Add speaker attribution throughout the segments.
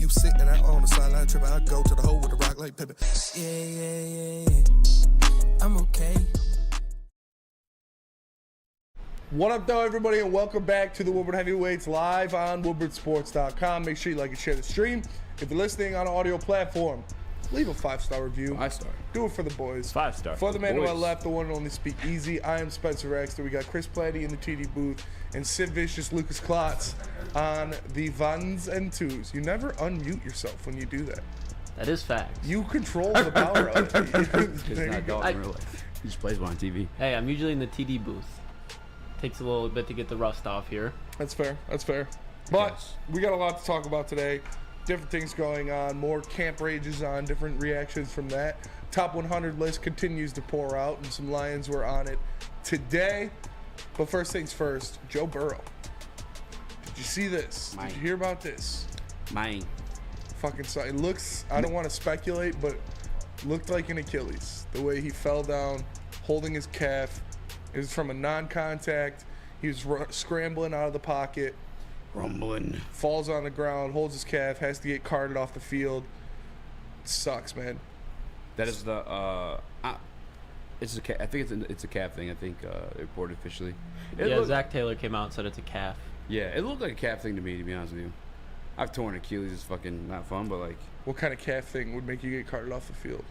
Speaker 1: you sitting out on the sideline tripping, I go to the hole with the rock like Pippin. Yeah. I'm okay.
Speaker 2: What up, though, everybody, and welcome back to the Woodward Heavyweights live on woodwardsports.com. Make sure you like and share the stream. If you're listening on an audio platform, leave a 5-star review.
Speaker 3: 5-star.
Speaker 2: Do it for the boys.
Speaker 3: 5-star.
Speaker 2: For the man to my left, the one and only Speak Easy. I am Spencer Exter. We got Chris Platte in the TD booth and Sid Vicious, Lucas Klotz on the ones and twos. You never unmute yourself when you do that.
Speaker 4: That is fact.
Speaker 2: You control the power of it.
Speaker 3: It's not dog in real life. He just plays one on TV.
Speaker 4: Hey, I'm usually in the TD booth. Takes a little bit to get the rust off here.
Speaker 2: That's fair. That's fair. But
Speaker 3: Yes.
Speaker 2: we got a lot to talk about today. Different things going on. More camp rages on. Different reactions from that. Top 100 list continues to pour out, and some Lions were on it today. But first things first, Joe Burrow. Did you see this?
Speaker 3: Mine.
Speaker 2: Did you hear about this?
Speaker 3: Mine.
Speaker 2: Fucking it looks, I don't want to speculate, but looked like an Achilles. The way he fell down, holding his calf. It was from a non-contact. He was scrambling out of the pocket.
Speaker 3: Rumbling.
Speaker 2: Falls on the ground, holds his calf, has to get carted off the field. Sucks, man.
Speaker 3: That is the it's a I think it's a calf thing. I think they reported officially.
Speaker 4: Zach Taylor came out and said it's a calf.
Speaker 3: Yeah, it looked like a calf thing to me, to be honest with you. I've torn Achilles. It's fucking not fun, but like
Speaker 2: What kind of calf thing would make you get carted off the field?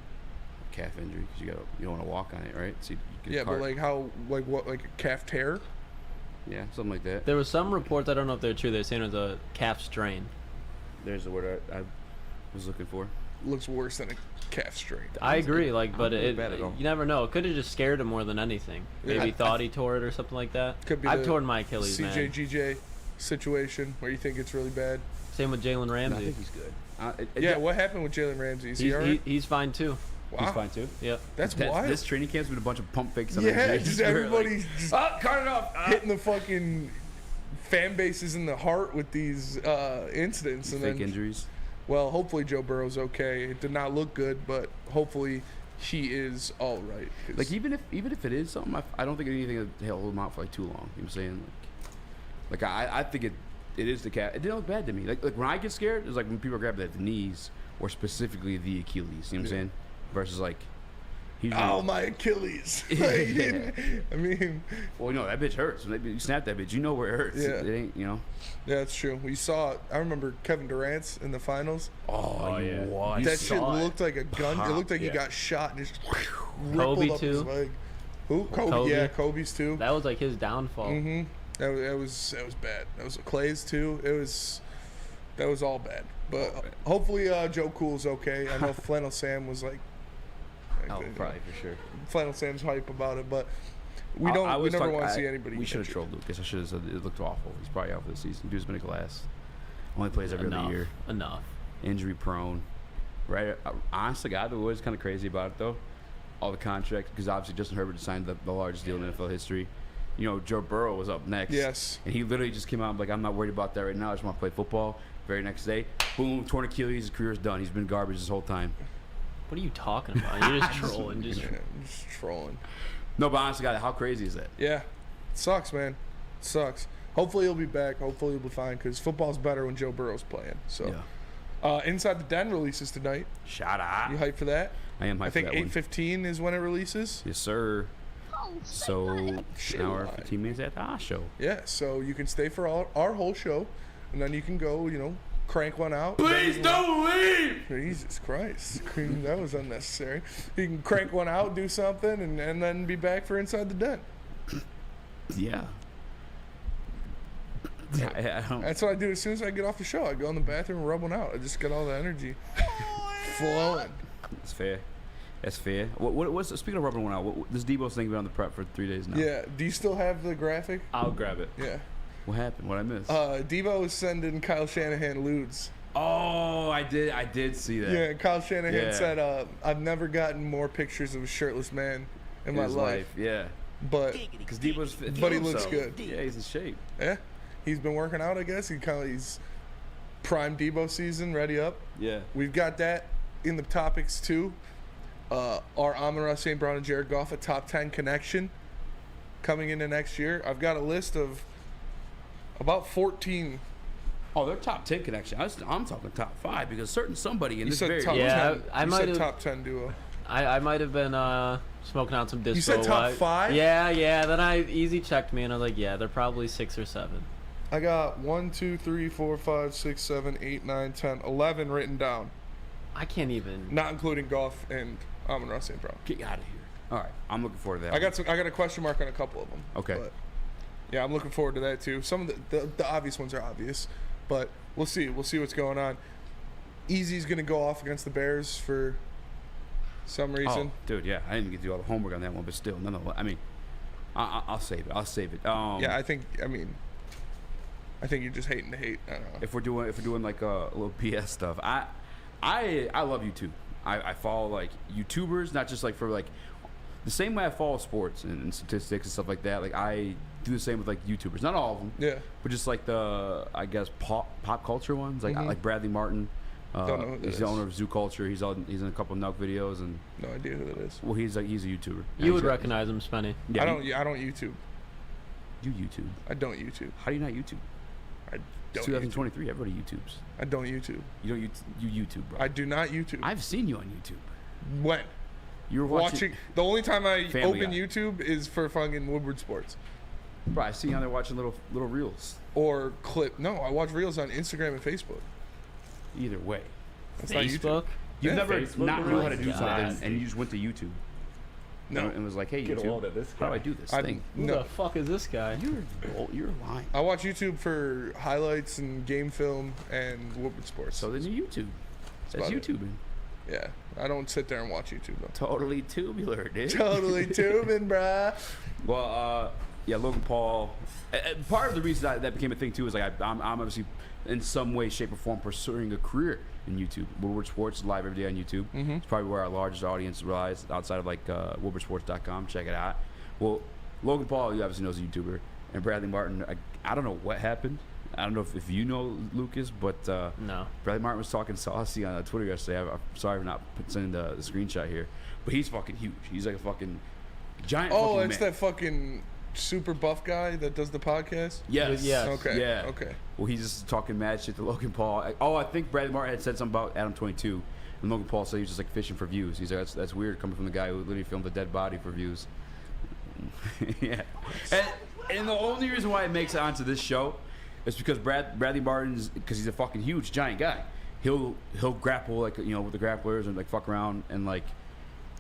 Speaker 3: calf injury because you don't want to walk on it, right? So you get
Speaker 2: Yeah,
Speaker 3: cart.
Speaker 2: but like how, like what, like a calf tear?
Speaker 3: Yeah, something like that.
Speaker 4: There was some reports, I don't know if they're true, they're saying it was a calf strain.
Speaker 3: There's the word I was looking for.
Speaker 2: Looks worse than a calf strain.
Speaker 4: I agree, like, but
Speaker 3: not
Speaker 4: it,
Speaker 3: bad at all.
Speaker 4: you never know. It could have just scared him more than anything. Maybe he thought he tore it or something like that.
Speaker 2: Could be
Speaker 4: I've
Speaker 2: the
Speaker 4: torn my Achilles, man.
Speaker 2: CJGJ situation where you think it's really bad.
Speaker 4: Same with Jalen
Speaker 3: No, I
Speaker 4: Ramsey.
Speaker 3: think he's good.
Speaker 2: Yeah, what happened with Jalen Ramsey? Is he alright?
Speaker 4: He's fine too.
Speaker 2: Wow.
Speaker 3: He's fine too.
Speaker 4: Yep.
Speaker 2: That's wild.
Speaker 3: This training camp's been a bunch of pump fakes. On
Speaker 2: Yeah,
Speaker 3: injuries.
Speaker 2: just
Speaker 3: We're
Speaker 2: everybody
Speaker 3: like,
Speaker 2: just
Speaker 3: cut it off.
Speaker 2: hitting the fucking fan bases in the heart with these incidents. And
Speaker 3: Fake
Speaker 2: then,
Speaker 3: injuries.
Speaker 2: well, hopefully Joe Burrow's okay. It did not look good, but hopefully he is all right. 'Cause
Speaker 3: Like even if it is something, I don't think anything that hold him out for like too long. You know what I'm saying? Like I think it is the calf. It didn't look bad to me. Like when I get scared, it's like when people grab the knees or specifically the Achilles. You know what I'm saying? Versus like he's
Speaker 2: oh, my Achilles.
Speaker 3: Yeah.
Speaker 2: I mean,
Speaker 3: well, no, that bitch hurts. When you snap that bitch, you know where it hurts.
Speaker 2: Yeah.
Speaker 3: It ain't, you know.
Speaker 2: yeah, that's true. We saw, I remember Kevin Durant's in the finals.
Speaker 3: Oh
Speaker 4: yeah.
Speaker 3: What?
Speaker 2: That shit looked like a gun. It looked like he
Speaker 3: Yeah.
Speaker 2: got shot and just rippled
Speaker 4: Kobe
Speaker 2: up his
Speaker 4: too.
Speaker 2: leg. Who? Kobe.
Speaker 4: Kobe.
Speaker 2: Yeah, Kobe's too.
Speaker 4: That was like his downfall.
Speaker 2: Mm-hmm. That was bad. That was Clay's too. That was all bad. But hopefully Joe Cool's okay. I know Flannel Sam was like,
Speaker 3: Oh, probably for sure.
Speaker 2: Flannel Sam's hype about it, but we never want to see anybody.
Speaker 3: We should have
Speaker 2: injured.
Speaker 3: trolled Lucas. I should have said it looked awful. He's probably out for the season. Dude's been a glass. Only plays every other year.
Speaker 4: Enough.
Speaker 3: Injury prone. Right. Honestly, God, what was kind of crazy about it though, all the contracts, because obviously Justin Herbert signed the largest deal in NFL history. You know, Joe Burrow was up next.
Speaker 2: Yes.
Speaker 3: And he literally just came out and like, I'm not worried about that right now. I just want to play football. Very next day, boom, torn Achilles. His career's done. He's been garbage this whole time.
Speaker 4: What are you talking about? You're just trolling.
Speaker 2: Yeah, just trolling.
Speaker 3: No, but honestly, God, how crazy is that?
Speaker 2: Yeah, it sucks, man. It sucks. Hopefully he'll be back. Hopefully he'll be fine because football's better when Joe Burrow's playing. So, Inside the Den releases tonight.
Speaker 3: Shout out.
Speaker 2: You hyped for that?
Speaker 3: I am hyped
Speaker 2: I think
Speaker 3: for that one.
Speaker 2: 8:15 is when it releases.
Speaker 3: Yes, sir. So, an hour,
Speaker 2: live.
Speaker 3: 15 minutes after our show.
Speaker 2: Yeah, so you can stay for our whole show, and then you can go, crank one out.
Speaker 3: Please don't leave!
Speaker 2: Jesus Christ. That was unnecessary. You can crank one out, do something, and then be back for Inside the Den.
Speaker 3: Yeah. I don't.
Speaker 2: That's what I do as soon as I get off the show. I go in the bathroom and rub one out. I just get all the energy flowing.
Speaker 3: That's fair. That's fair. What's speaking of rubbing one out? This Debo's thing been on the prep for 3 days now.
Speaker 2: Yeah. Do you still have the graphic?
Speaker 3: I'll grab it.
Speaker 2: Yeah.
Speaker 3: What happened? What I missed?
Speaker 2: Debo is sending Kyle Shanahan lewds.
Speaker 3: Oh, I did see that.
Speaker 2: Yeah, Kyle Shanahan
Speaker 3: Yeah.
Speaker 2: said, I've never gotten more pictures of a shirtless man in my
Speaker 3: His
Speaker 2: life.
Speaker 3: Yeah.
Speaker 2: But
Speaker 3: Because Debo's fit.
Speaker 2: But he looks good.
Speaker 3: Yeah, he's in shape.
Speaker 2: yeah, he's been working out, I guess. He's prime Debo season, ready up.
Speaker 3: Yeah.
Speaker 2: We've got that in the topics too. Our Amon-Ra St. Brown and Jared Goff a top 10 connection coming into next year. I've got a list of about 14
Speaker 3: Oh, they're top 10 connection. I'm talking top 5 because somebody in
Speaker 2: You
Speaker 3: this
Speaker 2: said
Speaker 3: very
Speaker 2: top
Speaker 4: Yeah,
Speaker 2: 10.
Speaker 4: I
Speaker 2: You
Speaker 4: might
Speaker 2: said
Speaker 4: have-
Speaker 2: top 10 duo.
Speaker 4: I might have been smoking on some disco.
Speaker 2: You said top
Speaker 4: White.
Speaker 2: 5?
Speaker 4: Yeah. Then I Eazy checked me and I was like, yeah, they're probably 6 or 7.
Speaker 2: I got 1, 2, 3, 4, 5, 6, 7, 8, 9, 10, 11 written down,
Speaker 4: I can't even.
Speaker 2: not including Goff and Amon-Ra St. Brown.
Speaker 3: Get out of here. All right, I'm looking forward to that.
Speaker 2: I got a question mark on a couple of them.
Speaker 3: Okay.
Speaker 2: But yeah, I'm looking forward to that too. Some of the obvious ones are obvious, but we'll see. We'll see what's going on. Easy's gonna go off against the Bears for some reason.
Speaker 3: Oh, dude, yeah, I didn't get to do all the homework on that one, but still, nonetheless, I mean, I'll save it. I'll save it.
Speaker 2: Yeah, I think you're just hating to hate. I don't know.
Speaker 3: If we're doing like a little PS stuff, I love YouTube. I follow like YouTubers, not just like for like the same way I follow sports and statistics and stuff like that. Like I do the same with like YouTubers, not all of them.
Speaker 2: Yeah.
Speaker 3: But just like the I guess pop culture ones, like I like Bradley Martin.
Speaker 2: Don't know who that
Speaker 3: he's the
Speaker 2: is.
Speaker 3: owner of Zoo Culture. He's in a couple of Nuck videos and
Speaker 2: No idea who that is.
Speaker 3: well, he's a YouTuber.
Speaker 4: You would recognize him, Spenny.
Speaker 3: Yeah,
Speaker 2: I don't YouTube.
Speaker 3: You YouTube.
Speaker 2: I don't YouTube.
Speaker 3: How do you not YouTube?
Speaker 2: I
Speaker 3: It's
Speaker 2: don't.
Speaker 3: 2023. Everybody YouTubes.
Speaker 2: I don't YouTube.
Speaker 3: You don't you YouTube, bro.
Speaker 2: I do not YouTube.
Speaker 3: I've seen you on YouTube.
Speaker 2: When?
Speaker 3: You were
Speaker 2: Watching. The only time I
Speaker 3: Family
Speaker 2: open
Speaker 3: Guy.
Speaker 2: YouTube is for fucking Woodward Sports
Speaker 3: Bro, I see you on there watching little reels.
Speaker 2: or clip. No, I watch reels on Instagram and Facebook.
Speaker 3: Either way,
Speaker 2: That's not YouTube.
Speaker 4: Facebook.
Speaker 3: you've
Speaker 2: Yeah,
Speaker 3: never
Speaker 4: Facebook
Speaker 3: not knew how to do
Speaker 4: reels?
Speaker 3: something
Speaker 4: God.
Speaker 3: and you just went to YouTube.
Speaker 2: No.
Speaker 3: And was like, hey,
Speaker 5: Get a
Speaker 3: YouTube,
Speaker 5: load of this
Speaker 3: how do
Speaker 5: guy.
Speaker 3: I do this
Speaker 2: I-
Speaker 3: thing?
Speaker 4: Who
Speaker 2: No.
Speaker 4: the fuck is this guy?
Speaker 3: You're lying.
Speaker 2: I watch YouTube for highlights and game film and Woodward Sports.
Speaker 3: So then you YouTube. That's
Speaker 2: about it.
Speaker 3: YouTubing.
Speaker 2: Yeah, I don't sit there and watch YouTube though.
Speaker 3: Totally tubular, dude.
Speaker 2: Totally tubing, bruh.
Speaker 3: Well, yeah, Logan Paul. Part of the reason that became a thing too is like I'm obviously in some way, shape, or form pursuing a career in YouTube. Woodward Sports is live every day on YouTube. It's probably where our largest audience relies outside of like woodwardsports.com. Check it out. Well, Logan Paul, you obviously knows a YouTuber, and Bradley Martin. I don't know what happened. I don't know if you know Lucas, but
Speaker 4: No.
Speaker 3: Bradley Martin was talking saucy on Twitter yesterday. I'm sorry for not sending the screenshot here, but he's fucking huge. He's like a fucking giant.
Speaker 2: Oh,
Speaker 3: fucking
Speaker 2: it's
Speaker 3: man.
Speaker 2: that fucking super buff guy that does the podcast.
Speaker 3: Yes.
Speaker 4: Yes.
Speaker 2: Okay.
Speaker 3: Yeah.
Speaker 2: Okay.
Speaker 3: Well, he's just talking mad shit to Logan Paul. I think Bradley Martin had said something about Adam 22, and Logan Paul said he was just like fishing for views. He's like, that's weird coming from the guy who literally filmed a dead body for views. Yeah. And the only reason why it makes it onto this show is because Bradley Martin's, because he's a fucking huge giant guy. He'll grapple like with the grapplers and like fuck around and like.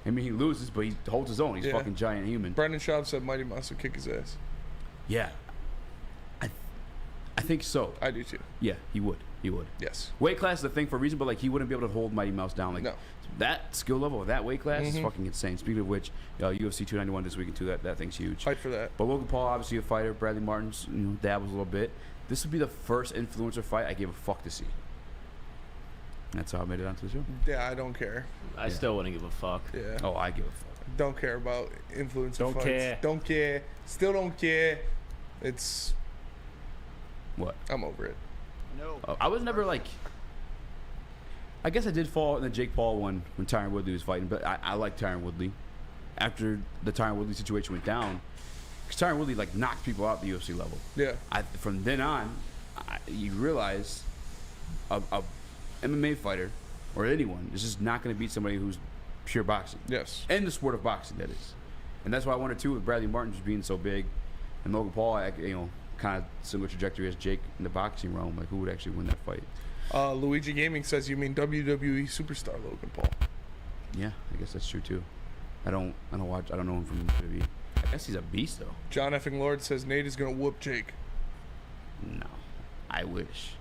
Speaker 3: I mean, he loses, but he holds his own. He's
Speaker 2: Yeah.
Speaker 3: fucking giant human.
Speaker 2: Brendan Schaub said Mighty Mouse would kick his ass.
Speaker 3: Yeah. I think so.
Speaker 2: I do too.
Speaker 3: Yeah, he would. He would.
Speaker 2: Yes.
Speaker 3: Weight class is a thing for a reason, but like he wouldn't be able to hold Mighty Mouse down. Like
Speaker 2: No.
Speaker 3: that skill level of that weight class is fucking insane. Speaking of which, UFC 291 this weekend too. That thing's huge.
Speaker 2: Fight for that.
Speaker 3: But Logan Paul, obviously a fighter. Bradley Martin's dabbles a little bit. This would be the first influencer fight I gave a fuck to see. And that's how I made it onto the show.
Speaker 2: Yeah, I don't care.
Speaker 4: I still wouldn't give a fuck.
Speaker 2: Yeah.
Speaker 3: Oh, I give a fuck.
Speaker 2: Don't care about influencer
Speaker 5: Don't
Speaker 2: fights.
Speaker 5: care.
Speaker 2: Don't care. Still don't care. It's.
Speaker 3: What?
Speaker 2: I'm over it.
Speaker 3: I was never like. I guess I did fall in the Jake Paul one when Tyron Woodley was fighting, but I like Tyron Woodley. After the Tyron Woodley situation went down, because Tyron Woodley like knocked people out at the UFC level.
Speaker 2: Yeah.
Speaker 3: From then on, you realize a MMA fighter or anyone is just not going to beat somebody who's pure boxing.
Speaker 2: Yes.
Speaker 3: In the sport of boxing, that is. And that's why I wanted to with Bradley Martin just being so big, and Logan Paul, kind of similar trajectory as Jake in the boxing realm. Like, who would actually win that fight?
Speaker 2: Luigi Gaming says you mean WWE superstar Logan Paul.
Speaker 3: Yeah, I guess that's true too. I don't know him from WWE. I guess he's a beast though.
Speaker 2: John effing Lord says Nate is gonna whoop Jake.
Speaker 3: No, I wish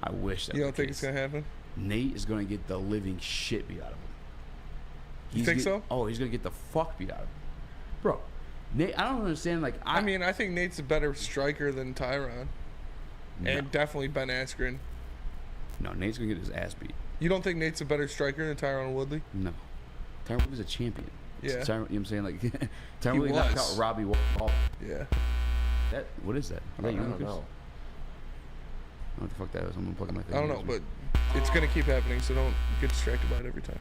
Speaker 3: that.
Speaker 2: You
Speaker 3: was
Speaker 2: don't
Speaker 3: the
Speaker 2: think
Speaker 3: case.
Speaker 2: it's gonna happen?
Speaker 3: Nate is gonna get the living shit beat out of him.
Speaker 2: You think so?
Speaker 3: Oh, he's gonna get the fuck beat out of him, bro. Nate, I don't understand. Like,
Speaker 2: I mean, I think Nate's a better striker than Tyron, and definitely Ben Askren.
Speaker 3: no, Nate's gonna get his ass beat.
Speaker 2: You don't think Nate's a better striker than Tyron Woodley?
Speaker 3: No, Tyron Woodley's a champion.
Speaker 2: Yeah.
Speaker 3: Tyron, you know what I'm saying? Like, Tyron
Speaker 2: He
Speaker 3: Woodley knocked
Speaker 2: was.
Speaker 3: out Robbie Wall.
Speaker 2: Yeah.
Speaker 3: That what is that? Is
Speaker 5: I
Speaker 3: that you,
Speaker 5: don't
Speaker 3: Lucas?
Speaker 5: know.
Speaker 3: I don't know what the fuck that is. I'm unplugging my thing.
Speaker 2: I don't know, but it's gonna keep happening, so don't get distracted by it every time.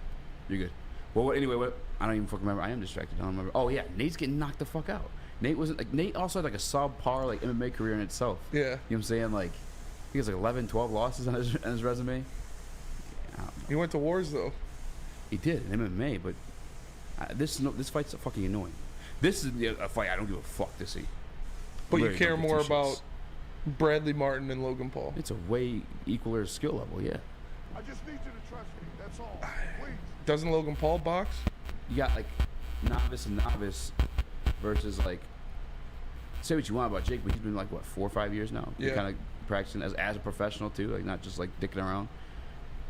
Speaker 3: You're good. Well, anyway, I don't even fucking remember. I am distracted. I don't remember. Oh yeah, Nate's getting knocked the fuck out. Nate wasn't like Nate also had like a subpar like MMA career in itself.
Speaker 2: Yeah.
Speaker 3: You know what I'm saying? Like, He has like 11, 12 losses on his resume.
Speaker 2: He went to wars though.
Speaker 3: He did in MMA, but this fight's fucking annoying. This is a fight I don't give a fuck to see.
Speaker 2: But you
Speaker 3: Literally
Speaker 2: care
Speaker 3: don't give
Speaker 2: more
Speaker 3: two
Speaker 2: about
Speaker 3: shits.
Speaker 2: Bradley Martin and Logan Paul.
Speaker 3: It's a way equaler skill level, yeah.
Speaker 5: I just need you to trust me. That's all. Please.
Speaker 2: Doesn't Logan Paul box?
Speaker 3: You got like novice and novice versus like, say what you want about Jake, but he's been like what 4 or 5 years now.
Speaker 2: Yeah.
Speaker 3: Kind of practicing as a professional too, like not just like dicking around.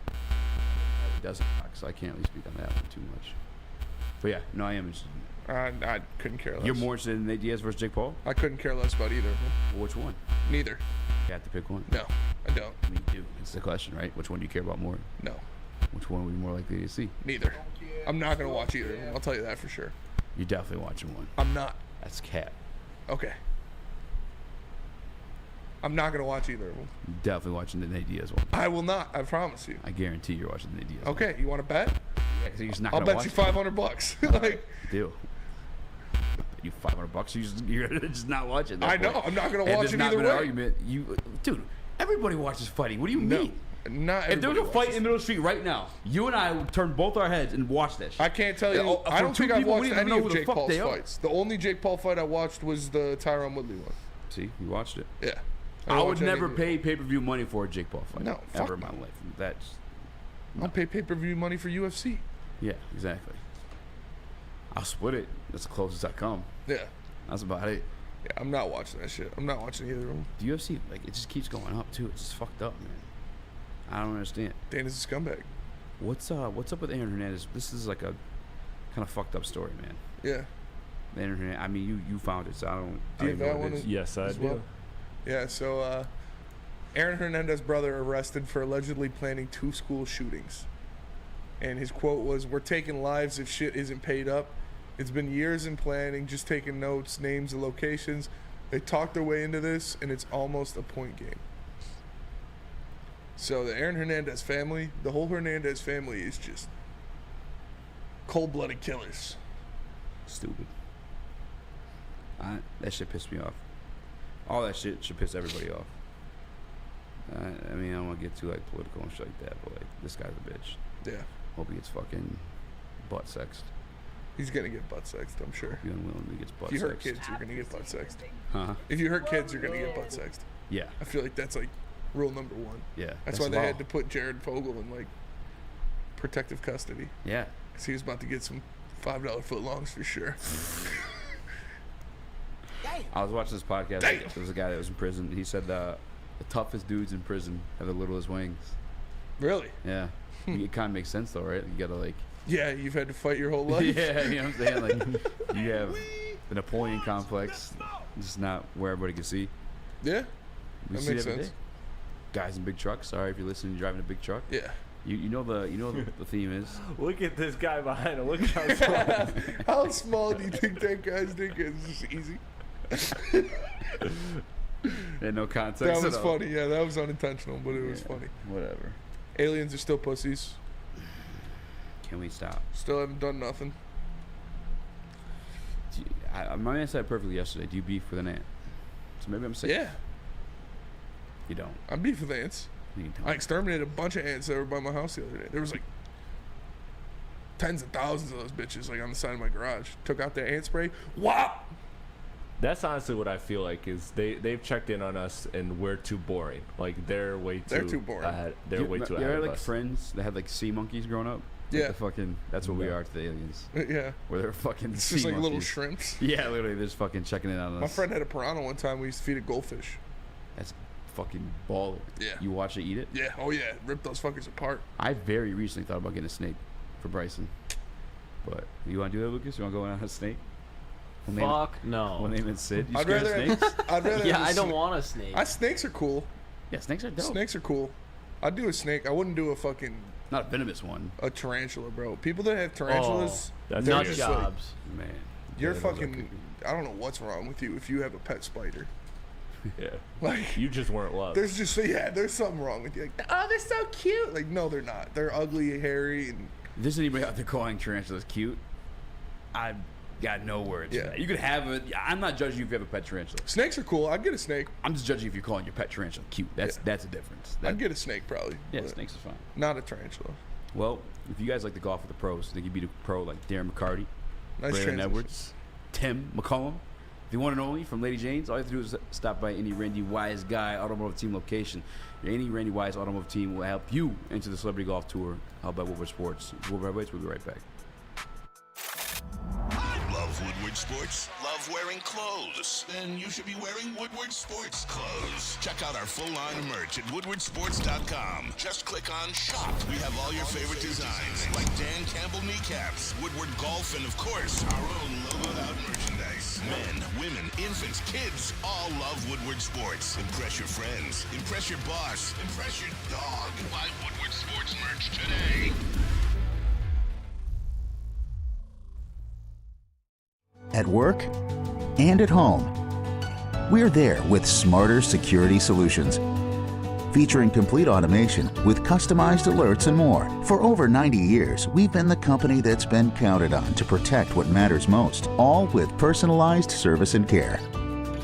Speaker 3: He doesn't box, so I can't really speak on that one too much. But yeah, no, I am interested.
Speaker 2: I couldn't care less.
Speaker 3: You're more interested in Nate Diaz versus Jake Paul?
Speaker 2: I couldn't care less about either of them.
Speaker 3: Well, which one?
Speaker 2: Neither.
Speaker 3: You have to pick one.
Speaker 2: No, I don't.
Speaker 3: I mean, you do. It's the question, right? Which one do you care about more?
Speaker 2: No,
Speaker 3: Which one would you be more likely to see?
Speaker 2: neither. I'm not gonna watch either of them. I'll tell you that for sure.
Speaker 3: You're definitely watching one.
Speaker 2: I'm not.
Speaker 3: That's cap.
Speaker 2: Okay. I'm not gonna watch either of them.
Speaker 3: You're definitely watching the Nate Diaz one.
Speaker 2: I will not. I promise you.
Speaker 3: I guarantee you're watching the Nate Diaz one.
Speaker 2: Okay, you want to bet?
Speaker 3: Yeah, 'cause you're just not
Speaker 2: I'll
Speaker 3: gonna
Speaker 2: bet
Speaker 3: watch
Speaker 2: you
Speaker 3: it.
Speaker 2: $500. Like,
Speaker 3: Deal. You $500. You're just not watching.
Speaker 2: I know. I'm not gonna
Speaker 3: And
Speaker 2: watch
Speaker 3: there's
Speaker 2: it
Speaker 3: not
Speaker 2: either
Speaker 3: been an
Speaker 2: way.
Speaker 3: argument. Everybody watches fighting. What do you
Speaker 2: No,
Speaker 3: mean?
Speaker 2: not.
Speaker 3: If there was a
Speaker 2: everybody
Speaker 3: fight
Speaker 2: watches.
Speaker 3: in the middle of the street right now, you and I would turn both our heads and watch that shit.
Speaker 2: I can't tell you. I
Speaker 3: For
Speaker 2: don't
Speaker 3: two
Speaker 2: think I've
Speaker 3: people, we
Speaker 2: watched
Speaker 3: don't even
Speaker 2: any
Speaker 3: know
Speaker 2: of
Speaker 3: who the
Speaker 2: Jake
Speaker 3: fuck
Speaker 2: Paul's
Speaker 3: they are.
Speaker 2: fights. The only Jake Paul fight I watched was the Tyron Woodley one.
Speaker 3: See, you watched it.
Speaker 2: Yeah.
Speaker 3: I
Speaker 2: don't
Speaker 3: would
Speaker 2: watch any
Speaker 3: never
Speaker 2: of it.
Speaker 3: pay pay-per-view money for a Jake Paul fight.
Speaker 2: No, fuck
Speaker 3: ever in my
Speaker 2: no.
Speaker 3: life. That's
Speaker 2: I'll pay pay-per-view money for UFC.
Speaker 3: yeah, exactly. I'll split it. That's the closest I come.
Speaker 2: Yeah.
Speaker 3: That's about it.
Speaker 2: Yeah, I'm not watching that shit. I'm not watching either of them.
Speaker 3: The UFC, like, it just keeps going up too. It's just fucked up, man. I don't understand.
Speaker 2: Dana's a scumbag.
Speaker 3: What's up with Aaron Hernandez? This is like a kind of fucked up story, man.
Speaker 2: Yeah.
Speaker 3: Aaron Hernandez. I mean, you found it, so I don't.
Speaker 2: Do you have that
Speaker 3: know what
Speaker 2: one?
Speaker 3: it is.
Speaker 6: Yes, I
Speaker 2: As
Speaker 6: do.
Speaker 2: well? Yeah, so Aaron Hernandez's brother arrested for allegedly planning 2 school shootings. And his quote was, "We're taking lives if shit isn't paid up. It's been years in planning, just taking notes, names, and locations. They talked their way into this, and it's almost a point game." So the Aaron Hernandez family, the whole Hernandez family is just cold-blooded killers.
Speaker 3: Stupid. That shit pissed me off. All that shit should piss everybody off. I mean, I don't want to get too like political and shit like that, but like this guy's a bitch.
Speaker 2: Yeah.
Speaker 3: Hope he gets fucking butt sexed.
Speaker 2: He's going to get butt sexed, I'm sure.
Speaker 3: He unwillingly gets butt
Speaker 2: If you hurt
Speaker 3: sexed.
Speaker 2: kids, you're going to get butt sexed.
Speaker 3: Huh?
Speaker 2: If you hurt kids, you're going to get butt sexed.
Speaker 3: Yeah.
Speaker 2: I feel like that's like rule number 1.
Speaker 3: Yeah.
Speaker 2: That's why they
Speaker 3: law.
Speaker 2: had to put Jared Fogle in like protective custody,
Speaker 3: Yeah.
Speaker 2: because he was about to get some $5 footlongs for sure.
Speaker 3: I was watching this podcast.
Speaker 2: Damn.
Speaker 3: There was a guy that was in prison. He said the toughest dudes in prison have the littlest wings.
Speaker 2: Really?
Speaker 3: Yeah. It kind of makes sense though, right? You gotta like.
Speaker 2: Yeah, you've had to fight your whole life.
Speaker 3: Yeah, you know what I'm saying? Like, you have the Napoleon complex, just not where everybody can see.
Speaker 2: Yeah,
Speaker 3: We
Speaker 2: that
Speaker 3: see it
Speaker 2: makes
Speaker 3: every
Speaker 2: sense.
Speaker 3: day. Guys in big trucks. Sorry if you're listening, you're driving a big truck.
Speaker 2: Yeah.
Speaker 3: You know the theme is.
Speaker 6: Look at this guy behind him. Look at how small.
Speaker 2: How small do you think that guy's dick is? Just easy.
Speaker 3: And no context.
Speaker 2: That
Speaker 3: at
Speaker 2: was
Speaker 3: all.
Speaker 2: funny. Yeah, that was unintentional, but it was
Speaker 3: Yeah,
Speaker 2: funny.
Speaker 3: Whatever.
Speaker 2: Aliens are still pussies.
Speaker 3: Can we stop?
Speaker 2: Still haven't done nothing.
Speaker 3: My man said it perfectly yesterday. Do you beef with an ant? So maybe I'm sick.
Speaker 2: Yeah,
Speaker 3: You don't.
Speaker 2: I'm beef with ants.
Speaker 3: You don't.
Speaker 2: I exterminated a bunch of ants that were by my house the other day. There was like tens of thousands of those bitches like on the side of my garage. Took out their ant spray. Whop!
Speaker 6: That's honestly what I feel like is they've checked in on us and we're too boring. Like they're way too.
Speaker 2: They're too boring.
Speaker 6: Ahead. They're way too
Speaker 3: You
Speaker 6: ahead
Speaker 3: ever
Speaker 6: of
Speaker 3: like
Speaker 6: us.
Speaker 3: friends that had like sea monkeys growing up? Like
Speaker 2: Yeah.
Speaker 3: the fucking. That's what we
Speaker 6: Yeah.
Speaker 3: are to the aliens.
Speaker 2: Yeah,
Speaker 3: Where they're fucking
Speaker 2: it's
Speaker 3: sea
Speaker 2: just like little
Speaker 3: monkeys.
Speaker 2: shrimps.
Speaker 3: Yeah, literally, they're just fucking checking in on us.
Speaker 2: My friend had a piranha one time. We used to feed it goldfish.
Speaker 3: That's fucking baller.
Speaker 2: Yeah.
Speaker 3: You watch it eat it?
Speaker 2: Yeah. Oh yeah. Rip those fuckers apart.
Speaker 3: I very recently thought about getting a snake for Bryson. But you want to do that, Lucas? You want to go on a snake? We'll name
Speaker 4: Fuck
Speaker 3: it,
Speaker 4: no.
Speaker 3: we'll name it Sid. You
Speaker 2: I'd
Speaker 3: scared of
Speaker 2: rather.
Speaker 3: snakes?
Speaker 2: I'd rather.
Speaker 4: Yeah,
Speaker 2: have a
Speaker 4: I don't
Speaker 2: sna-
Speaker 4: want a snake.
Speaker 2: Snakes are cool.
Speaker 3: Yeah, snakes are dope.
Speaker 2: Snakes are cool. I'd do a snake. I wouldn't do a fucking
Speaker 3: Not a venomous one.
Speaker 2: a tarantula, bro. People that have tarantulas,
Speaker 6: that's
Speaker 2: they're
Speaker 4: Nut
Speaker 6: weird.
Speaker 2: just like,
Speaker 4: jobs.
Speaker 3: Man.
Speaker 2: you're
Speaker 3: Yeah, those are
Speaker 2: fucking.
Speaker 3: creepy.
Speaker 2: I don't know what's wrong with you if you have a pet spider.
Speaker 6: Yeah.
Speaker 2: Like,
Speaker 6: You just weren't loved.
Speaker 2: there's just there's something wrong with you. Like, oh, they're so cute. Like, no, they're not. They're ugly, hairy, and
Speaker 3: If there's anybody out there calling tarantulas cute, got no words.
Speaker 2: Yeah.
Speaker 3: For that. You could have it. I'm not judging you if you have a pet tarantula.
Speaker 2: Snakes are cool. I'd get a snake.
Speaker 3: I'm just judging if you're calling your pet tarantula cute. That's a difference.
Speaker 2: I'd get a snake probably.
Speaker 3: Yeah,
Speaker 2: but
Speaker 3: snakes is fine.
Speaker 2: Not a tarantula.
Speaker 3: Well, if you guys like to golf with the pros, think you'd be the pro like Darren McCarty,
Speaker 2: Nice
Speaker 3: Brandon
Speaker 2: transition.
Speaker 3: Edwards, Tim McCullum. The one and only from Lady Jane's. All you have to do is stop by any Randy Wise Guy Automotive Team location. Any Randy Wise Automotive Team will help you into the Celebrity Golf Tour held by Woodward Sports. Woodward Heavyweights, we'll be right back.
Speaker 7: Love Woodward Sports? Love wearing clothes? Then you should be wearing Woodward Sports clothes. Check out our full line of merch at woodwardsports.com. Just click on shop. We have all your favorite designs, like Dan Campbell kneecaps, Woodward Golf, and of course, our own logoed out merchandise. Men, women, infants, kids all love Woodward Sports. Impress your friends. Impress your boss. Impress your dog. Buy Woodward Sports merch today.
Speaker 8: At work and at home. We're there with smarter security solutions, featuring complete automation with customized alerts and more. For over 90 years, we've been the company that's been counted on to protect what matters most, all with personalized service and care.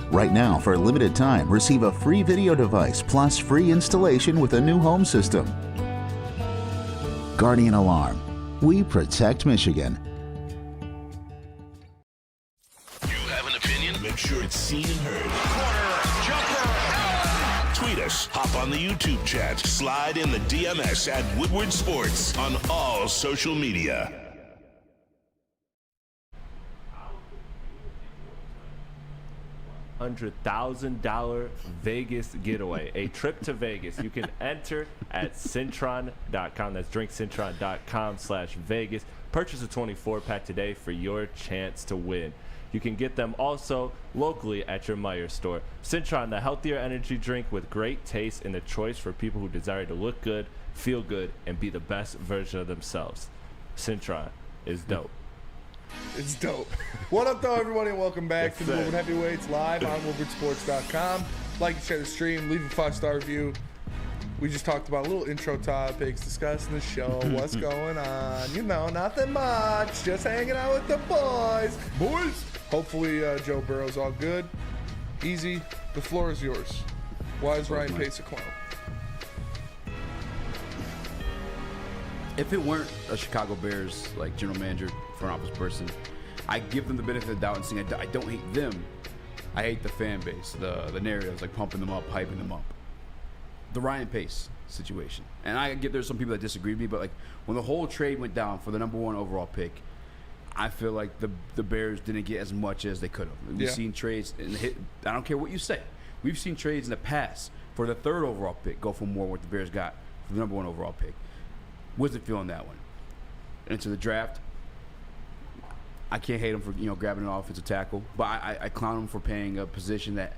Speaker 8: Right now, for a limited time, receive a free video device plus free installation with a new home system. Guardian Alarm. We protect Michigan.
Speaker 7: Make sure it's seen and heard. Corner, jumper. Tweet us, hop on the YouTube chat, slide in the DMS at Woodward Sports on all social media.
Speaker 6: $100,000 Vegas getaway. A trip to Vegas. You can enter at Cintron.com. That's drinkcintron.com/Vegas. Purchase a 24-pack today for your chance to win. You can get them also locally at your Meijer store. Cintron, the healthier energy drink with great taste and the choice for people who desire to look good, feel good, and be the best version of themselves. Cintron is dope.
Speaker 2: It's dope. What up, though, everybody, and welcome back to the
Speaker 6: sir.
Speaker 2: Woodward Heavyweights live on woodwardsports.com. Like and share the stream. Leave a 5-star review. We just talked about a little intro topics, discussing the show, what's going on. You know, nothing much. Just hanging out with the boys. Boys! Hopefully, Joe Burrow's all good. Easy. The floor is yours. Why is Ryan Pace a clown?
Speaker 3: If it weren't a Chicago Bears like general manager, front office person, I give them the benefit of the doubt and saying I don't hate them. I hate the fan base, the narratives, like pumping them up, hyping them up. The Ryan Pace situation. And I get there's some people that disagree with me, but like when the whole trade went down for the #1 overall pick, I feel like the Bears didn't get as much as they could have. We've seen trades, I don't care what you say. We've seen trades in the past for the 3rd overall pick go for more what the Bears got for the #1 overall pick. Wasn't feeling that one. Into the draft, I can't hate him for grabbing an offensive tackle, but I clown him for paying a position that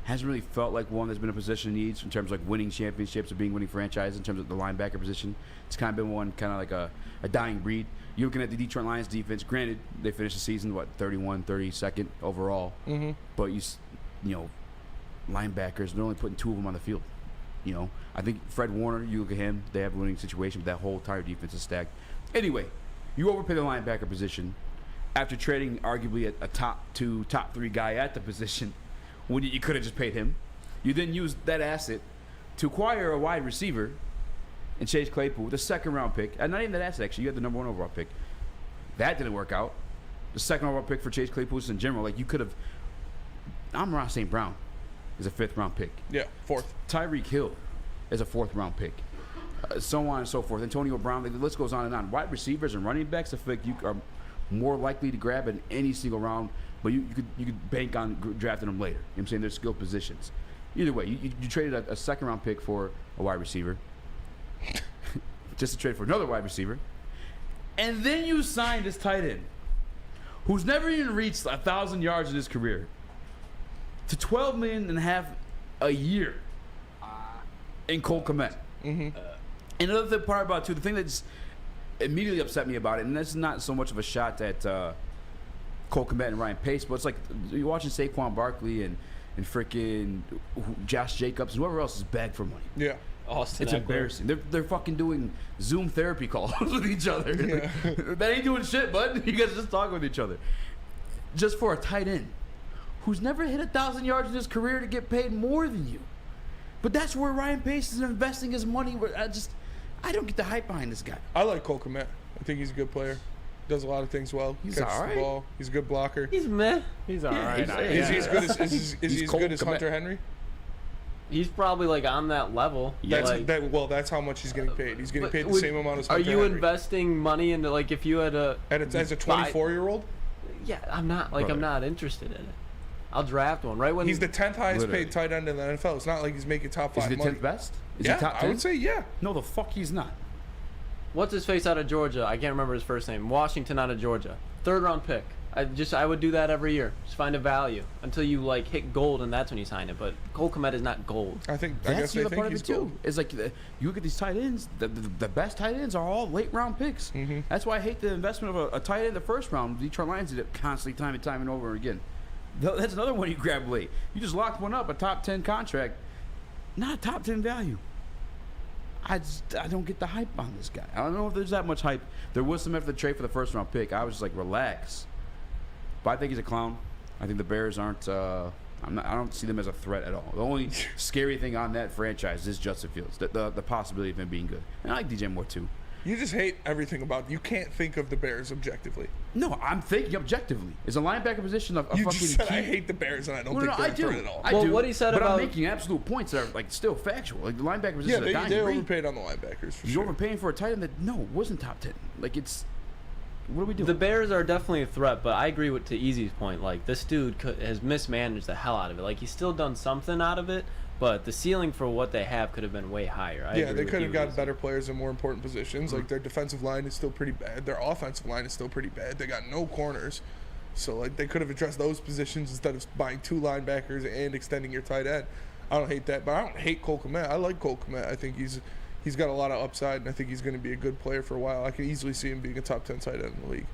Speaker 3: hasn't really felt like one that's been a position of needs in terms of like winning championships or being winning franchise in terms of the linebacker position. It's kind of been one kind of like a dying breed. You're looking at the Detroit Lions defense. Granted, they finished the season 32nd overall, but you know, linebackers, they're only putting 2 of them on the field. I think Fred Warner, you look at him, they have a winning situation, but that whole entire defense is stacked. Anyway, you overpay the linebacker position after trading arguably a top 2, top 3 guy at the position when you could have just paid him. You then used that asset to acquire a wide receiver and Chase Claypool, the 2nd round pick. And not even that asset, actually. You had the #1 overall pick. That didn't work out. The 2nd overall pick for Chase Claypool in general, like you could have. Amon-Ra St. Brown is a 5th round pick.
Speaker 2: Yeah, 4th.
Speaker 3: Tyreek Hill is a 4th round pick. So on and so forth. Antonio Brown, the list goes on and on. Wide receivers and running backs, I feel like you are more likely to grab in any single round, but you could bank on drafting them later. You know what I'm saying? They're skill positions. Either way, you traded a 2nd round pick for a wide receiver, just to trade for another wide receiver, and then you signed this tight end, who's never even reached 1,000 yards in his career, to $12.5 million a year in Cole Kmet. And another part about it, too, the thing that just immediately upset me about it, and this is not so much of a shot at Cole Kmet and Ryan Pace, but it's like you're watching Saquon Barkley and freaking Josh Jacobs and whoever else is begged for money.
Speaker 2: Yeah.
Speaker 4: Austin
Speaker 3: It's
Speaker 4: Eckler.
Speaker 3: embarrassing. They're fucking doing Zoom therapy calls with each other. That ain't doing shit, bud. You guys are just talking with each other. just for a tight end who's never hit 1,000 yards in his career to get paid more than you. But that's where Ryan Pace is investing his money. I don't get the hype behind this guy.
Speaker 2: I like Cole Kmet. I think he's a good player. Does a lot of things well.
Speaker 3: He's
Speaker 2: Catches
Speaker 3: all right.
Speaker 2: the ball. He's a good blocker.
Speaker 4: He's meh.
Speaker 6: He's all right.
Speaker 2: Is he as good as is he as
Speaker 3: Cole
Speaker 2: good as
Speaker 3: Kmet.
Speaker 2: Hunter Henry?
Speaker 4: He's probably like on that level.
Speaker 3: Yeah.
Speaker 2: That's how much he's getting paid. He's getting paid the same amount as
Speaker 4: Are
Speaker 2: Hunter
Speaker 4: you
Speaker 2: Henry.
Speaker 4: investing money into like if you had a
Speaker 2: And it's as a 24-year-old?
Speaker 4: Yeah, I'm not like I'm not interested in it. I'll draft one right when
Speaker 2: He's the 10th highest
Speaker 3: Literally.
Speaker 2: paid tight end in the NFL. It's not like he's making top
Speaker 3: Is
Speaker 2: 5
Speaker 3: he the
Speaker 2: money.
Speaker 3: 10th best? Is
Speaker 2: Yeah,
Speaker 3: he top 10?
Speaker 2: I would say yeah.
Speaker 3: No, the fuck he's not.
Speaker 4: What's his face out of Georgia? I can't remember his first name. Washington out of Georgia. 3rd round pick. I would do that every year. Just find a value until you like hit gold, and that's when you sign it. But Cole Kmet is not gold.
Speaker 2: I guess
Speaker 3: That's
Speaker 2: they
Speaker 3: the other
Speaker 2: think
Speaker 3: part of
Speaker 2: he's
Speaker 3: it too.
Speaker 2: gold.
Speaker 3: It's like you look at these tight ends. The best tight ends are all late round picks.
Speaker 2: Mm-hmm.
Speaker 3: That's why I hate the investment of a tight end in the first round. Detroit Lions did it constantly, time and over again. That's another one you grab late. You just locked one up, a top 10 contract, not a top 10 value. I don't get the hype on this guy. I don't know if there's that much hype. There was some after the trade for the first round pick. I was just like, relax. But I think he's a clown. I think the Bears aren't. I don't see them as a threat at all. The only scary thing on that franchise is Justin Fields. The possibility of him being good. And I like DJ Moore too.
Speaker 2: You just hate everything about it. You can't think of the Bears objectively.
Speaker 3: No, I'm thinking objectively. Is a linebacker position a
Speaker 2: You
Speaker 3: fucking
Speaker 2: just said
Speaker 3: key?
Speaker 2: I hate the Bears and I don't
Speaker 3: No,
Speaker 2: think
Speaker 3: no,
Speaker 2: they're
Speaker 3: I
Speaker 2: a
Speaker 3: do.
Speaker 2: threat at all.
Speaker 3: I
Speaker 4: Well,
Speaker 3: do.
Speaker 4: what he said
Speaker 3: but
Speaker 4: about-
Speaker 3: I'm making absolute points that are like still factual. Like the linebacker position
Speaker 2: Yeah,
Speaker 3: is a
Speaker 2: they
Speaker 3: dying breed.
Speaker 2: overpaid on the linebackers for
Speaker 3: You're
Speaker 2: sure.
Speaker 3: overpaying for a tight end that wasn't top 10. Like it's. What are we doing?
Speaker 4: The Bears are definitely a threat, but I agree with to Easy's point. Like this dude has mismanaged the hell out of it. Like he's still done something out of it, but the ceiling for what they have could have been way higher. I
Speaker 2: Yeah,
Speaker 4: agree
Speaker 2: they
Speaker 4: with
Speaker 2: could
Speaker 4: you,
Speaker 2: have got
Speaker 4: Eazy.
Speaker 2: better players in more important positions. Like their defensive line is still pretty bad. Their offensive line is still pretty bad. They got no corners. So like they could have addressed those positions instead of buying 2 linebackers and extending your tight end. I don't hate that, but I don't hate Cole Kmet. I like Cole Kmet. I think he's got a lot of upside, and I think he's going to be a good player for a while. I can easily see him being a top 10 tight end in the league.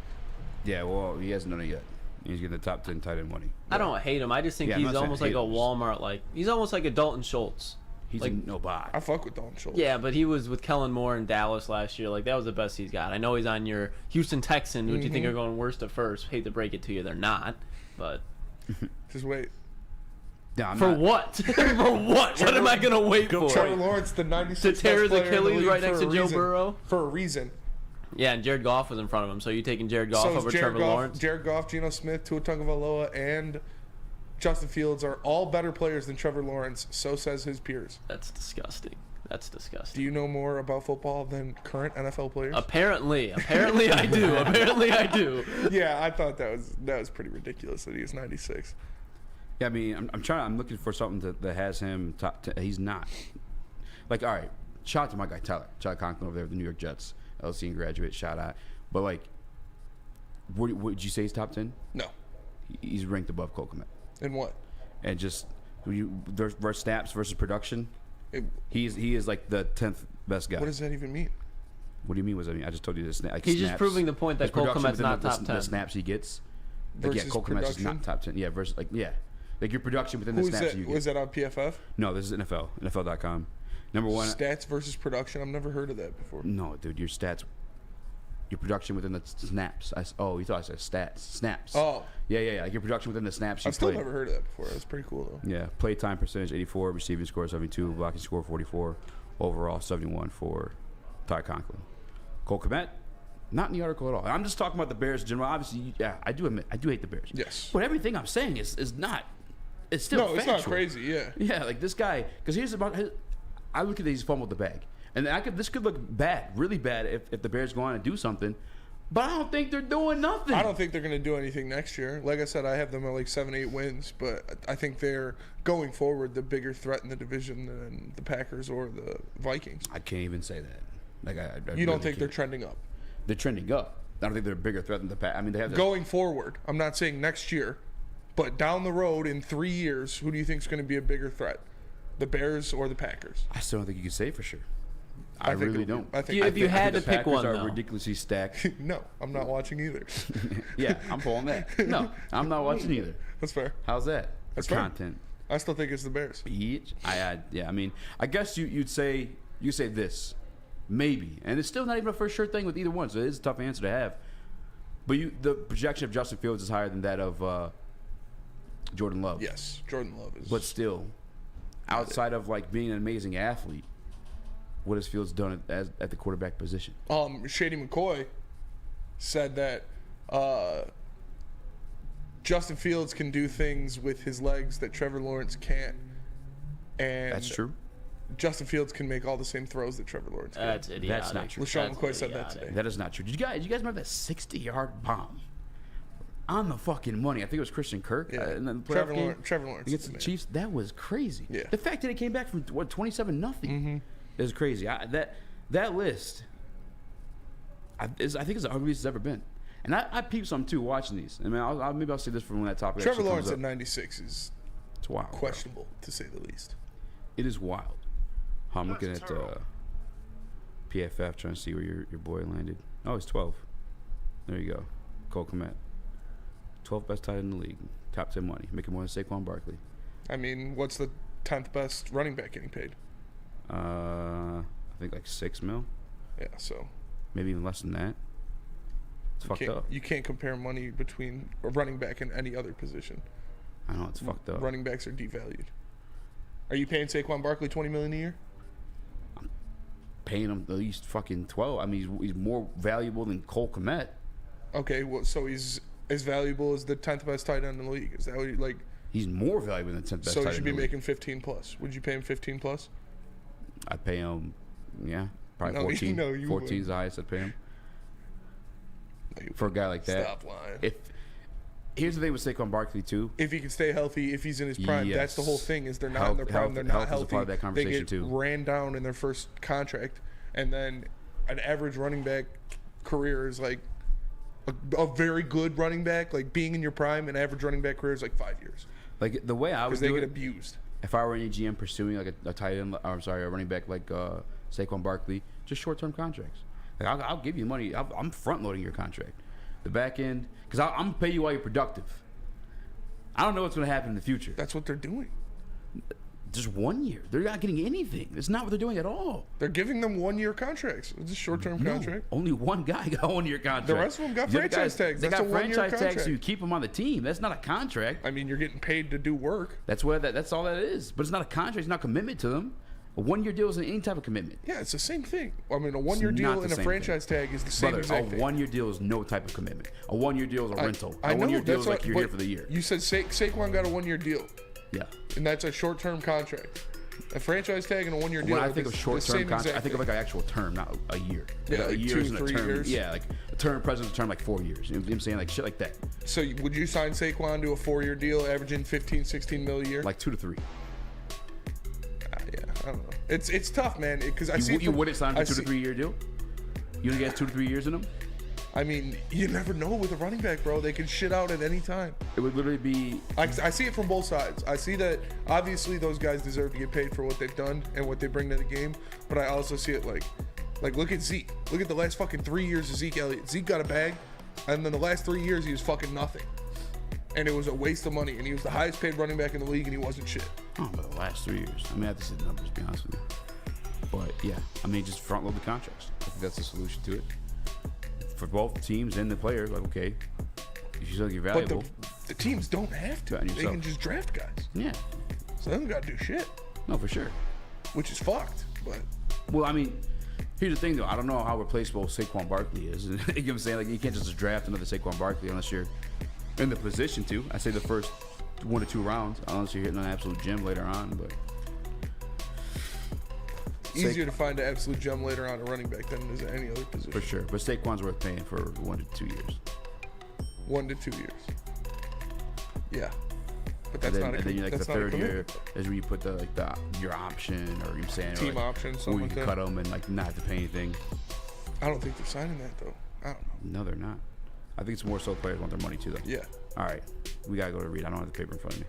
Speaker 3: Yeah, well, he hasn't done it yet. He's getting the top 10 tight end money.
Speaker 4: I don't hate him. I just think
Speaker 3: Yeah, I'm
Speaker 4: he's
Speaker 3: not saying
Speaker 4: almost like a
Speaker 3: haters.
Speaker 4: Walmart. Like he's almost like a Dalton Schultz.
Speaker 3: He's
Speaker 4: like-
Speaker 3: a nobody.
Speaker 2: I fuck with Dalton Schultz.
Speaker 4: Yeah, but he was with Kellen Moore in Dallas last year. Like that was the best he's got. I know he's on your Houston Texans, which you think are going worst at first. Hate to break it to you, they're not. But
Speaker 2: Just wait.
Speaker 3: Yeah, I'm
Speaker 4: for
Speaker 3: not-
Speaker 4: what? For what? What am I gonna wait for?
Speaker 2: Trevor Lawrence, the 96th
Speaker 4: To tear his
Speaker 2: best player in the
Speaker 4: Achilles
Speaker 2: league
Speaker 4: right
Speaker 2: for
Speaker 4: next
Speaker 2: a
Speaker 4: to Joe
Speaker 2: reason.
Speaker 4: Burrow?
Speaker 2: For a reason.
Speaker 4: Yeah, and Jared Goff was in front of him. So you taking Jared Goff
Speaker 2: So is
Speaker 4: over
Speaker 2: Jared
Speaker 4: Trevor
Speaker 2: Goff,
Speaker 4: Lawrence?
Speaker 2: Jared Goff, Geno Smith, Tua Tagovailoa, and Justin Fields are all better players than Trevor Lawrence. So says his peers.
Speaker 4: That's disgusting. That's disgusting.
Speaker 2: Do you know more about football than current NFL players?
Speaker 4: Apparently I do. Apparently I do.
Speaker 2: Yeah, I thought that was pretty ridiculous that he was 96.
Speaker 3: Yeah, I mean, I'm looking for something that has him top 10. He's not. Like, all right, shout out to my guy, Tyler Conklin over there with the New York Jets. LC graduate, shout out. But, like, would you say he's top 10?
Speaker 2: No.
Speaker 3: He's ranked above Cole Kmet.
Speaker 2: In what?
Speaker 3: And just, versus snaps versus production,
Speaker 2: It,
Speaker 3: he is like the 10th best guy.
Speaker 2: what does that even mean?
Speaker 3: What do you mean? What does that mean? I just told you this. Like
Speaker 4: He's just
Speaker 3: snaps.
Speaker 4: proving the point that
Speaker 3: His
Speaker 4: Cole
Speaker 3: production
Speaker 4: Kmet's
Speaker 3: within
Speaker 4: not
Speaker 3: the,
Speaker 4: top 10.
Speaker 3: The snaps he gets. Like, yeah,
Speaker 2: Versus
Speaker 3: Cole Kmet's is
Speaker 2: production?
Speaker 3: not top 10. Yeah, versus like your production within the
Speaker 2: Who is
Speaker 3: snaps
Speaker 2: that?
Speaker 3: you get.
Speaker 2: Was that on PFF?
Speaker 3: No, this is NFL. NFL.com. Number one.
Speaker 2: Stats versus production. I've never heard of that before.
Speaker 3: No, dude, your stats, your production within the snaps. You thought I said stats, snaps.
Speaker 2: Oh.
Speaker 3: Yeah. Like your production within the snaps you
Speaker 2: I've still
Speaker 3: play.
Speaker 2: never heard of that before. That's pretty cool though.
Speaker 3: Yeah, play time percentage 84, receiving score 72, blocking score 44, overall 71 for Ty Conklin. Cole Kmet, not in the article at all. I'm just talking about the Bears in general. Obviously, yeah, I do admit I do hate the Bears.
Speaker 2: Yes.
Speaker 3: But everything I'm saying is not. It's still
Speaker 2: No, it's not
Speaker 3: factual.
Speaker 2: crazy. Yeah.
Speaker 3: Yeah, like this guy, because here's about his. I look at that he's fumbled the bag, and this could look bad, really bad, if the Bears go on and do something. But I don't think they're doing nothing.
Speaker 2: I don't think they're going to do anything next year. Like I said, I have them at like 7-8 wins, but I think they're going forward the bigger threat in the division than the Packers or the Vikings.
Speaker 3: I can't even say that. Like I
Speaker 2: You don't
Speaker 3: really
Speaker 2: think they're
Speaker 3: can't.
Speaker 2: trending up?
Speaker 3: They're trending up. I don't think they're a bigger threat than the Packers. I mean, they have
Speaker 2: Going forward, I'm not saying next year, but down the road in 3 years, who do you think is going to be a bigger threat? The Bears or the Packers?
Speaker 3: I still don't think you can say for sure.
Speaker 2: I
Speaker 3: I
Speaker 2: think
Speaker 3: really
Speaker 2: it-
Speaker 3: don't.
Speaker 2: I think-
Speaker 4: If
Speaker 2: I
Speaker 4: you
Speaker 2: think-
Speaker 4: had
Speaker 3: the
Speaker 4: to pick
Speaker 3: Packers
Speaker 4: one,
Speaker 3: are
Speaker 4: though.
Speaker 3: ridiculously stacked.
Speaker 2: No, I'm not watching either.
Speaker 3: Yeah, I'm pulling that. No, I'm not watching either.
Speaker 2: That's fair.
Speaker 3: How's that?
Speaker 2: That's
Speaker 3: for
Speaker 2: fair.
Speaker 3: content.
Speaker 2: I still think it's the Bears.
Speaker 3: Each, yeah. I mean, I guess you'd say this, maybe, and it's still not even a for sure thing with either one. So it is a tough answer to have. But the projection of Justin Fields is higher than that of Jordan Love.
Speaker 2: Yes, Jordan Love is.
Speaker 3: But still, outside of like being an amazing athlete, what has Fields done at the quarterback position?
Speaker 2: Shady McCoy said that Justin Fields can do things with his legs that Trevor Lawrence can't. And
Speaker 3: That's true.
Speaker 2: Justin Fields can make all the same throws that Trevor Lawrence can.
Speaker 4: That's idiotic.
Speaker 3: That's not true.
Speaker 2: LaShawn McCoy said that today.
Speaker 3: That is not true. Did you guys remember that 60-yard bomb on the fucking money? I think it was Christian Kirk.
Speaker 2: Yeah.
Speaker 3: In the playoff
Speaker 2: Trevor
Speaker 3: game
Speaker 2: Lawrence
Speaker 3: against
Speaker 2: is
Speaker 3: the
Speaker 2: the
Speaker 3: Chiefs. That was crazy.
Speaker 2: Yeah.
Speaker 3: The fact that it came back from 27-0 is crazy. That list, I think, is the ugliest it's ever been. And I peeped some too watching these. I mean, maybe I'll say this for when that topic.
Speaker 2: Trevor
Speaker 3: actually
Speaker 2: Lawrence
Speaker 3: comes
Speaker 2: at
Speaker 3: up.
Speaker 2: 96 is
Speaker 3: It's wild. bro.
Speaker 2: questionable, to say the least.
Speaker 3: It is wild. I'm looking at PFF trying to see where your boy landed. Oh, he's 12. There you go. Cole Kmet. 12th best tight end in the league. Top 10 money. Making more than Saquon Barkley.
Speaker 2: I mean, what's the 10th best running back getting paid?
Speaker 3: I think like $6 million.
Speaker 2: Yeah, so
Speaker 3: Maybe even less than that. It's fucked up.
Speaker 2: you can't compare money between a running back and any other position.
Speaker 3: I know, it's fucked up.
Speaker 2: Running backs are devalued. Are you paying Saquon Barkley $20 million a year?
Speaker 3: Paying him at least fucking 12. I mean, he's more valuable than Cole Kmet.
Speaker 2: Okay, well, so he's as valuable as the 10th best tight end in the league. Is that what you like?
Speaker 3: He's more valuable than 10th best
Speaker 2: So
Speaker 3: tight
Speaker 2: he should
Speaker 3: end
Speaker 2: be
Speaker 3: in the league.
Speaker 2: making 15 plus. Would you pay him 15 plus?
Speaker 3: I'd pay him, yeah, probably
Speaker 2: No,
Speaker 3: 14.
Speaker 2: no, you
Speaker 3: 14 is the highest I'd pay him.
Speaker 2: No, you
Speaker 3: For a guy like that.
Speaker 2: Stop lying.
Speaker 3: Here's the thing with Saquon Barkley too.
Speaker 2: If he can stay healthy, if he's in his prime, that's the whole
Speaker 3: Yes.
Speaker 2: thing. Is they're not in their prime, they're not
Speaker 3: health is a
Speaker 2: healthy.
Speaker 3: part of that conversation,
Speaker 2: they get
Speaker 3: too.
Speaker 2: ran down in their first contract, and then an average running back career is like a very good running back. Like being in your prime, an average running back career is like 5 years
Speaker 3: Like the way I would
Speaker 2: because they
Speaker 3: do
Speaker 2: get
Speaker 3: it,
Speaker 2: abused.
Speaker 3: if I were any GM pursuing like a tight end, or I'm sorry, a running back like Saquon Barkley, just short-term contracts. Like I'll give you money. I'm front-loading your contract. The back end, because I'm gonna pay you while you're productive. I don't know what's gonna happen in the future.
Speaker 2: That's what they're doing.
Speaker 3: Just 1 year. They're not getting anything. It's not what they're doing at all.
Speaker 2: They're giving them 1 year contracts. It's a short-term
Speaker 3: No,
Speaker 2: contract.
Speaker 3: only one guy got 1 year contract.
Speaker 2: The rest of them got
Speaker 3: The other
Speaker 2: franchise
Speaker 3: guys,
Speaker 2: tags.
Speaker 3: They
Speaker 2: That's
Speaker 3: got
Speaker 2: a 1 year
Speaker 3: franchise tags, so
Speaker 2: contract.
Speaker 3: you keep them on the team. That's not a contract.
Speaker 2: I mean, you're getting paid to do work.
Speaker 3: That's all that is. But it's not a contract. It's not a commitment to them. A 1 year deal isn't any type of commitment.
Speaker 2: Yeah, it's the same thing. I mean, a 1 year
Speaker 3: It's
Speaker 2: deal
Speaker 3: not the
Speaker 2: and a
Speaker 3: same
Speaker 2: franchise tag is the same
Speaker 3: Brother,
Speaker 2: exact
Speaker 3: a
Speaker 2: thing.
Speaker 3: 1 year deal is no type of commitment. A 1 year deal is a rental.
Speaker 2: I
Speaker 3: A
Speaker 2: know,
Speaker 3: 1 year deal
Speaker 2: that's
Speaker 3: is like
Speaker 2: what-
Speaker 3: you're
Speaker 2: but
Speaker 3: here for the year.
Speaker 2: You said Saquon got a 1 year deal,
Speaker 3: Yeah.
Speaker 2: and that's a short-term contract. A franchise tag and a 1 year deal.
Speaker 3: When I
Speaker 2: are
Speaker 3: think
Speaker 2: the-
Speaker 3: of
Speaker 2: the
Speaker 3: short-term
Speaker 2: same
Speaker 3: contract,
Speaker 2: exact
Speaker 3: I think of
Speaker 2: thing.
Speaker 3: like an actual term, not a year.
Speaker 2: Yeah,
Speaker 3: a
Speaker 2: like
Speaker 3: year
Speaker 2: 2,
Speaker 3: isn't a
Speaker 2: 3
Speaker 3: term.
Speaker 2: years.
Speaker 3: Yeah, like a term president's a term like 4 years. You know what I'm saying? Like shit like that.
Speaker 2: So would you sign Saquon to a 4 year deal, averaging 15, 16 mil a year?
Speaker 3: Like 2 to 3.
Speaker 2: Yeah, I don't know. It's tough, man. Because I see
Speaker 3: You
Speaker 2: from-
Speaker 3: wouldn't sign
Speaker 2: I
Speaker 3: a 2 to
Speaker 2: see-
Speaker 3: 3 year deal? You don't get 2 to 3 years in them?
Speaker 2: I mean, you never know with a running back, bro. They can shit out at any time.
Speaker 3: It would literally be
Speaker 2: I see it from both sides. I see that obviously those guys deserve to get paid for what they've done and what they bring to the game, but I also see it like look at Zeke. Look at the last fucking 3 years of Zeke Elliott. Zeke got a bag, and then the last 3 years he was fucking nothing, and it was a waste of money. And he was the highest paid running back in the league, and he wasn't shit.
Speaker 3: oh, but the last 3 years. I mean, I have to see the numbers, to be honest with you. But yeah, I mean, just front load the contracts. I think that's the solution to it. For both teams and the player, like, okay, if you still get
Speaker 2: But
Speaker 3: valuable,
Speaker 2: the teams don't have to.
Speaker 3: Bet on
Speaker 2: They
Speaker 3: yourself.
Speaker 2: can just draft guys,
Speaker 3: yeah,
Speaker 2: so they don't got to do shit,
Speaker 3: no, for sure.
Speaker 2: which is fucked. But
Speaker 3: Well, I mean, here's the thing, though. I don't know how replaceable Saquon Barkley is. You know what I'm saying? Like, you can't just draft another Saquon Barkley unless you're in the position to. I say the first 1 to 2 rounds, unless you're hitting an absolute gem later on. But
Speaker 2: easier to find an absolute gem later on a running back than it is at any other position.
Speaker 3: for sure. But Saquon's worth paying for 1 to 2 years.
Speaker 2: 1 to 2 years. Yeah, but that's
Speaker 3: And
Speaker 2: not a
Speaker 3: then like the
Speaker 2: that's not a
Speaker 3: third year
Speaker 2: commitment.
Speaker 3: is when you put your option, or you're saying
Speaker 2: Team
Speaker 3: like,
Speaker 2: option,
Speaker 3: or
Speaker 2: something
Speaker 3: you
Speaker 2: like
Speaker 3: can
Speaker 2: that.
Speaker 3: cut them and like not have to pay anything.
Speaker 2: I don't think they're signing that though. I don't know.
Speaker 3: No, they're not. I think it's more so players want their money too, though.
Speaker 2: Yeah.
Speaker 3: All right, we gotta go to read. I don't have the paper in front of me.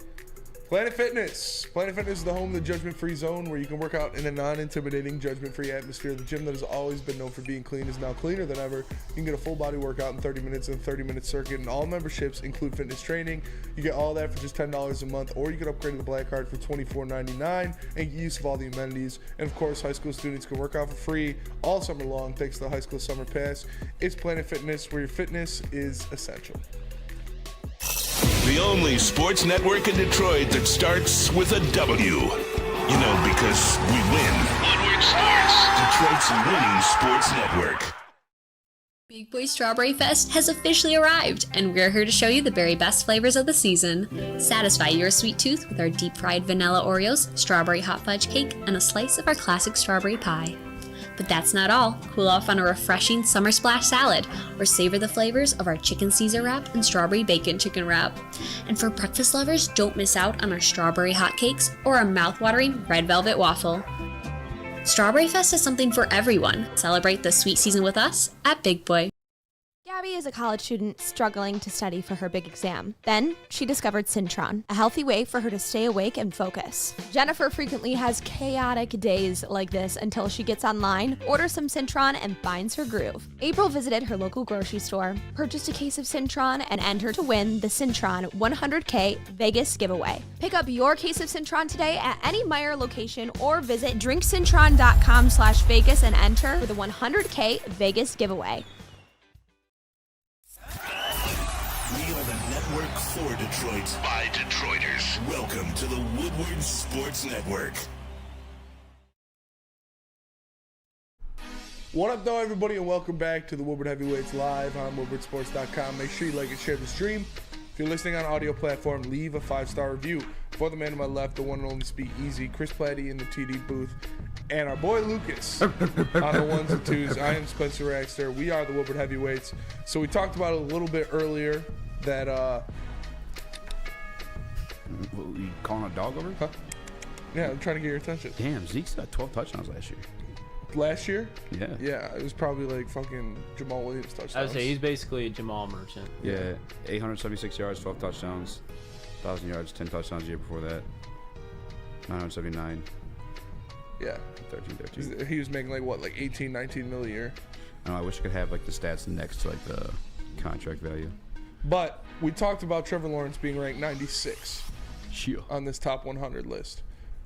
Speaker 2: Planet Fitness. Planet Fitness is the home of the judgment-free zone where you can work out in a non-intimidating, judgment-free atmosphere. The gym that has always been known for being clean is now cleaner than ever. You can get a full-body workout in 30 minutes in a 30-minute circuit, and all memberships include fitness training. You get all that for just $10 a month, or you can upgrade to the Black Card for $24.99 and get use of all the amenities. And, of course, high school students can work out for free all summer long thanks to the High School Summer Pass. It's Planet Fitness, where your fitness is essential.
Speaker 7: The only sports network in Detroit that starts with a W. You know, because we win. Woodward Sports, Detroit's winning sports network.
Speaker 9: Big Boy Strawberry Fest has officially arrived, and we're here to show you the very best flavors of the season. Satisfy your sweet tooth with our deep-fried vanilla Oreos, strawberry hot fudge cake, and a slice of our classic strawberry pie. But that's not all. Cool off on a refreshing summer splash salad, or savor the flavors of our chicken Caesar wrap and strawberry bacon chicken wrap. And for breakfast lovers, don't miss out on our strawberry hotcakes or our mouth-watering red velvet waffle. Strawberry Fest is something for everyone. Celebrate the sweet season with us at Big Boy.
Speaker 10: Gabby is a college student struggling to study for her big exam. Then she discovered Syntron, a healthy way for her to stay awake and focus. Jennifer frequently has chaotic days like this until she gets online, orders some Syntron, and finds her groove. April visited her local grocery store, purchased a case of Syntron, and entered to win the Syntron 100K Vegas giveaway. Pick up your case of Syntron today at any Meijer location or visit drinksyntron.com/Vegas and enter for the 100K Vegas giveaway.
Speaker 7: We are the network for Detroit by Detroiters. Welcome to the Woodward Sports Network.
Speaker 2: What up, though, everybody, and welcome back to the Woodward Heavyweights live on woodwardsports.com. Make sure you like and share the stream. If you're listening on audio platform, leave a 5-star review. For the man to my left, the one and only Speak Easy, Chris Platte in the TD booth, and our boy Lucas on the ones and twos. I am Spencer Raxter. We are the Woodward Heavyweights. So we talked about it a little bit earlier that
Speaker 3: You calling a dog over?
Speaker 2: huh? Yeah, I'm trying to get your attention.
Speaker 3: Damn, Zeke's got 12 touchdowns last year.
Speaker 2: Last year?
Speaker 3: Yeah.
Speaker 2: Yeah, it was probably like fucking Jamal Williams touchdowns.
Speaker 4: I would say he's basically a Jamal Merchant.
Speaker 3: Yeah, 876 yards, 12 touchdowns, 1,000 yards, 10 touchdowns the year before that. 979,
Speaker 2: Yeah.
Speaker 3: 13.
Speaker 2: He was making like 18, 19 mil a year.
Speaker 3: I don't know, I wish I could have like the stats next to like the contract value.
Speaker 2: But we talked about Trevor Lawrence being ranked 96
Speaker 3: Sure.
Speaker 2: on this top 100 list.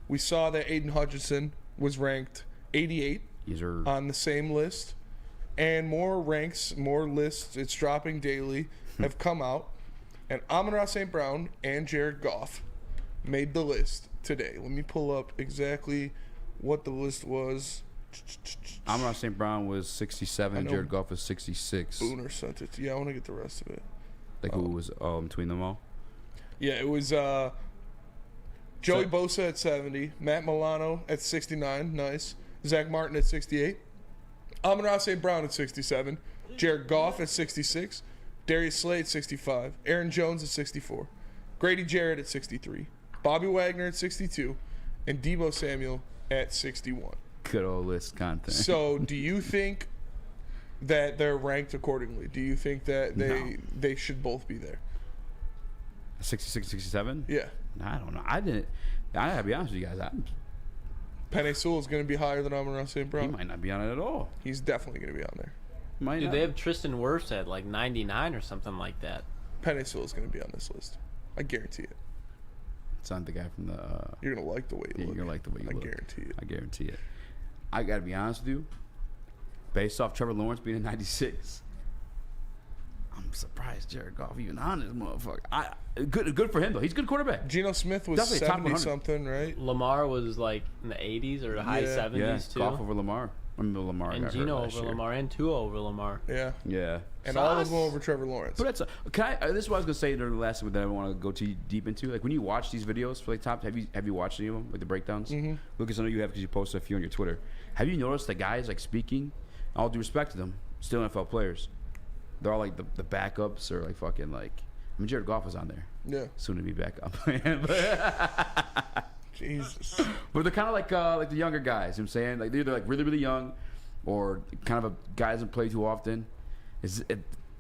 Speaker 2: We saw that Aiden Hutchinson was ranked 88 on the same list. And more ranks, more lists, it's dropping daily, have come out. And Amon-Ra St. Brown and Jared Goff made the list today. Let me pull up exactly what the list was.
Speaker 3: Amon-Ra St. Brown was 67, Jared Goff was 66.
Speaker 2: Booner sent it. Yeah, I want to get the rest of it.
Speaker 3: Like who was between them all?
Speaker 2: Yeah, it was Joey Bosa at 70, Matt Milano at 69, nice. Zach Martin at 68, Amon-Ra St. Brown at 67, Jared Goff at 66, Darius Slay at 65, Aaron Jones at 64, Grady Jarrett at 63, Bobby Wagner at 62, and Deebo Samuel at 61.
Speaker 3: Good old list content.
Speaker 2: So do you think that they're ranked accordingly? Do you think that they should both be there?
Speaker 3: 66, 67?
Speaker 2: Yeah.
Speaker 3: I don't know. I gotta be honest with you guys.
Speaker 2: Penei Sewell is going to be higher than Amon-Ra St. Brown.
Speaker 3: He might not be on it at all.
Speaker 2: He's definitely going to be on there.
Speaker 4: Dude, they have Tristan Wirfs at like 99 or something like that.
Speaker 2: Penei Sewell is going to be on this list. I guarantee it.
Speaker 3: It's not the guy from the...
Speaker 2: You're going to like the way you look.
Speaker 3: You're going to like the way you look.
Speaker 2: I guarantee it.
Speaker 3: I guarantee it. I got to be honest with you. Based off Trevor Lawrence being in 96, I'm surprised Jared Goff even on this motherfucker. Good for him, though. He's a good quarterback.
Speaker 2: Geno Smith was 70-something, right?
Speaker 4: Lamar was like in the 80s or the high 70s, too.
Speaker 3: Goff over Lamar. I mean, Lamar
Speaker 4: and
Speaker 3: got
Speaker 4: Geno
Speaker 3: hurt
Speaker 4: over
Speaker 3: last year.
Speaker 4: Lamar and Tua over Lamar.
Speaker 2: Yeah.
Speaker 3: Yeah.
Speaker 2: And all of them over Trevor Lawrence.
Speaker 3: But this is what I was gonna say during the last one that I want to go too deep into. Like when you watch these videos for like top, have you watched any of them, like the breakdowns? Mm-hmm. Lucas, I know you have because you posted a few on your Twitter. Have you noticed the guys like speaking? All due respect to them, still NFL players. They're all like the backups or like fucking like. I mean, Jared Goff was on there.
Speaker 2: Yeah.
Speaker 3: Soon to be back up.
Speaker 2: Jesus.
Speaker 3: But they're kind of like the younger guys. You know what I'm saying? Like they're either like really young, or kind of a guy doesn't play too often. Is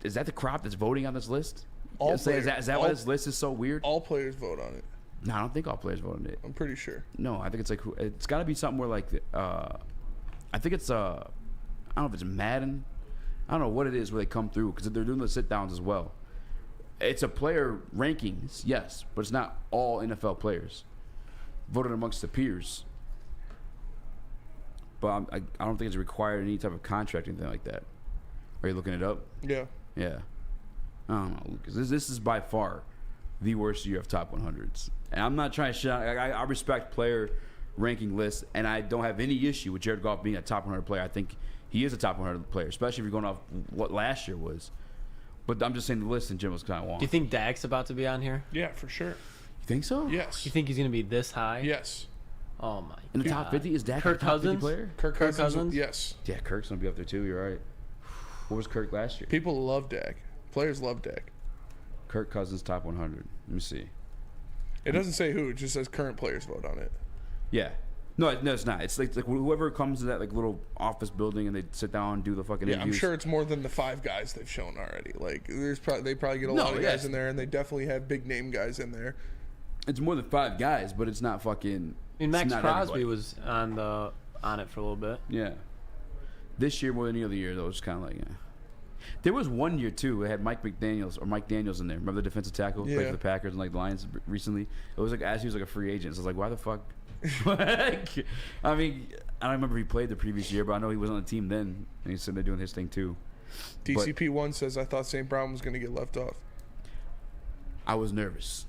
Speaker 3: that the crop that's voting on this list?
Speaker 2: All
Speaker 3: Is that why this list is so weird?
Speaker 2: All players vote on it.
Speaker 3: No, I don't think all players vote on it.
Speaker 2: I'm pretty sure.
Speaker 3: No, I think it's like it's got to be something where like I think it's I don't know if it's Madden. I don't know what it is where they come through because they're doing the sit downs as well. It's a player rankings, yes, but it's not all NFL players voted amongst the peers. But I don't think it's required any type of contract or anything like that. Are you looking it up?
Speaker 2: Yeah.
Speaker 3: Yeah. I don't know, Lucas. This is by far the worst year of top 100s. And I'm not trying to shit on. I respect player ranking lists, and I don't have any issue with Jared Goff being a top 100 player. I think he is a top 100 player, especially if you're going off what last year was. But I'm just saying the list in general is kind of wonky.
Speaker 4: Do you think Dak's about to be on here?
Speaker 2: Yeah, for sure.
Speaker 3: You think so?
Speaker 2: Yes.
Speaker 4: You think he's going to be this high?
Speaker 2: Yes.
Speaker 4: Oh, my
Speaker 3: In the
Speaker 4: God.
Speaker 3: top 50? Is Dak
Speaker 4: Kirk
Speaker 3: a top 50
Speaker 4: Cousins?
Speaker 3: player?
Speaker 2: Kirk
Speaker 4: Cousins?
Speaker 2: Yes.
Speaker 3: Yeah, Kirk's going to be up there too. You're right. What was Kirk last year?
Speaker 2: People love Dak. Players love Dak.
Speaker 3: Kirk Cousins top 100. Let me see.
Speaker 2: It doesn't say who. It just says current players vote on it.
Speaker 3: Yeah. No, it's not. It's like whoever comes to that like little office building and they sit down and do the fucking
Speaker 2: Yeah, I'm
Speaker 3: interviews.
Speaker 2: sure it's more than the 5 guys they've shown already. Like, they probably get a lot of guys in there, and they definitely have big name guys in there.
Speaker 3: It's more than 5 guys, but it's not fucking.
Speaker 4: I mean, Max
Speaker 3: it's not
Speaker 4: Crosby
Speaker 3: everybody.
Speaker 4: was on it for a little bit.
Speaker 3: Yeah. This year more than any other year, though, it's kind of like, yeah. There was one year, too, it had Mike Daniels in there. Remember the defensive tackle? Played for the Packers and, like, the Lions recently? It was, like, as he was, like, a free agent. So I was like, why the fuck? Like, I mean, I don't remember if he played the previous year, but I know he was on the team then. And he's sitting there doing his thing, too.
Speaker 2: DCP1 says, I thought St. Brown was going to get left off.
Speaker 3: I was nervous.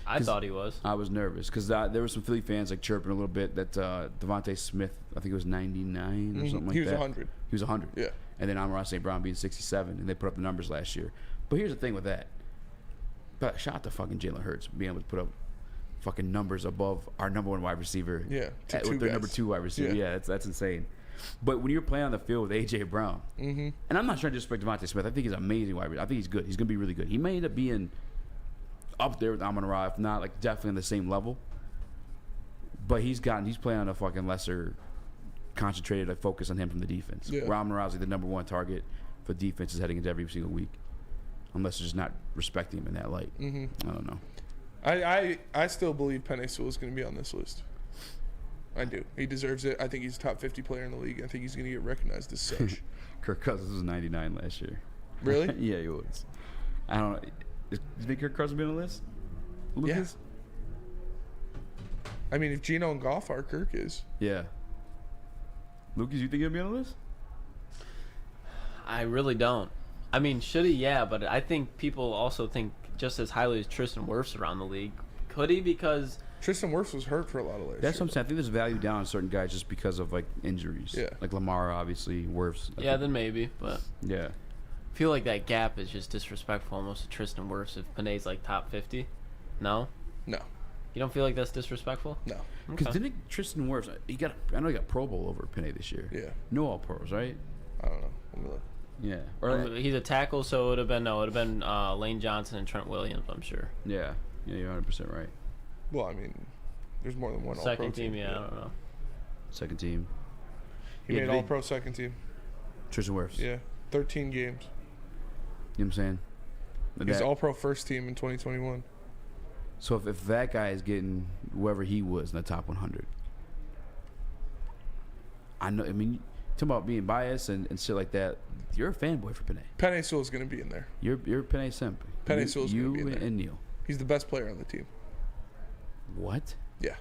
Speaker 4: I thought he was.
Speaker 3: I was nervous because there were some Philly fans, like, chirping a little bit that Devontae Smith, I think it was 99 or something like that.
Speaker 2: He was 100.
Speaker 3: He was 100.
Speaker 2: Yeah.
Speaker 3: And then Amon-Ra St. Brown being 67, and they put up the numbers last year. But here's the thing with that. But shout out to fucking Jalen Hurts being able to put up fucking numbers above our number 1 wide receiver.
Speaker 2: Yeah.
Speaker 3: With their number 2 wide receiver. Yeah, that's insane. But when you're playing on the field with A.J. Brown, and I'm not trying to disrespect Devontae Smith. I think he's an amazing wide receiver. I think he's good. He's going to be really good. He may end up being up there with Amon-Ra, if not, like, definitely on the same level. But he's playing on a fucking lesser concentrated, like, focus on him from the defense.
Speaker 2: Yeah.
Speaker 3: Where Amon-Ra is like the number 1 target for defenses heading into every single week. Unless they're just not respecting him in that light. I don't know.
Speaker 2: I still believe Penei Sewell is going to be on this list. I do. He deserves it. I think he's a top 50 player in the league. I think he's going to get recognized as such.
Speaker 3: Kirk Cousins was 99 last year.
Speaker 2: Really?
Speaker 3: Yeah, he was. I don't know. Do you think Kirk Cousins will be on the list? Lucas?
Speaker 2: Yeah. I mean, if Geno and Goff are, Kirk is.
Speaker 3: Yeah. Lucas, you think he'll be on the list?
Speaker 4: I really don't. I mean, should he? Yeah, but I think people also think just as highly as Tristan Wirfs around the league. Could he? Because
Speaker 2: Tristan Wirfs was hurt for a lot of last
Speaker 3: That's
Speaker 2: year.
Speaker 3: what I'm saying. I think there's value down on certain guys just because of, like, injuries.
Speaker 2: Yeah.
Speaker 3: Like Lamar, obviously, Wirfs.
Speaker 4: yeah, then maybe. But
Speaker 3: Yeah.
Speaker 4: I feel like that gap is just disrespectful almost to Tristan Wirfs if Panay's like top 50. No?
Speaker 2: No.
Speaker 4: You don't feel like that's disrespectful?
Speaker 2: No.
Speaker 3: Because
Speaker 4: Okay.
Speaker 3: didn't Tristan Wirfs, I know he got Pro Bowl over Penei this year.
Speaker 2: Yeah.
Speaker 3: No All-Pros, right?
Speaker 2: I don't know. Let me look.
Speaker 3: Yeah. Or
Speaker 4: He's a tackle, so it would have been Lane Johnson and Trent Williams, I'm sure.
Speaker 3: yeah. Yeah, you're 100% right.
Speaker 2: Well, I mean, there's more than one All-Pro
Speaker 4: Second team, yeah, I don't know.
Speaker 3: Second team.
Speaker 2: He
Speaker 3: Yeah,
Speaker 2: made
Speaker 3: they-
Speaker 2: All-Pro second team.
Speaker 3: Tristan Wirfs.
Speaker 2: Yeah. 13 games.
Speaker 3: You know what I'm saying?
Speaker 2: He's
Speaker 3: That-
Speaker 2: All-Pro first team in 2021.
Speaker 3: So if that guy is getting whoever he was in the top 100, I mean, talking about being biased and shit like that, you're a fanboy for Penei.
Speaker 2: Penei Sewell's going to be in there.
Speaker 3: You're Penei simp.
Speaker 2: Penei Sewell's going to be in there.
Speaker 3: and Neil.
Speaker 2: He's the best player on the team.
Speaker 3: What?
Speaker 2: Yeah.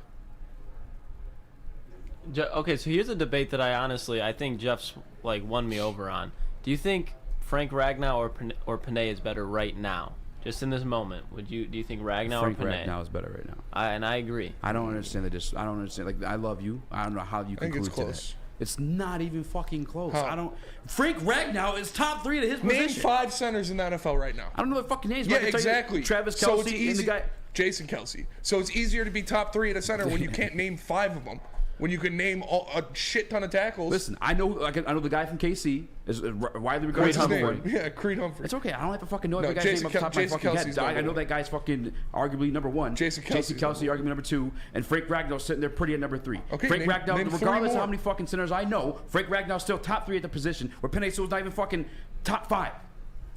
Speaker 4: Okay, so here's a debate that I think Jeff's like won me over on. Do you think Frank Ragnow or Penei is better right now? Just in this moment, do you think Ragnow
Speaker 3: Frank
Speaker 4: or Penei?
Speaker 3: Ragnow is better right now.
Speaker 4: I agree.
Speaker 3: I don't understand I don't understand. Like, I love you. I don't know how you
Speaker 2: I think
Speaker 3: conclude
Speaker 2: it's
Speaker 3: to
Speaker 2: close.
Speaker 3: that. It's not even fucking close.
Speaker 2: Huh.
Speaker 3: Frank Ragnow is top 3 to his
Speaker 2: Name
Speaker 3: position.
Speaker 2: 5 centers in the NFL right now.
Speaker 3: I don't know their fucking names. But I
Speaker 2: Yeah,
Speaker 3: can tell you
Speaker 2: exactly.
Speaker 3: Travis
Speaker 2: So
Speaker 3: Kelce
Speaker 2: it's easy.
Speaker 3: and the guy.
Speaker 2: Jason Kelce. So it's easier to be top 3 at a center when you can't name 5 of them. When you can name a shit ton of tackles.
Speaker 3: Listen, I know the guy from KC is widely regarded
Speaker 2: What's
Speaker 3: as
Speaker 2: his
Speaker 3: number
Speaker 2: name?
Speaker 3: 1.
Speaker 2: Yeah, Creed Humphrey.
Speaker 3: It's okay. I don't have to fucking know
Speaker 2: No,
Speaker 3: every guy's
Speaker 2: Jason
Speaker 3: name off the top of my
Speaker 2: Jason
Speaker 3: fucking
Speaker 2: Kelce's
Speaker 3: head. I
Speaker 2: number
Speaker 3: know
Speaker 2: 1.
Speaker 3: that guy's fucking arguably number 1.
Speaker 2: Jason
Speaker 3: Kelce
Speaker 2: Kelce's number
Speaker 3: arguably number 2, and Frank Ragnow sitting there pretty at number 3.
Speaker 2: Okay,
Speaker 3: Frank
Speaker 2: name
Speaker 3: Ragnow,
Speaker 2: 3
Speaker 3: regardless of
Speaker 2: more.
Speaker 3: how many fucking centers I know, Frank Ragnow's still top 3 at the position, where Penei Sewell's not even fucking top 5.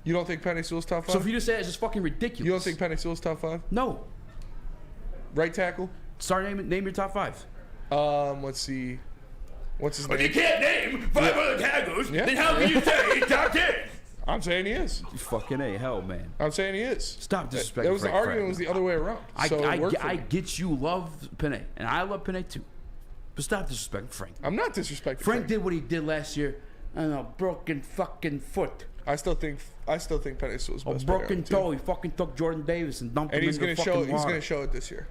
Speaker 2: You don't think Penei Sewell's top 5?
Speaker 3: So for you to say it's just fucking ridiculous.
Speaker 2: You don't think Penei Sewell's top 5?
Speaker 3: No.
Speaker 2: Right tackle.
Speaker 3: Start name your top 5.
Speaker 2: Let's see. What's his name?
Speaker 3: If you can't name 5 other tackles,
Speaker 2: Yeah.
Speaker 3: then how can you say top 10?
Speaker 2: I'm saying he is.
Speaker 3: You fucking A, hell, man.
Speaker 2: I'm saying he is.
Speaker 3: Stop disrespecting
Speaker 2: That was the
Speaker 3: Frank
Speaker 2: argument was
Speaker 3: Frank.
Speaker 2: the other way around. So it worked for
Speaker 3: I
Speaker 2: me.
Speaker 3: get you love Panay, and I love Panay too. But stop disrespecting Frank.
Speaker 2: I'm not disrespecting
Speaker 3: Frank did what he did last year on a broken fucking foot.
Speaker 2: I still think Penny Sewell's
Speaker 3: A
Speaker 2: best player on
Speaker 3: broken
Speaker 2: the team.
Speaker 3: toe. He fucking took Jordan Davis and dumped
Speaker 2: And
Speaker 3: him
Speaker 2: he's
Speaker 3: into
Speaker 2: gonna
Speaker 3: the
Speaker 2: show.
Speaker 3: fucking
Speaker 2: He's
Speaker 3: water.
Speaker 2: gonna show it this year.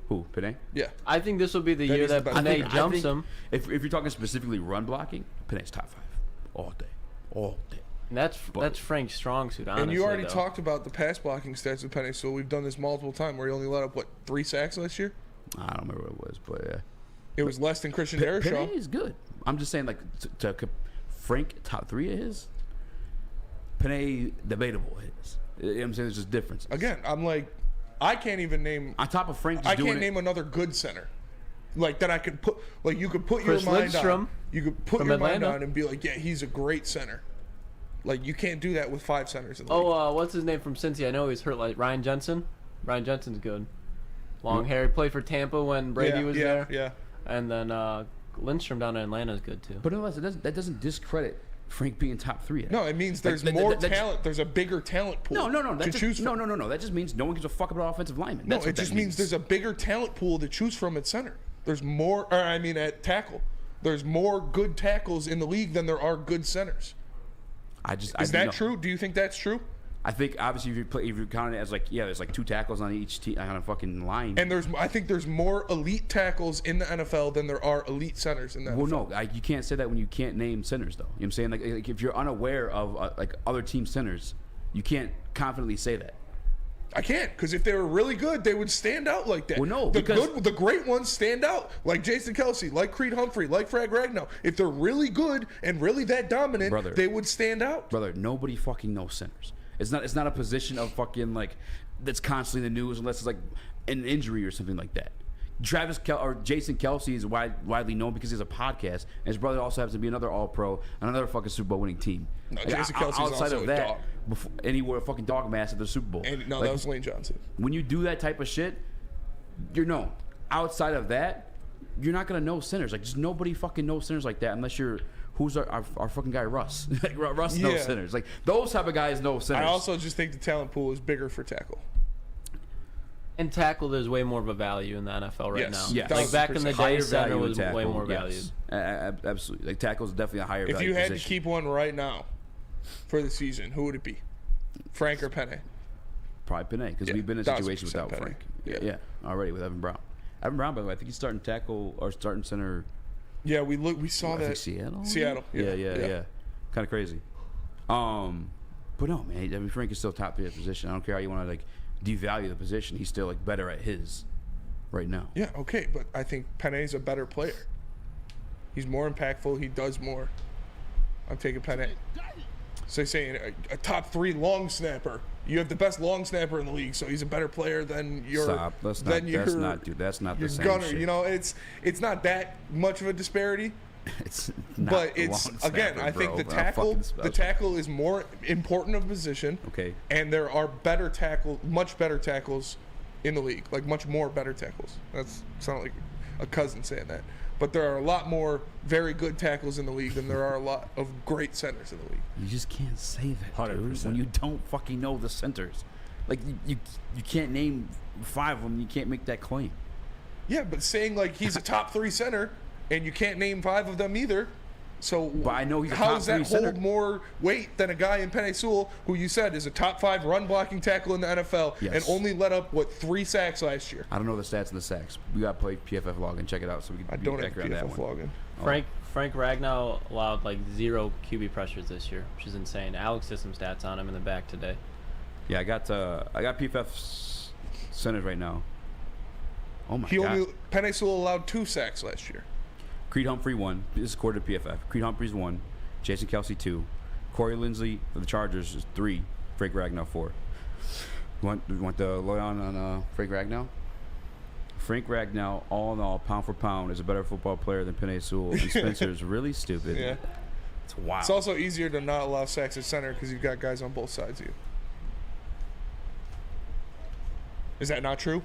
Speaker 3: Who, Panay?
Speaker 2: Yeah.
Speaker 4: I think this will be the
Speaker 2: That
Speaker 4: year
Speaker 2: is the
Speaker 4: that
Speaker 2: best.
Speaker 4: Panay
Speaker 3: I
Speaker 4: jumps
Speaker 3: think
Speaker 4: him.
Speaker 3: If you're talking specifically run blocking, Panay's top 5 all day, all day.
Speaker 4: And that's Frank's strong suit, honestly.
Speaker 2: And you already
Speaker 4: though.
Speaker 2: talked about the pass blocking stats with Penny Sewell. We've done this multiple times where he only let up 3 sacks last year.
Speaker 3: I don't remember what it was, but yeah.
Speaker 2: It was less than Christian
Speaker 3: Panay
Speaker 2: Darrisaw.
Speaker 3: is good. I'm just saying, like, Frank top 3 of his. Panay debatable is. You know what I'm saying? There's just differences.
Speaker 2: Again, I'm like, I can't even name.
Speaker 3: On top of Frank, just
Speaker 2: I
Speaker 3: doing
Speaker 2: can't name another good center. Like that I could put. Like you could put
Speaker 4: Chris
Speaker 2: your mind
Speaker 4: Lindstrom
Speaker 2: on. You could put
Speaker 4: from
Speaker 2: your mind
Speaker 4: Atlanta.
Speaker 2: on and be like, yeah, he's a great center. Like you can't do that with 5 centers in the league.
Speaker 4: Oh, what's his name from Cincy? I know he's hurt. Like Ryan Jensen. Ryan Jensen's good. Long hair. He played for Tampa when Brady was there.
Speaker 2: Yeah.
Speaker 4: And then Lindstrom down in Atlanta is good too.
Speaker 3: But nonetheless, that doesn't discredit Frank being top 3.
Speaker 2: No, it means there's
Speaker 3: Like,
Speaker 2: more
Speaker 3: that's-
Speaker 2: talent. There's a bigger talent pool.
Speaker 3: No.
Speaker 2: to
Speaker 3: That
Speaker 2: choose
Speaker 3: just,
Speaker 2: from.
Speaker 3: no. That just means no one gives a fuck about offensive linemen.
Speaker 2: No,
Speaker 3: That's what
Speaker 2: it
Speaker 3: that
Speaker 2: just means there's a bigger talent pool to choose from at center. There's more, or I mean at tackle. There's more good tackles in the league than there are good centers. Is that true? Do you think that's true?
Speaker 3: I think obviously if you count it as like there's like 2 tackles on each team on a fucking line.
Speaker 2: And I think there's more elite tackles in the NFL than there are elite centers in the NFL.
Speaker 3: Well, no, you can't say that when you can't name centers though. You know what I'm saying? Like if you're unaware of like other team centers, you can't confidently say that.
Speaker 2: I can't, because if they were really good, they would stand out like that.
Speaker 3: Well, no,
Speaker 2: the great ones stand out, like Jason Kelsey, like Creed Humphrey, like Frank Ragnow. If they're really good and really that dominant, they would stand out.
Speaker 3: Brother, nobody fucking knows centers. It's not a position of fucking like that's constantly in the news unless it's like an injury or something like that. Jason Kelsey is widely known because he has a podcast, and his brother also happens to be another All-Pro on another fucking Super Bowl winning team.
Speaker 2: No, Jason Kelsey's
Speaker 3: outside
Speaker 2: also
Speaker 3: of
Speaker 2: a
Speaker 3: that,
Speaker 2: dog.
Speaker 3: And he wore a fucking dog mask at the Super Bowl.
Speaker 2: And no,
Speaker 3: Like,
Speaker 2: that was Lane Johnson.
Speaker 3: When you do that type of shit, you're known. Outside of that, you're not gonna know centers. Like just nobody fucking knows centers like that unless you're who's our fucking guy Russ. Like Russ knows centers. Like those type of guys know centers.
Speaker 2: I also just think the talent pool is bigger for tackle.
Speaker 4: And tackle, there's way more of a value in the NFL right now.
Speaker 3: Yes.
Speaker 4: Like back in the day,
Speaker 3: Higher
Speaker 4: center
Speaker 3: value in
Speaker 4: was
Speaker 3: tackle,
Speaker 4: way more
Speaker 3: yes.
Speaker 4: valued.
Speaker 3: Absolutely. Like tackle is definitely a higher
Speaker 2: If
Speaker 3: value
Speaker 2: you had
Speaker 3: position.
Speaker 2: to keep one right now for the season, who would it be? Frank or Penny?
Speaker 3: Probably Panay, because we've been in a situation without Frank. Yeah, already with Evan Brown. Evan Brown, by the way, I think he's starting tackle or starting center.
Speaker 2: Yeah, we saw
Speaker 3: I
Speaker 2: that.
Speaker 3: think Seattle.
Speaker 2: Seattle.
Speaker 3: Yeah. Kind of crazy. But no, man. I mean, Frank is still top 3 at the position. I don't care how you want to like devalue the position. He's still like better at his right now.
Speaker 2: Yeah, okay, but I think Penny's a better player. He's more impactful. He does more. I'm taking Penny. So saying a top 3 long snapper. You have the best long snapper in the league, so he's a better player than your.
Speaker 3: Stop. That's not the same
Speaker 2: gunner.
Speaker 3: shit.
Speaker 2: You know, it's not that much of a disparity.
Speaker 3: It's not
Speaker 2: But
Speaker 3: a
Speaker 2: it's
Speaker 3: long
Speaker 2: again,
Speaker 3: snapper,
Speaker 2: I think
Speaker 3: bro.
Speaker 2: the
Speaker 3: Not
Speaker 2: tackle,
Speaker 3: fucking special.
Speaker 2: the tackle is more important of position.
Speaker 3: Okay.
Speaker 2: And there are much better tackles in the league, like much more better tackles. That's sound like a cousin saying that. But there are a lot more very good tackles in the league than there are a lot of great centers in the league.
Speaker 3: You just can't say that,
Speaker 6: 100%.
Speaker 3: dude, when you don't fucking know the centers. Like you can't name 5 of them. You can't make that claim.
Speaker 2: Yeah, but saying like he's a top 3 center and you can't name 5 of them either. So
Speaker 3: But I know he's a
Speaker 2: how
Speaker 3: top
Speaker 2: does that
Speaker 3: 3 center.
Speaker 2: hold more weight than a guy in Penny Sewell, who you said is a top 5 run blocking tackle in the NFL
Speaker 3: Yes.
Speaker 2: and only let up 3 sacks last year?
Speaker 3: I don't know the stats of the sacks. We got to play PFF login, check it out so we can
Speaker 2: I
Speaker 3: be
Speaker 2: don't have
Speaker 3: accurate on that
Speaker 2: PFF
Speaker 3: one.
Speaker 2: login.
Speaker 4: Frank Ragnow allowed like 0 QB pressures this year, which is insane. Alex did some stats on him in the back today.
Speaker 3: Yeah, I got PFF centers right now. Oh my god.
Speaker 2: Penny Sewell allowed 2 sacks last year.
Speaker 3: Creed Humphrey 1. This is according to PFF. Creed Humphrey's 1. Jason Kelsey 2. Corey Linsley for the Chargers is 3. Frank Ragnow 4. You want the lowdown on Frank Ragnow? Frank Ragnow, all in all, pound for pound, is a better football player than Penei Sewell. And Spencer is really stupid.
Speaker 2: Yeah.
Speaker 3: It's wild.
Speaker 2: It's also easier to not allow sacks at center because you've got guys on both sides of you. Is that not true?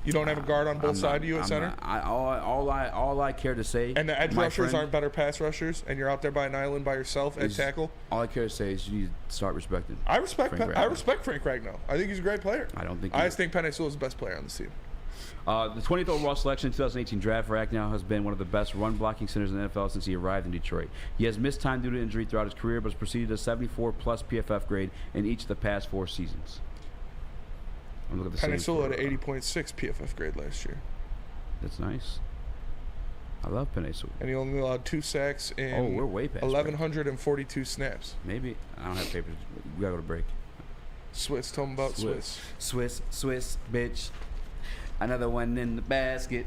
Speaker 2: You don't have a guard on both sides of you at center?
Speaker 3: All I care to say.
Speaker 2: And the edge rushers aren't better pass rushers, and you're out there by an island by yourself at tackle?
Speaker 3: All I care to say is you need to start respecting.
Speaker 2: I respect Frank Ragnow. I think he's a great player.
Speaker 3: I don't think
Speaker 2: I just think Penei Sewell is the best player on this team.
Speaker 3: The 20th overall selection in 2018 draft, Ragnow has been one of the best run-blocking centers in the NFL since he arrived in Detroit. He has missed time due to injury throughout his career, but has proceeded to 74-plus PFF grade in each of the past 4 seasons.
Speaker 2: Penei Sewell had an 80.6 PFF grade last year.
Speaker 3: That's nice. I love Penei Sewell.
Speaker 2: And he only allowed 2 sacks in
Speaker 3: we're way past
Speaker 2: 1,142 snaps.
Speaker 3: Maybe. I don't have papers. We gotta go to break.
Speaker 2: Swiss. Tell him about Swiss.
Speaker 3: Swiss, bitch. Another one in the basket.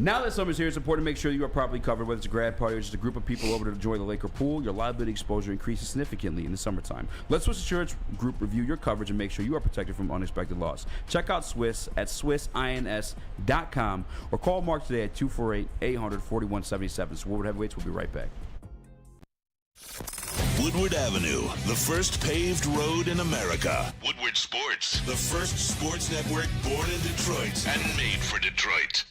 Speaker 3: Now that summer's here, it's important to make sure you are properly covered, whether it's a grad party or just a group of people over to enjoy the lake or pool. Your liability exposure increases significantly in the summertime. Let Swiss Insurance Group review your coverage and make sure you are protected from unexpected loss. Check out Swiss at swissins.com or call Mark today at 248-800-4177. So Woodward Heavyweights will be right back.
Speaker 7: Woodward Avenue, the first paved road in America. Woodward Sports, the first sports network born in Detroit and made for Detroit.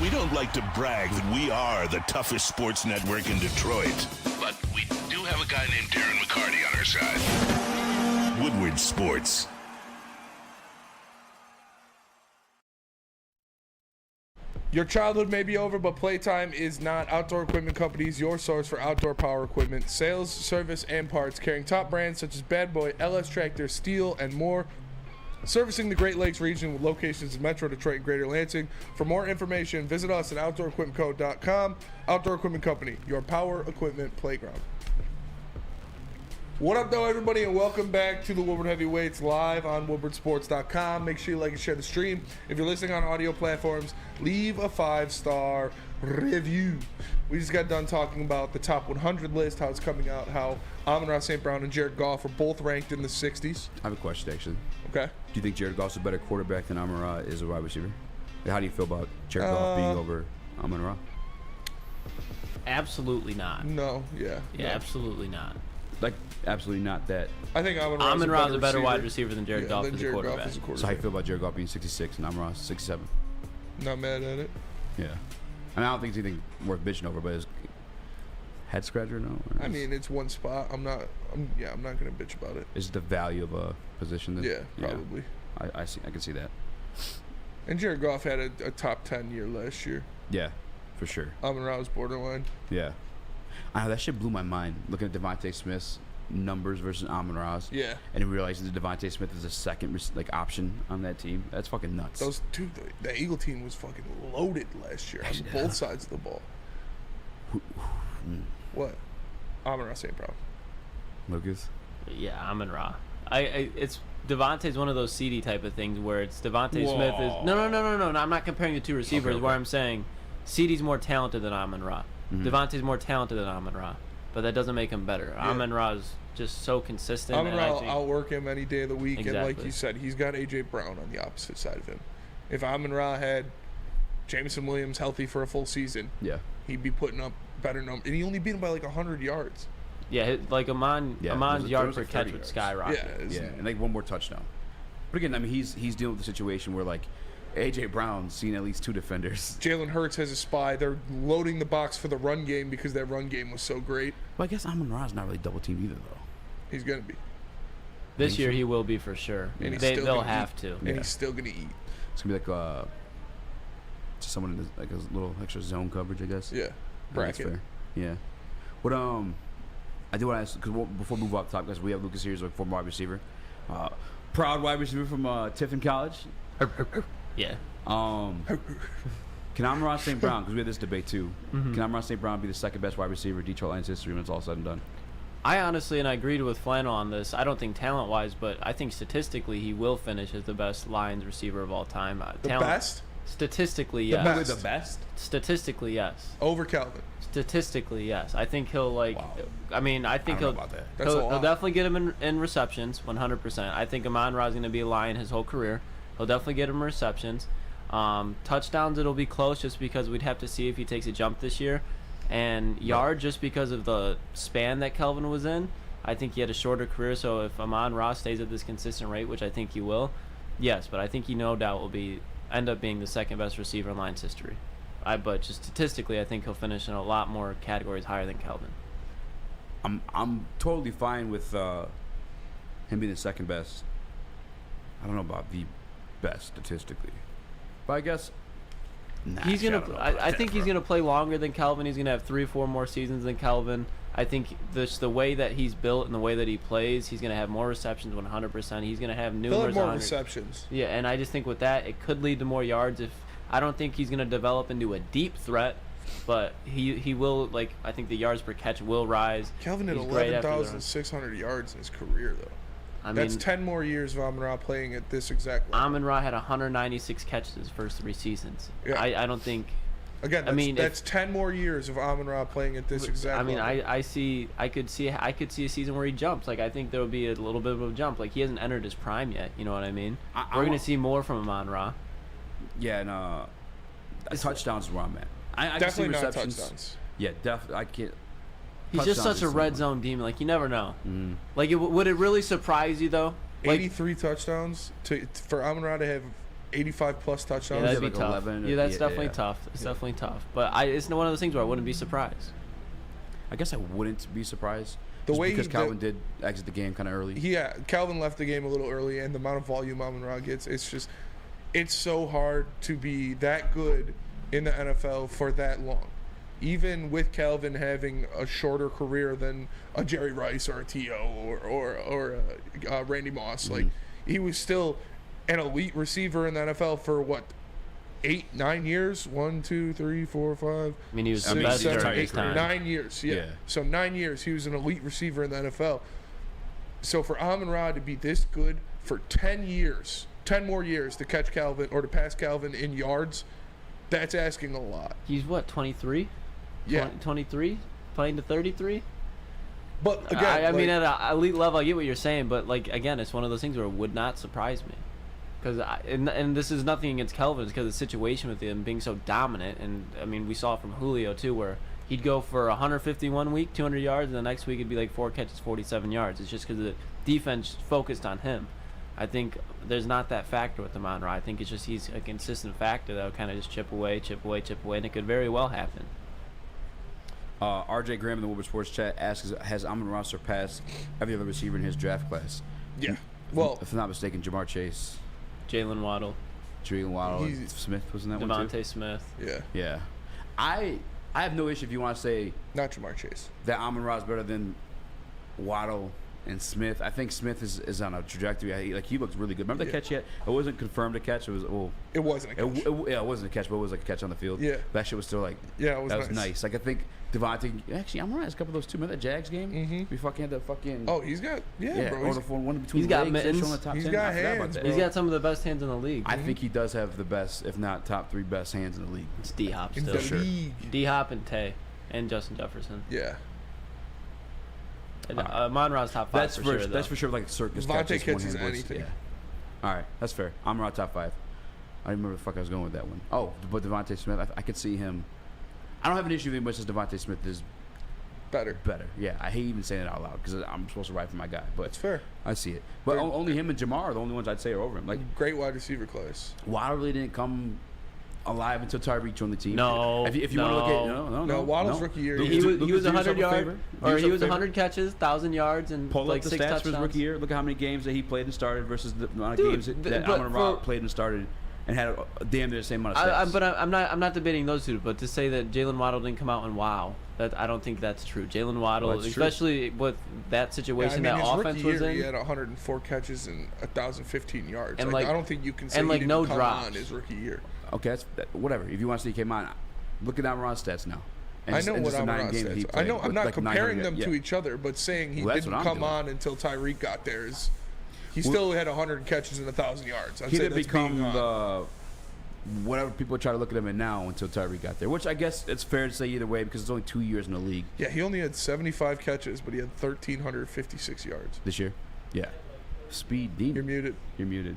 Speaker 7: We don't like to brag that we are the toughest sports network in Detroit, but we do have a guy named Darren McCarty on our side. Woodward Sports.
Speaker 2: Your childhood may be over, but playtime is not. Outdoor Equipment Company is your source for outdoor power equipment, sales, service, and parts, carrying top brands such as Bad Boy, LS Tractor, Steel, and more. Servicing the Great Lakes region with locations in Metro Detroit and Greater Lansing. For more information, visit us at OutdoorEquipmentCo.com. Outdoor Equipment Company, your power equipment playground. What up, though, everybody, and welcome back to the Woodward Heavyweights live on WoodwardSports.com. Make sure you like and share the stream. If you're listening on audio platforms, leave a 5-star review. We just got done talking about the top 100 list, how it's coming out, how Amon-Ra St. Brown and Jared Goff are both ranked in the 60s.
Speaker 3: I have a question, actually.
Speaker 2: Okay.
Speaker 3: Do you think Jared Goff's a better quarterback than Amon-Ra is a wide receiver? How do you feel about Jared Goff being over Amon-Ra?
Speaker 4: Absolutely not.
Speaker 2: No, yeah.
Speaker 4: Yeah, absolutely not.
Speaker 3: Like, absolutely not that.
Speaker 2: I think
Speaker 4: Amon-Ra is a better wide receiver than Jared Goff is a quarterback.
Speaker 3: So how you feel about Jared Goff being 66 and Amon-Ra 67?
Speaker 2: Not mad at it.
Speaker 3: Yeah. I mean, I don't think it's anything worth bitching over, but it's head scratcher, no?
Speaker 2: I mean, it's one spot. I'm not gonna bitch about it.
Speaker 3: Is the value of a position?
Speaker 2: Yeah, probably.
Speaker 3: I see. I can see that.
Speaker 2: And Jared Goff had a top 10 year last year.
Speaker 3: Yeah, for sure.
Speaker 2: Amon-Ra was borderline.
Speaker 3: Yeah. I know, that shit blew my mind, looking at Devontae Smith's numbers versus Amon-Ra's.
Speaker 2: Yeah.
Speaker 3: And realizing that Devontae Smith is a second option on that team. That's fucking nuts.
Speaker 2: Those two, the Eagle team was fucking loaded last year on both sides of the ball. What? Amon-Ra St. Brown.
Speaker 3: Lucas?
Speaker 4: Yeah, Amon-Ra. It's Devontae's one of those CD type of things where it's Devontae Smith is no. I'm not comparing the two receivers. Okay. Where I'm saying CD's more talented than Amon-Ra. Mm-hmm. Devontae's more talented than Amon-Ra, but that doesn't make him better. Yeah. Amon-Ra's just so consistent.
Speaker 2: Amon-Ra will outwork him any day of the week,
Speaker 4: exactly.
Speaker 2: And like you said, he's got AJ Brown on the opposite side of him. If Amon-Ra had Jameson Williams healthy for a full season, he'd be putting up better numbers, and he only beat him by like 100 yards.
Speaker 4: Yeah, like Amon's yards per catch would skyrocket.
Speaker 3: Yeah, and like one more touchdown. But again, I mean, he's dealing with a situation where like A.J. Brown's seen at least 2 defenders.
Speaker 2: Jalen Hurts has a spy. They're loading the box for the run game because that run game was so great.
Speaker 3: Well, I guess Amon-Ra's not really double teamed either, though.
Speaker 2: He's going to be.
Speaker 4: This year he will be for sure.
Speaker 2: And
Speaker 4: they'll have to.
Speaker 2: And he's still going to eat.
Speaker 3: It's going to be like just someone in like a little extra zone coverage, I guess.
Speaker 2: Yeah. Bracket.
Speaker 3: Fair. Yeah. What I do want to ask, because before we move off the top, guys, we have Lucas here as a former wide receiver. Proud wide receiver from Tiffin College.
Speaker 4: Yeah.
Speaker 3: Can Amon-Ra St. Brown, because we had this debate too, can Amon-Ra St. Brown be the second best wide receiver in Detroit Lions history when it's all said and done?
Speaker 4: I honestly, and I agreed with Flannel on this, I don't think talent-wise, but I think statistically he will finish as the best Lions receiver of all time.
Speaker 2: The best?
Speaker 4: Statistically,
Speaker 2: The
Speaker 4: yes.
Speaker 2: best.
Speaker 3: The best?
Speaker 4: Statistically, yes.
Speaker 2: Over Calvin.
Speaker 4: Statistically, yes. I think he'll I think
Speaker 3: I don't know
Speaker 4: he'll
Speaker 3: about that.
Speaker 2: That's a
Speaker 4: he'll
Speaker 2: lot.
Speaker 4: definitely get him in receptions, 100%. I think Amon-Ra is going to be a Lion his whole career. He'll definitely get him receptions. Touchdowns, it'll be close just because we'd have to see if he takes a jump this year. And yard, just because of the span that Kelvin was in. I think he had a shorter career, so if Amon-Ra stays at this consistent rate, which I think he will, yes, but I think he no doubt will end up being the second best receiver in Lions history. But just statistically, I think he'll finish in a lot more categories higher than Kelvin.
Speaker 3: I'm totally fine with him being the second best. I don't know about the best statistically, but I guess
Speaker 4: He's gonna. I think he's gonna play longer than Kelvin. He's gonna have 3 or 4 more seasons than Kelvin. I think the way that he's built and the way that he plays, he's gonna have more receptions 100%. He's gonna have numerous.
Speaker 2: He'll have more
Speaker 4: 100
Speaker 2: receptions.
Speaker 4: Yeah, and I just think with that, it could lead to more yards. If I don't think he's gonna develop into a deep threat, but he will. Like, I think the yards per catch will rise.
Speaker 2: Kelvin had
Speaker 4: He's great after the run.
Speaker 2: 11,600 yards in his career, though.
Speaker 4: I
Speaker 2: That's
Speaker 4: mean,
Speaker 2: 10 more years of Amon-Ra playing at this exact level.
Speaker 4: Amon-Ra had 196 catches his first 3 seasons.
Speaker 2: Yeah.
Speaker 4: I don't think.
Speaker 2: Again, that's 10 more years of Amon-Ra playing at this exact level.
Speaker 4: I mean, I could see a season where he jumps. Like, I think there will be a little bit of a jump. Like, he hasn't entered his prime yet. You know what I mean? We're gonna see more from Amon-Ra.
Speaker 3: Yeah, and touchdowns is where I'm at. I can see
Speaker 2: Definitely not
Speaker 3: receptions.
Speaker 2: touchdowns.
Speaker 3: Yeah, definitely. I can't.
Speaker 4: He's just
Speaker 3: touchdowns
Speaker 4: such a
Speaker 3: is
Speaker 4: red
Speaker 3: someone.
Speaker 4: zone demon. Like, you never know. Like, would it really surprise you though? Like,
Speaker 2: 83 touchdowns for Amon-Ra to have 85 plus
Speaker 4: yeah,
Speaker 2: touchdowns.
Speaker 4: that'd be
Speaker 3: like
Speaker 4: tough.
Speaker 3: 11,
Speaker 4: Yeah, that's
Speaker 3: yeah,
Speaker 4: definitely
Speaker 3: yeah.
Speaker 4: tough. It's definitely tough. But it's one of those things where I wouldn't be surprised.
Speaker 3: I guess I wouldn't be surprised.
Speaker 2: The
Speaker 3: just
Speaker 2: way
Speaker 3: because Calvin did exit the game kind of early.
Speaker 2: Yeah, Calvin left the game a little early, and the amount of volume Amon-Ra gets, it's so hard to be that good in the NFL for that long. Even with Calvin having a shorter career than a Jerry Rice or a T.O. or Randy Moss, like, he was still an elite receiver in the NFL for what, 8-9 years? 1, 2, 3, 4, 5.
Speaker 4: I mean, he was the
Speaker 2: 6,
Speaker 4: best
Speaker 2: 7,
Speaker 4: during
Speaker 2: 8,
Speaker 4: his time.
Speaker 2: 9 years. Yeah.
Speaker 3: Yeah.
Speaker 2: So 9 years, he was an elite receiver in the NFL. So for Amon-Ra to be this good for 10 years, 10 more years to catch Calvin or to pass Calvin in yards, that's asking a lot.
Speaker 4: He's what, 23?
Speaker 2: Yeah.
Speaker 4: 23? Playing to 33?
Speaker 2: But again,
Speaker 4: I mean,
Speaker 2: like,
Speaker 4: at an elite level, I get what you're saying, but like, again, it's one of those things where it would not surprise me. Because and this is nothing against Kelvin, it's because the situation with him being so dominant, and I mean, we saw it from Julio too, where he'd go for 151 week, 200 yards, and the next week it'd be like 4 catches, 47 yards. It's just because the defense focused on him. I think there's not that factor with Amon-Ra. I think it's just he's a consistent factor that'll kind of just chip away, and it could very well happen.
Speaker 3: RJ Graham in the Woodward Sports Chat asks, has Amon-Ra surpassed every other receiver in his draft class?
Speaker 2: yeah. Well,
Speaker 3: If I'm not mistaken, Jamar Chase,
Speaker 4: Jalen Waddle,
Speaker 3: Jalen Waddle, and
Speaker 2: He's-
Speaker 3: Smith was in that one too?
Speaker 4: Devontae Smith.
Speaker 2: yeah.
Speaker 3: Yeah. I have no issue if you want to say
Speaker 2: Not Jamar Chase.
Speaker 3: that Amon-Ra is better than Waddle and Smith. I think Smith is on a trajectory. He looks really good. Remember the
Speaker 2: Yeah.
Speaker 3: catch yet? It wasn't confirmed a catch. It was
Speaker 2: It wasn't a catch.
Speaker 3: yeah, it wasn't a catch, but it was like a catch on the field.
Speaker 2: Yeah.
Speaker 3: That shit was still like
Speaker 2: Yeah, it was
Speaker 3: that was
Speaker 2: nice.
Speaker 3: nice. Like I think Devontae actually Amon-Ra has a couple of those too. Remember that Jags game?
Speaker 2: Mhm.
Speaker 3: We fucking had the fucking
Speaker 2: Oh, he's got bro.
Speaker 3: or the one between
Speaker 4: He's got
Speaker 3: legs, they're
Speaker 4: mittens.
Speaker 3: showing the top
Speaker 2: He's
Speaker 3: 10.
Speaker 2: got
Speaker 3: I forgot about
Speaker 2: hands,
Speaker 3: that.
Speaker 2: bro.
Speaker 4: He's got some of the best hands in the league.
Speaker 3: I think he does have the best, if not top 3 best hands in the league.
Speaker 4: It's D-Hop
Speaker 2: in
Speaker 4: still.
Speaker 2: the league.
Speaker 4: D-Hop and Tay and Justin Jefferson.
Speaker 2: Yeah.
Speaker 4: And, Amon-Ra's top 5
Speaker 3: That's
Speaker 4: for
Speaker 3: for
Speaker 4: sure.
Speaker 3: that's
Speaker 4: though.
Speaker 3: for sure. Like circus
Speaker 2: Devontae
Speaker 3: catches,
Speaker 2: catches
Speaker 3: one-hand blitz.
Speaker 2: anything.
Speaker 3: Yeah. All right, that's fair. Amon-Ra top 5. I don't remember where the fuck I was going with that one. Oh, but Devontae Smith, I could see him. I don't have an issue with him, but just Devontae Smith is
Speaker 2: Better.
Speaker 3: Yeah, I hate even saying it out loud because I'm supposed to ride for my guy, but
Speaker 2: That's fair.
Speaker 3: I see it. But only him and Jamar are the only ones I'd say are over him. Like
Speaker 2: Great wide receiver class.
Speaker 3: Waddle really didn't come alive until Tyreek joined the team.
Speaker 4: No,
Speaker 3: if you want to look at
Speaker 2: No, Waddle's rookie year.
Speaker 3: Look-
Speaker 4: He
Speaker 3: look-
Speaker 4: was
Speaker 3: do yourself
Speaker 4: 100
Speaker 3: a
Speaker 4: yards,
Speaker 3: favor. Do
Speaker 4: or he
Speaker 3: yourself a
Speaker 4: was
Speaker 3: favor.
Speaker 4: 100 catches, 1,000 yards, and
Speaker 3: Pull
Speaker 4: like
Speaker 3: up the
Speaker 4: 6
Speaker 3: stats
Speaker 4: touchdowns.
Speaker 3: for his rookie year. Look at how many games that he played and started versus the amount of
Speaker 4: Dude,
Speaker 3: games that
Speaker 4: but
Speaker 3: Amon-Ra
Speaker 4: for-
Speaker 3: played and started and had a damn near the same amount of stats.
Speaker 4: But I'm not debating those two. But to say that Jalen Waddle didn't come out and wow, that I don't think that's true. Jalen Waddle,
Speaker 3: Well, that's true.
Speaker 4: especially with that situation
Speaker 2: his
Speaker 4: that offense
Speaker 2: rookie
Speaker 4: was
Speaker 2: year,
Speaker 4: in,
Speaker 2: he had 104 catches and 1,015 yards.
Speaker 4: And
Speaker 2: like,
Speaker 4: like-
Speaker 2: I don't think you can say
Speaker 4: and
Speaker 2: he
Speaker 4: like
Speaker 2: didn't
Speaker 4: no
Speaker 2: come
Speaker 4: drops.
Speaker 2: on his rookie year.
Speaker 3: Okay, whatever. If you want to say he came on, look at Amon-Ra's stats now. And
Speaker 2: I
Speaker 3: just-
Speaker 2: know
Speaker 3: and
Speaker 2: what
Speaker 3: just the 9
Speaker 2: Amon-Ra
Speaker 3: games
Speaker 2: stats
Speaker 3: he
Speaker 2: are. I
Speaker 3: played
Speaker 2: know. I'm
Speaker 3: with,
Speaker 2: not
Speaker 3: like,
Speaker 2: comparing
Speaker 3: 900,
Speaker 2: them to
Speaker 3: yeah.
Speaker 2: each other, but saying he
Speaker 3: Well, that's
Speaker 2: didn't
Speaker 3: what I'm
Speaker 2: come
Speaker 3: doing.
Speaker 2: on until Tyreek got there is. He still had 100 catches and 1,000 yards. I'd
Speaker 3: He
Speaker 2: say
Speaker 3: didn't
Speaker 2: that's being
Speaker 3: become
Speaker 2: on.
Speaker 3: whatever people try to look at him in now until Tyreek got there, which I guess it's fair to say either way because it's only 2 years in the league
Speaker 2: Yeah, he only had 75 catches, but he had 1,356 yards.
Speaker 3: this year. Yeah. Speed demon.
Speaker 2: You're muted.
Speaker 3: You're muted.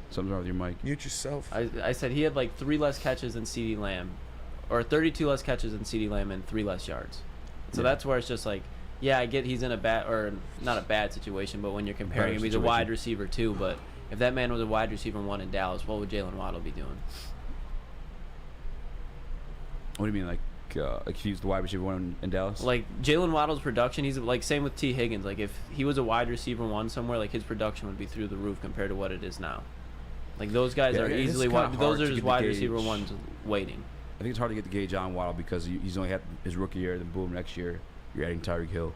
Speaker 3: Something's wrong with your mic.
Speaker 2: Mute yourself.
Speaker 4: I said he had like 3 less catches than CeeDee Lamb, or 32 less catches than CeeDee Lamb and 3 less yards. So that's where it's just like, yeah, I get he's in a bad, or not a bad situation, but when you're comparing him, he's a wide receiver too. But if that man was a wide receiver 1 in Dallas, what would Jalen Waddle be doing?
Speaker 3: What do you mean, like if he was the wide receiver 1 in Dallas?
Speaker 4: Like Jalen Waddle's production, he's like same with T. Higgins. Like if he was a wide receiver 1 somewhere, like his production would be through the roof compared to what it is now. Like those guys
Speaker 3: Yeah,
Speaker 4: are
Speaker 3: it's
Speaker 4: easily
Speaker 3: kinda
Speaker 4: wide.
Speaker 3: hard
Speaker 4: Those
Speaker 3: to
Speaker 4: are
Speaker 3: get
Speaker 4: his
Speaker 3: the
Speaker 4: wide
Speaker 3: gauge.
Speaker 4: receiver 1s waiting.
Speaker 3: I think it's hard to get the gauge on Waddle because he's only had his rookie year, then boom, next year you're adding Tyreek Hill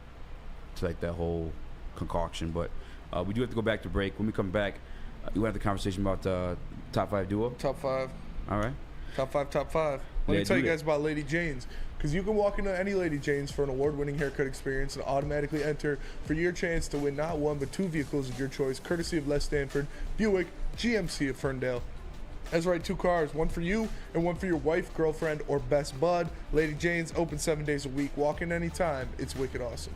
Speaker 3: to like that whole concoction. But we do have to go back to break. When we come back, you want to have the conversation about top 5 duo.
Speaker 2: Top 5.
Speaker 3: All right.
Speaker 2: Top 5, top 5. Let me tell you guys about Lady Jane's. Because you can walk into any Lady Jane's for an award-winning haircut experience and automatically enter for your chance to win not 1 but 2 vehicles of your choice, courtesy of Les Stanford, Buick, GMC of Ferndale. That's right, 2 cars, 1 for you and 1 for your wife, girlfriend, or best bud. Lady Jane's open 7 days a week. Walk in anytime. It's wicked awesome.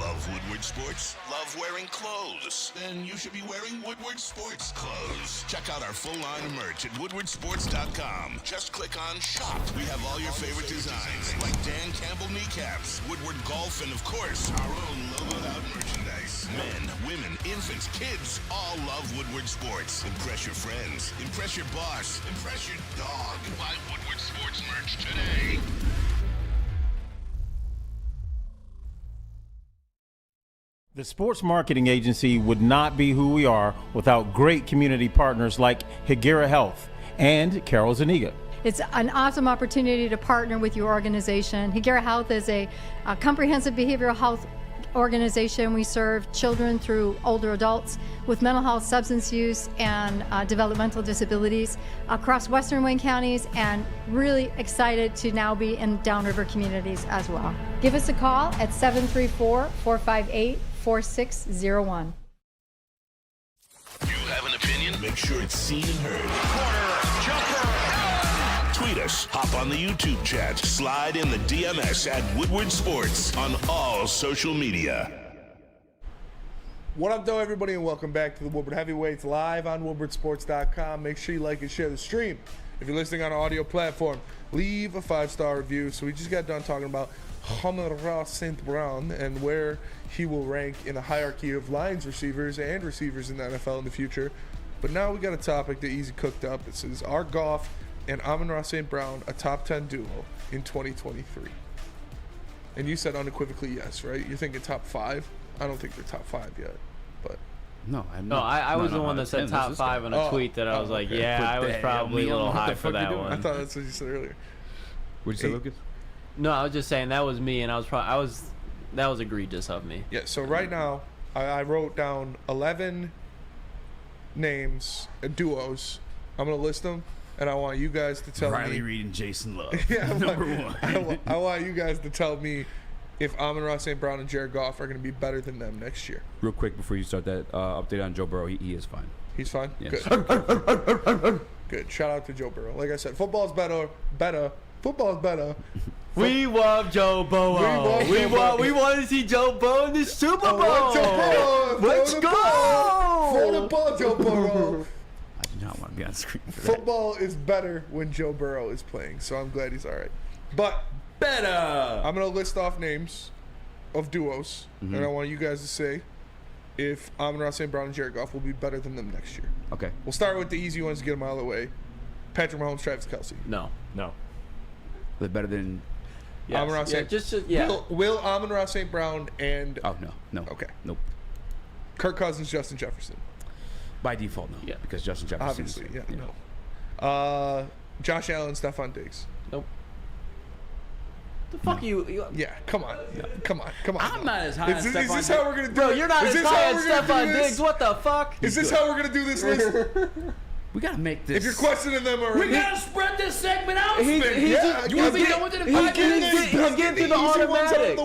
Speaker 7: Love Woodward Sports? Love wearing clothes? Then you should be wearing Woodward Sports clothes. Check out our full line of merch at woodwardsports.com. Just click on shop. We have all your favorite designs, like Dan Campbell kneecaps, Woodward golf, and of course, our own logoed out merchandise. Men, women, infants, kids, all love Woodward Sports. Impress your friends. Impress your boss. Impress your dog. Buy Woodward Sports merch today.
Speaker 11: The Sports Marketing Agency would not be who we are without great community partners like Higuera Health and Carol Zaniga.
Speaker 12: It's an awesome opportunity to partner with your organization. Higuera Health is a comprehensive behavioral health organization. We serve children through older adults with mental health, substance use, and developmental disabilities across Western Wayne counties, and really excited to now be in downriver communities as well. Give us a call at 734-458-4601.
Speaker 7: You have an opinion? Make sure it's seen and heard. Corner, jumper, tweet us, hop on the YouTube chat, slide in the DMS at Woodward Sports on all social media.
Speaker 2: What up, though, everybody, and welcome back to the Woodward Heavyweights live on woodwardsports.com. Make sure you like and share the stream. If you're listening on an audio platform, leave a 5-star review. So we just got done talking about Amon-Ra St. Brown and where he will rank in the hierarchy of Lions receivers and receivers in the NFL in the future. But now we got a topic that Eazy cooked up. It says, are Goff and Amon-Ra St. Brown a top 10 duo in 2023? And you said unequivocally yes, right? You're thinking top 5? I don't think they're top 5 yet, but
Speaker 3: No, I'm
Speaker 4: No,
Speaker 3: not.
Speaker 4: I was the one that
Speaker 3: it's
Speaker 4: said
Speaker 3: him.
Speaker 4: top
Speaker 3: It's this
Speaker 4: 5
Speaker 3: guy.
Speaker 4: on a tweet that I was like,
Speaker 2: okay.
Speaker 4: yeah,
Speaker 3: But
Speaker 4: I was
Speaker 3: damn,
Speaker 4: probably a
Speaker 3: Neil,
Speaker 4: little
Speaker 3: what the
Speaker 4: high
Speaker 3: fuck
Speaker 4: for
Speaker 3: you
Speaker 4: that
Speaker 3: doing?
Speaker 2: I
Speaker 4: one.
Speaker 2: thought that's what you said earlier.
Speaker 3: What'd you say, Lucas?
Speaker 4: No, I was just saying that was me, and that was egregious of me.
Speaker 2: Yeah, so right now, I wrote down 11 names, duos. I'm going to list them, and I want you guys to tell
Speaker 3: Riley
Speaker 2: me.
Speaker 3: Reed and Jason Love.
Speaker 2: Yeah,
Speaker 3: Number 1.
Speaker 2: I want you guys to tell me if Amon-Ra St. Brown and Jared Goff are going to be better than them next year.
Speaker 3: Real quick before you start that update on Joe Burrow, he is fine.
Speaker 2: He's fine?
Speaker 3: Yes.
Speaker 2: Good. Good. Shout out to Joe Burrow. Like I said, football's better. Football's better.
Speaker 4: We love Joe Burrow. We want to see Joe Burrow in the Super Bowl. Let's go.
Speaker 2: Throw the ball, Joe Burrow.
Speaker 3: I do not want to be on screen for that.
Speaker 2: Football is better when Joe Burrow is playing, so I'm glad he's all right. But
Speaker 3: Better.
Speaker 2: I'm going to list off names of duos, and I want you guys to say if Amon-Ra St. Brown and Jared Goff will be better than them next year.
Speaker 3: Okay.
Speaker 2: We'll start with the easy ones to get them out of the way. Patrick Mahomes, Travis Kelce.
Speaker 4: No.
Speaker 3: They're better than.
Speaker 4: Yes.
Speaker 2: Amon-Ra St. Will Amon-Ra St. Brown and
Speaker 3: Oh no.
Speaker 2: Okay.
Speaker 3: Nope.
Speaker 2: Kirk Cousins, Justin Jefferson.
Speaker 3: By default, no.
Speaker 4: Yeah.
Speaker 3: Because Justin Jefferson.
Speaker 2: Obviously, no. Josh Allen, Stephon Diggs.
Speaker 4: Nope. The fuck you?
Speaker 2: Yeah, come on. Come on.
Speaker 3: I'm not as high on
Speaker 2: Is this
Speaker 3: Stephon
Speaker 2: how we're going to do
Speaker 4: Bro,
Speaker 2: it?
Speaker 4: you're not
Speaker 2: Is
Speaker 4: as
Speaker 2: this
Speaker 4: high
Speaker 2: how
Speaker 4: as
Speaker 2: we're gonna do
Speaker 4: Stephon
Speaker 2: this?
Speaker 4: Diggs. What the fuck?
Speaker 2: Is this how we're going to do this list?
Speaker 3: We gotta make this.
Speaker 2: If you're questioning them already,
Speaker 3: we gotta spread this segment out.
Speaker 4: He's getting through the automatics.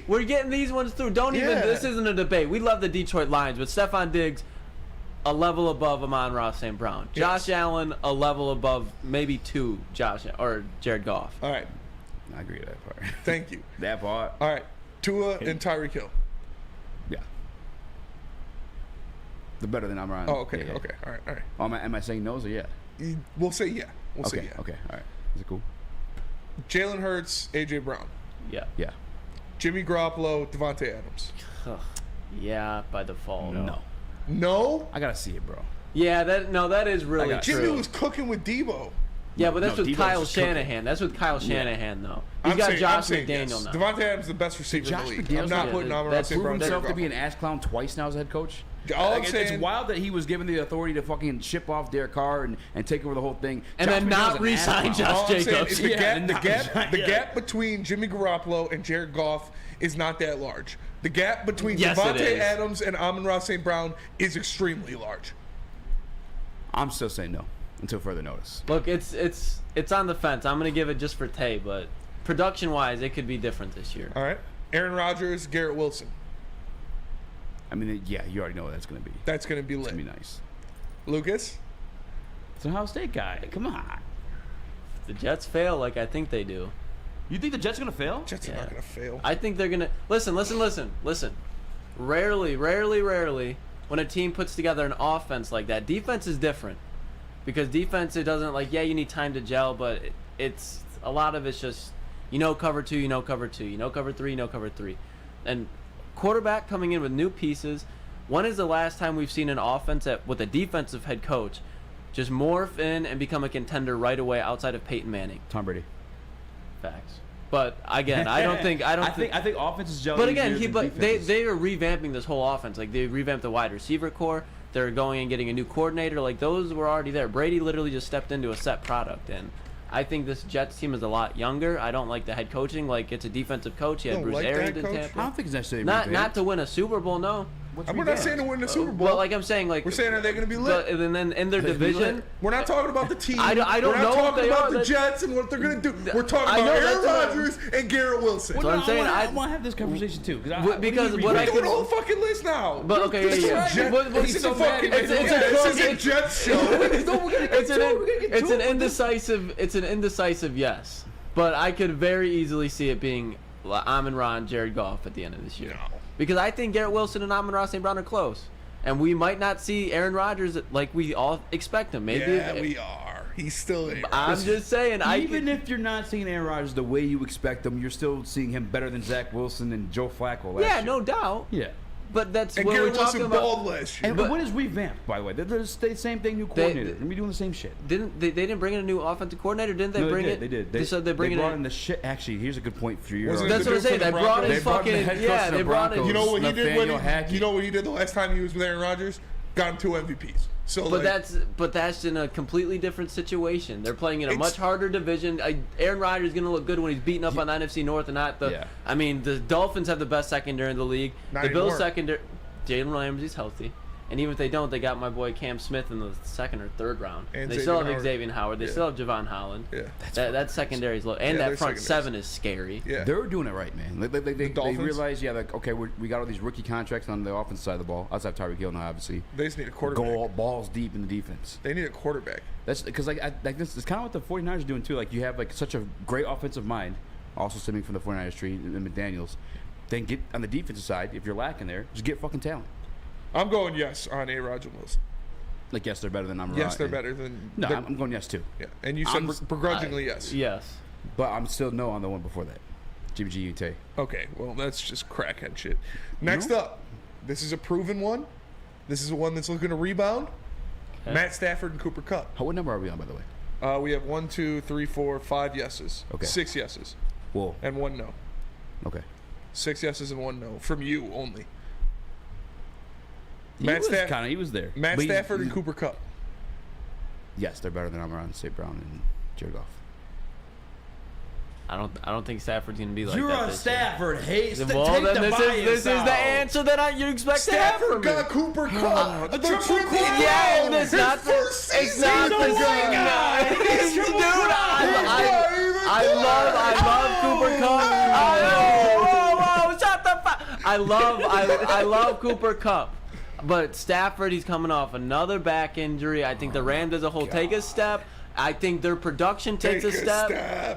Speaker 4: We're getting these ones through. This isn't a debate. We love the Detroit Lions, but Stephon Diggs, a level above Amon-Ra St. Brown. Josh Allen, a level above maybe 2 Jared Goff.
Speaker 2: All right.
Speaker 3: I agree with that part.
Speaker 2: Thank you.
Speaker 3: That part.
Speaker 2: All right. Tua and Tyreek Hill.
Speaker 3: Yeah. They're better than Amon.
Speaker 2: Oh, okay. Yeah. Okay. All right.
Speaker 3: Am I saying no's or yeah?
Speaker 2: We'll say yeah. We'll say yeah.
Speaker 3: Okay. All right. Is it cool?
Speaker 2: Jalen Hurts, AJ Brown.
Speaker 4: Yeah.
Speaker 3: Yeah.
Speaker 2: Jimmy Garoppolo, Devontae Adams.
Speaker 4: Yeah, by default.
Speaker 2: No?
Speaker 3: I gotta see it, bro.
Speaker 4: Yeah, that is really true.
Speaker 2: Jimmy was cooking with Debo.
Speaker 4: Yeah, but that's with Kyle Shanahan. That's with Kyle Shanahan, though. He's got Josh McDaniel now.
Speaker 2: Devontae Adams is the best receiver in the league. I'm not putting Amon-Ra St. Brown.
Speaker 3: Himself to be an ass clown twice now as a head coach.
Speaker 2: It's
Speaker 3: wild that he was given the authority to fucking ship off Derek Carr and take over the whole thing,
Speaker 4: and then not re-sign Josh Jacobs.
Speaker 2: The gap between Jimmy Garoppolo and Jared Goff is not that large. The gap between Devontae Adams and Amon-Ra St. Brown is extremely large.
Speaker 3: I'm still saying no until further notice.
Speaker 4: Look, it's on the fence. I'm gonna give it just for Tay, but production-wise, it could be different this year.
Speaker 2: All right, Aaron Rodgers, Garrett Wilson.
Speaker 3: I mean, yeah, you already know what that's going to be.
Speaker 2: That's going to be lit.
Speaker 3: It's going to be nice.
Speaker 2: Lucas?
Speaker 3: It's an Ohio State guy. Come on.
Speaker 4: The Jets fail like I think they do.
Speaker 3: You think the Jets are going to fail?
Speaker 2: Jets are not going to fail.
Speaker 4: I think they're going to... Listen. Rarely, when a team puts together an offense like that, defense is different. Because defense, it doesn't you need time to gel, but it's... A lot of it's just, cover 2, cover 2, cover 3, cover 3. And... quarterback coming in with new pieces. When is the last time we've seen an offense with a defensive head coach just morph in and become a contender right away outside of Peyton Manning?
Speaker 3: Tom Brady.
Speaker 4: Facts. But again, I think
Speaker 3: offense is gelling.
Speaker 4: But again, they are revamping this whole offense. Like they revamped the wide receiver core. They're going and getting a new coordinator. Like those were already there. Brady literally just stepped into a set product, and I think this Jets team is a lot younger. I don't like the head coaching. Like it's a defensive coach. He had Bruce Arians in Tampa.
Speaker 3: I don't think it's necessarily
Speaker 4: not to win a Super Bowl. No.
Speaker 2: We're not saying to win the Super Bowl.
Speaker 4: Well, like I'm saying,
Speaker 2: we're saying are they going to be lit?
Speaker 4: And then in their division,
Speaker 2: we're not talking about the team.
Speaker 4: I don't know.
Speaker 2: We're not talking about the Jets and what they're going to do. We're talking about Aaron Rodgers and Garrett Wilson.
Speaker 3: So I'm saying I want to have this conversation too
Speaker 2: because we're doing a whole fucking list now.
Speaker 4: But okay,
Speaker 2: It's a Jets show.
Speaker 4: It's an indecisive yes, but I could very easily see it being Amon-Ra and Jared Goff at the end of this year.
Speaker 2: No.
Speaker 4: Because I think Garrett Wilson and Amon-Ra St. Brown are close. And we might not see Aaron Rodgers like we all expect him. Maybe
Speaker 2: we are. He's still Aaron.
Speaker 4: I'm just saying.
Speaker 3: Even if you're not seeing Aaron Rodgers the way you expect him, you're still seeing him better than Zach Wilson and Joe Flacco last year.
Speaker 4: No doubt.
Speaker 3: Yeah.
Speaker 4: But that's
Speaker 2: and
Speaker 4: what
Speaker 2: Garrett
Speaker 4: we're talking
Speaker 2: Wilson
Speaker 4: about.
Speaker 2: balled last year.
Speaker 3: And what is revamped, by the way? They're the same thing, new coordinator. They're doing the same shit.
Speaker 4: They didn't bring in a new offensive coordinator, didn't they?
Speaker 3: They did. They
Speaker 4: said they brought
Speaker 3: in the shit. Actually, here's a good point for you.
Speaker 4: That's what I'm saying. They brought in they brought in.
Speaker 2: You know what he did? You know what he did the last time he was with Aaron Rodgers? Got him 2 MVPs. So,
Speaker 4: but that's in a completely different situation. They're playing in a much harder division. Aaron Rodgers is going to look good when he's beating up on the NFC North and not the. Yeah. I mean, the Dolphins have the best secondary in the league. The Bills secondary. Jalen Ramsey's healthy. And even if they don't, they got my boy Cam Smith in the 2nd or 3rd round.
Speaker 2: And
Speaker 4: they still have Xavier Howard. They still have Javon Holland.
Speaker 2: Yeah.
Speaker 4: That secondary is low. And that front 7 is scary.
Speaker 2: Yeah.
Speaker 3: They're doing it right, man. They realize, okay, we got all these rookie contracts on the offensive side of the ball. Outside of Tyreek Hill now, obviously.
Speaker 2: They just need a quarterback.
Speaker 3: Balls deep in the defense.
Speaker 2: They need a quarterback.
Speaker 3: That's because this is kind of what the 49ers are doing too. Like you have such a great offensive mind, also stemming from the 49ers tree and McDaniels. Then get on the defensive side, if you're lacking there, just get fucking talent.
Speaker 2: I'm going yes on A-Rod and Wilson.
Speaker 3: Like, yes, they're better than Amon-Ra.
Speaker 2: Yes, they're better than...
Speaker 3: No, I'm going yes, too.
Speaker 2: Yeah, and you said begrudgingly yes.
Speaker 4: Yes.
Speaker 3: But I'm still no on the one before that. Jimmy G. Ute.
Speaker 2: Okay, well, that's just crackhead shit. Next up, this is a proven one. This is one that's looking to rebound. Okay. Matt Stafford and Cooper Kupp.
Speaker 3: What number are we on, by the way?
Speaker 2: We have 1, 2, 3, 4, 5 yeses.
Speaker 3: Okay.
Speaker 2: 6 yeses.
Speaker 3: Whoa.
Speaker 2: And 1 no.
Speaker 3: Okay.
Speaker 2: 6 yeses and 1 no. From you only.
Speaker 3: He was there.
Speaker 2: Matt Stafford and Cooper Kupp.
Speaker 3: Yes, they're better than Amon-Ra St. Brown and Jared Goff.
Speaker 4: I don't think Stafford's gonna be like
Speaker 3: You're
Speaker 4: that.
Speaker 3: a
Speaker 4: this year.
Speaker 3: Stafford hate.
Speaker 4: Well, then this is the answer that you expect to have from
Speaker 2: Stafford
Speaker 4: me.
Speaker 2: got Cooper Cup. The triple crown.
Speaker 4: Yeah, it's not the
Speaker 2: It's
Speaker 4: not the dude. I love Cooper Cup. Whoa, shut the fuck. I love Cooper Cup. But Stafford, he's coming off another back injury. I think the Rams as a whole take a step. I think their production takes a step.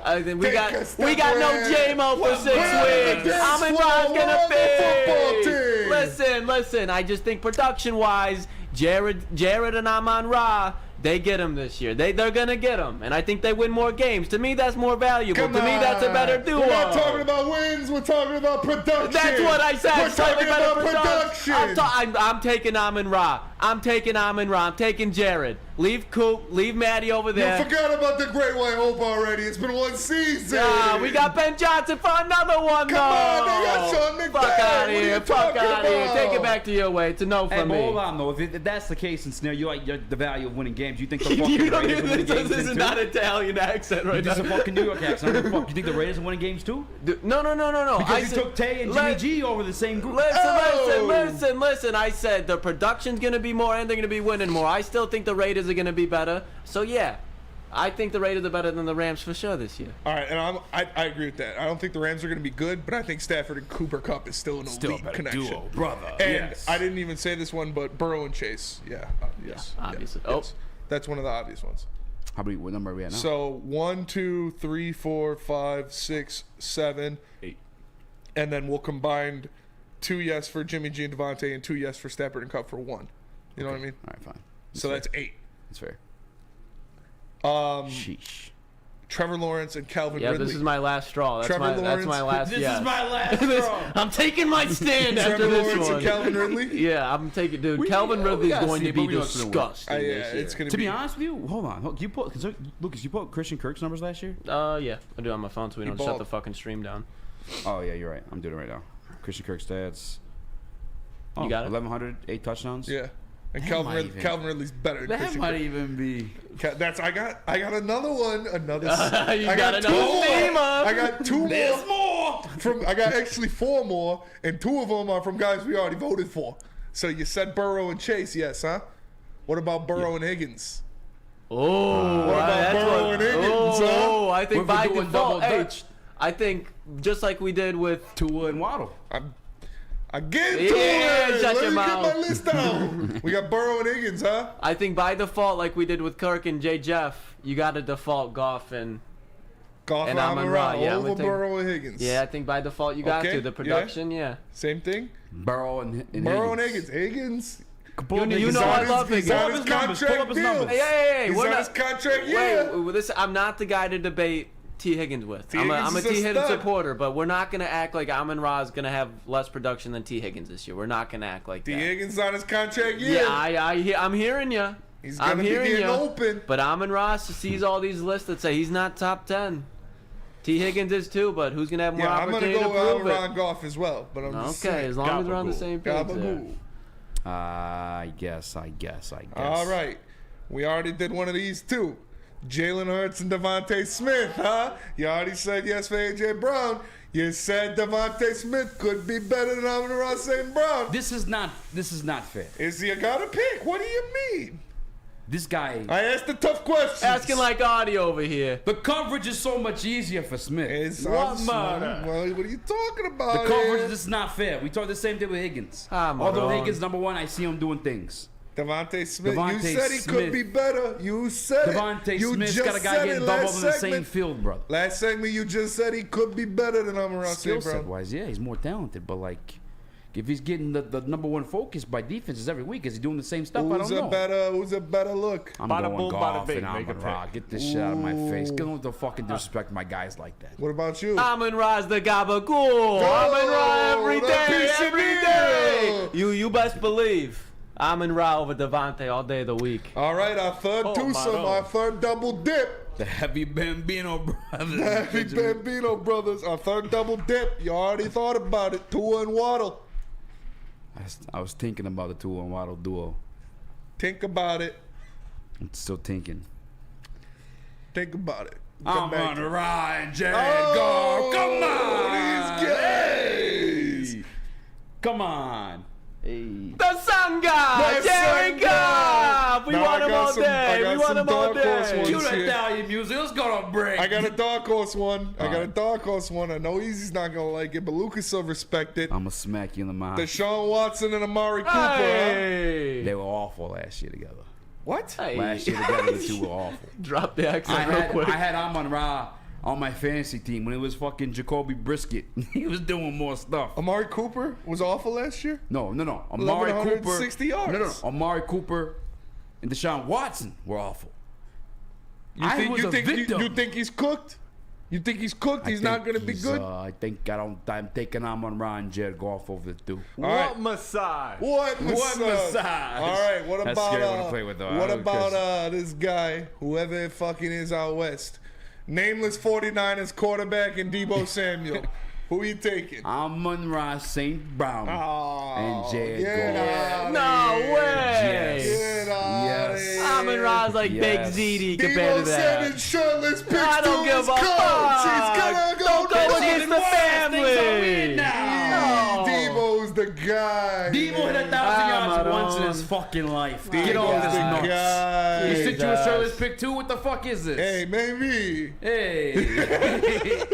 Speaker 4: I think we got no J-Mo for 6 weeks. Amon-Ra's gonna be. Listen. I just think production-wise, Jared and Amon-Ra, they get him this year. They're gonna get him, and I think they win more games. To me, that's more valuable. To me, that's a better duo.
Speaker 2: We're not talking about wins. We're talking about production.
Speaker 4: That's what I said.
Speaker 2: We're talking about production.
Speaker 4: I'm taking Amon-Ra. I'm taking Jared. Leave Coop. Leave Maddie over there.
Speaker 2: You forgot about the Great White Hope already. It's been 1 season.
Speaker 4: Yeah, we got Ben Johnson for another one.
Speaker 2: Come on, they got Sean McVay.
Speaker 4: Fuck out of here.
Speaker 2: Fuck
Speaker 4: out of here. Take it back to your way. It's a no for me.
Speaker 3: Hold on, though. If that's the case, and Snare, you like the value of winning games, you think the fucking Raiders are winning games
Speaker 4: This is not Italian accent right now.
Speaker 3: This is a fucking New York accent. You think the Raiders are winning games too?
Speaker 4: No.
Speaker 3: Because you took Tay and Jimmy G over the same group.
Speaker 4: Listen. I said the production's going to be more and they're going to be winning more. I still think the Raiders are going to be better. So, yeah, I think the Raiders are better than the Rams for sure this year.
Speaker 2: All right, and I agree with that. I don't think the Rams are going to be good, but I think Stafford and Cooper Kupp is still an elite connection.
Speaker 3: Duo, brother.
Speaker 2: And I didn't even say this one, but Burrow and Chase. Yeah. Yes.
Speaker 4: Obviously.
Speaker 2: Yes. That's one of the obvious ones.
Speaker 3: What number are we at now?
Speaker 2: So 1, 2, 3, 4, 5, 6, 7,
Speaker 6: 8.
Speaker 2: And then we'll combine 2 yes for Jimmy G and Devontae and 2 yes for Stafford and Kupp for 1. You know what I mean?
Speaker 3: All right, fine.
Speaker 2: That's 8.
Speaker 3: That's fair.
Speaker 2: Sheesh. Trevor Lawrence and Calvin Ridley.
Speaker 4: Yeah, this is my last straw. That's my last.
Speaker 3: This is my last straw.
Speaker 4: I'm taking my stand after
Speaker 2: Trevor
Speaker 4: this
Speaker 2: Lawrence
Speaker 4: one.
Speaker 2: and Calvin Ridley?
Speaker 4: Yeah, I'm taking, dude. Calvin Ridley's going to be disgusting.
Speaker 2: It's going
Speaker 3: to be honest with you, hold on. Lucas, you put Christian Kirk's numbers last year?
Speaker 4: Yeah, I do on my phone so we don't shut the fucking stream down.
Speaker 3: Oh yeah, you're right. I'm doing it right now. Christian Kirk's stats.
Speaker 4: You got it?
Speaker 3: 1,100, 8 touchdowns.
Speaker 2: Yeah. And Calvin Ridley's better than
Speaker 3: That
Speaker 2: Christian
Speaker 3: might
Speaker 2: Kirk.
Speaker 3: even be.
Speaker 2: I got another one.
Speaker 4: You got another steamer.
Speaker 2: I got 2 more.
Speaker 3: There's more.
Speaker 2: I got actually 4 more, and 2 of them are from guys we already voted for. So you said Burrow and Chase, yes, huh? What about Burrow and Higgins?
Speaker 4: Oh,
Speaker 2: what about Burrow and Higgins, huh?
Speaker 4: I think by default,
Speaker 3: Dutch.
Speaker 4: I think just like we did with
Speaker 3: Tua and Waddle.
Speaker 2: Again, shut
Speaker 4: your
Speaker 2: Let me
Speaker 4: mouth.
Speaker 2: get my list out. We got Burrow and Higgins, huh?
Speaker 4: I think by default, like we did with Kirk and J. Jeff, you got to default Goff and
Speaker 2: Amon-Ra
Speaker 4: over
Speaker 2: Burrow and Higgins.
Speaker 4: Yeah, I think by default you got to. The production, yeah.
Speaker 2: Same thing?
Speaker 3: Burrow and
Speaker 2: Higgins. Higgins.
Speaker 4: You know I love Higgins.
Speaker 2: He's on his contract deal.
Speaker 4: Hey,
Speaker 2: he's on his contract year.
Speaker 4: Wait, listen, I'm not the guy to debate T. Higgins with. I'm a T. Higgins supporter, but we're not going to act like Amon-Ra is going to have less production than T. Higgins this year. We're not going to act like that.
Speaker 2: T. Higgins on his contract year.
Speaker 4: Yeah, I'm hearing you.
Speaker 2: He's going to be getting open.
Speaker 4: But Amon-Ra sees all these lists that say he's not top 10. T. Higgins is too, but who's going to have more opportunity to prove it?
Speaker 2: I'm going to go Amon-Ra and Goff as well, but I'm just saying.
Speaker 4: As long as we're on the same page there.
Speaker 3: I guess.
Speaker 2: All right. We already did one of these too. Jalen Hurts and Devontae Smith, huh? You already said yes for A.J. Brown. You said Devontae Smith could be better than Amon-Ra St. Brown.
Speaker 3: This is not fair.
Speaker 2: You gotta pick. What do you mean?
Speaker 3: This guy.
Speaker 2: I asked the tough questions.
Speaker 4: Asking like audio over here.
Speaker 3: The coverage is so much easier for Smith.
Speaker 2: Well, what are you talking about?
Speaker 3: The coverage is not fair. We talked the same thing with Higgins. Although Higgins number 1, I see him doing things.
Speaker 2: Devontae Smith, you said he could be better. You said
Speaker 3: Devontae
Speaker 2: it.
Speaker 3: Smith's got a guy getting doubled in the same field, brother.
Speaker 2: Last segment, you just said he could be better than Amon-Ra St. Brown.
Speaker 3: Skill set wise, yeah, he's more talented, but if he's getting the number 1 focus by defenses every week, is he doing the same stuff? I don't know.
Speaker 2: Who's a better look?
Speaker 3: I'm going Goff and Amon-Ra. Get this shit out of my face. Don't fucking disrespect my guys like that.
Speaker 2: What about you?
Speaker 4: Amon-Ra's the gabagool. Amon-Ra every day. You best believe. Amon-Ra over Devontae all day of the week.
Speaker 2: All right, our third twosome, our third double dip.
Speaker 3: The Heavy Bambino Brothers.
Speaker 2: The Heavy Bambino Brothers, our third double dip. You already thought about it. Tua and Waddle.
Speaker 3: I was thinking about the Tua and Waddle duo.
Speaker 2: Think about it.
Speaker 3: I'm still thinking.
Speaker 2: Think about it.
Speaker 3: I'm on a ride, Jared
Speaker 2: Oh,
Speaker 3: Goff. Come on.
Speaker 2: He's gay.
Speaker 3: Come on. Hey.
Speaker 4: The sun god, Jared Goff. We want him all day. We want him all day.
Speaker 3: Cue that Italian music. Let's go to break.
Speaker 2: I got a dark horse one. I know Easy's not gonna like it, but Lucas will respect it.
Speaker 3: I'm gonna smack you in the mouth.
Speaker 2: Deshaun Watson and Amari Cooper.
Speaker 4: Hey.
Speaker 3: They were awful last year together.
Speaker 2: What?
Speaker 4: Hey.
Speaker 3: Last year together, the two were awful.
Speaker 4: Drop the accent real quick.
Speaker 3: I had Amon Ra on my fantasy team when it was fucking Jacoby Brisket. He was doing more stuff.
Speaker 2: Amari Cooper was awful last year?
Speaker 3: No. Amari
Speaker 2: 1,160
Speaker 3: Cooper.
Speaker 2: yards.
Speaker 3: No. Amari Cooper and Deshaun Watson were awful.
Speaker 2: You think he's cooked? You think he's cooked? He's not going to be good?
Speaker 3: I'm taking Amon Ra and Jared Goff over the two.
Speaker 2: What
Speaker 6: massage?
Speaker 2: What massage? All right, what
Speaker 3: That's scary one to play with, though.
Speaker 2: about this guy, whoever it fucking is out west? Nameless 49ers quarterback and Deebo Samuel. Who are you taking?
Speaker 3: Amon Ra St. Brown and Jared Goff.
Speaker 4: No way.
Speaker 3: Yes.
Speaker 4: Amon Ra's like Big ZD compared to
Speaker 2: Deebo
Speaker 4: that.
Speaker 2: sending shirtless pics
Speaker 4: I don't
Speaker 2: to
Speaker 4: give
Speaker 2: his
Speaker 4: a
Speaker 2: coach.
Speaker 4: fuck.
Speaker 2: He's gonna go
Speaker 4: Don't go against the family.
Speaker 3: now.
Speaker 2: Deebo's the guy.
Speaker 3: Deebo hit 1,000 yards once in his fucking life. Get
Speaker 2: Deebo's
Speaker 3: off this
Speaker 2: the
Speaker 3: nuts.
Speaker 2: guy.
Speaker 3: You sent you a shirtless pic too? What the fuck is this?
Speaker 2: Hey, maybe.
Speaker 3: Hey.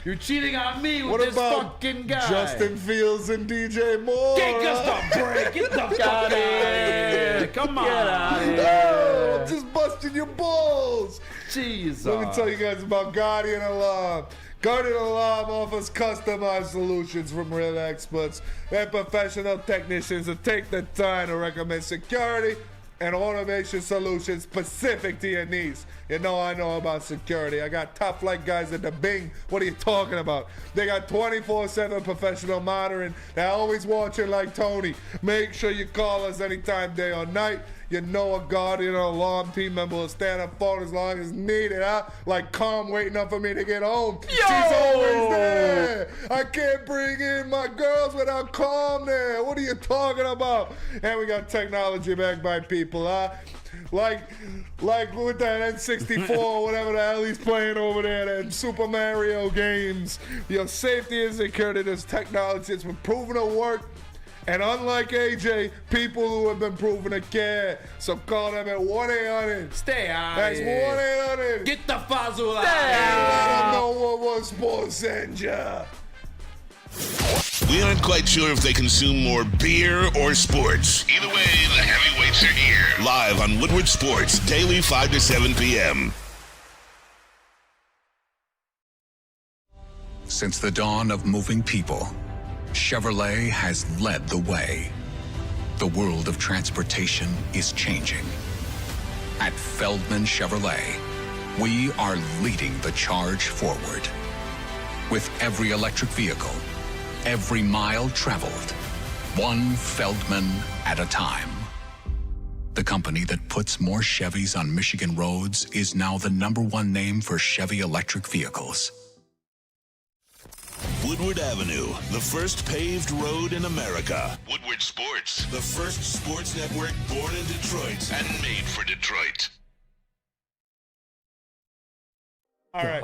Speaker 3: You're cheating on me with
Speaker 2: What
Speaker 3: this
Speaker 2: about
Speaker 3: fucking guy.
Speaker 2: Justin Fields and DJ Moore?
Speaker 3: Get us the break. Get the fuck out of here. Come on.
Speaker 4: Get out of here.
Speaker 2: No, I'm just busting your balls.
Speaker 3: Jesus.
Speaker 2: Let me tell you guys about Guardian Alarm. Guardian Alarm offers customized solutions from real experts and professional technicians who take the time to recommend security and automation solutions specific to your needs. You know I know about security. I got top flight guys at the Bing. What are you talking about? They got 24/7 professional monitoring. They're always watching like Tony. Make sure you call us anytime, day or night. You know a Guardian Alarm team member will stand up for as long as needed, huh? Like Calm waiting up for me to get home. She's always there. I can't bring in my girls without Calm there. What are you talking about? And we got technology backed by people, huh? Like with that N64 or whatever the hell he's playing over there, that Super Mario games. Your safety and security, this technology, it's been proven to work. And unlike AJ, people who have been proven to care. So call them at 1-800.
Speaker 3: Stay out.
Speaker 2: That's 1-800.
Speaker 3: Get the fuzzle out.
Speaker 2: Let them know what sports send ya.
Speaker 7: We aren't quite sure if they consume more beer or sports. Either way, the heavyweights are here. Live on Woodward Sports, daily 5 to 7 p.m.
Speaker 13: Since the dawn of moving people, Chevrolet has led the way. The world of transportation is changing. At Feldman Chevrolet, we are leading the charge forward. With every electric vehicle, every mile traveled, one Feldman at a time. The company that puts more Chevys on Michigan roads is now the #1 name for Chevy electric vehicles.
Speaker 7: Woodward Avenue, the first paved road in America. Woodward Sports, the first sports network born in Detroit and made for Detroit.
Speaker 2: All right.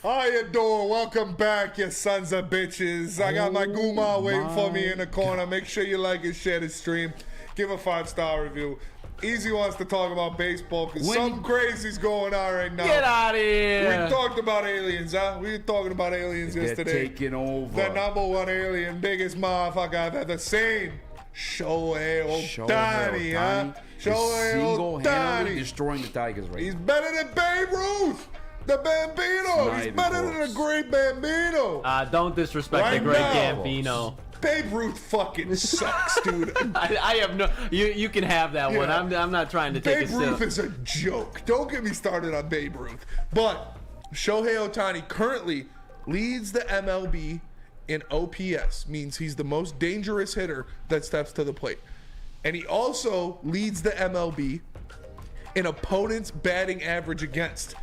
Speaker 2: How you doing? Welcome back, you sons of bitches. I got my Guma waiting for me in the corner. Make sure you like and share the stream. Give a 5-star review. Eazy wants to talk about baseball because something crazy's going on right now.
Speaker 4: Get out of here.
Speaker 2: We talked about aliens, huh? We were talking about aliens yesterday.
Speaker 3: They're taking over.
Speaker 2: The #1 alien, biggest motherfucker I've ever seen. Shohei Ohtani, huh? Shohei
Speaker 3: Single-handedly
Speaker 2: Ohtani.
Speaker 3: destroying the Tigers right
Speaker 2: He's better than Babe Ruth. The Bambino. He's better than the great Bambino.
Speaker 4: Don't disrespect the great Gambino.
Speaker 2: Babe Ruth fucking sucks, dude.
Speaker 4: I have no. You can have that one. I'm not trying to take it
Speaker 2: Babe Ruth is a joke. Don't get me started on Babe Ruth. But Shohei Ohtani currently leads the MLB in OPS, means he's the most dangerous hitter that steps to the plate. And he also leads the MLB in opponents' batting average against,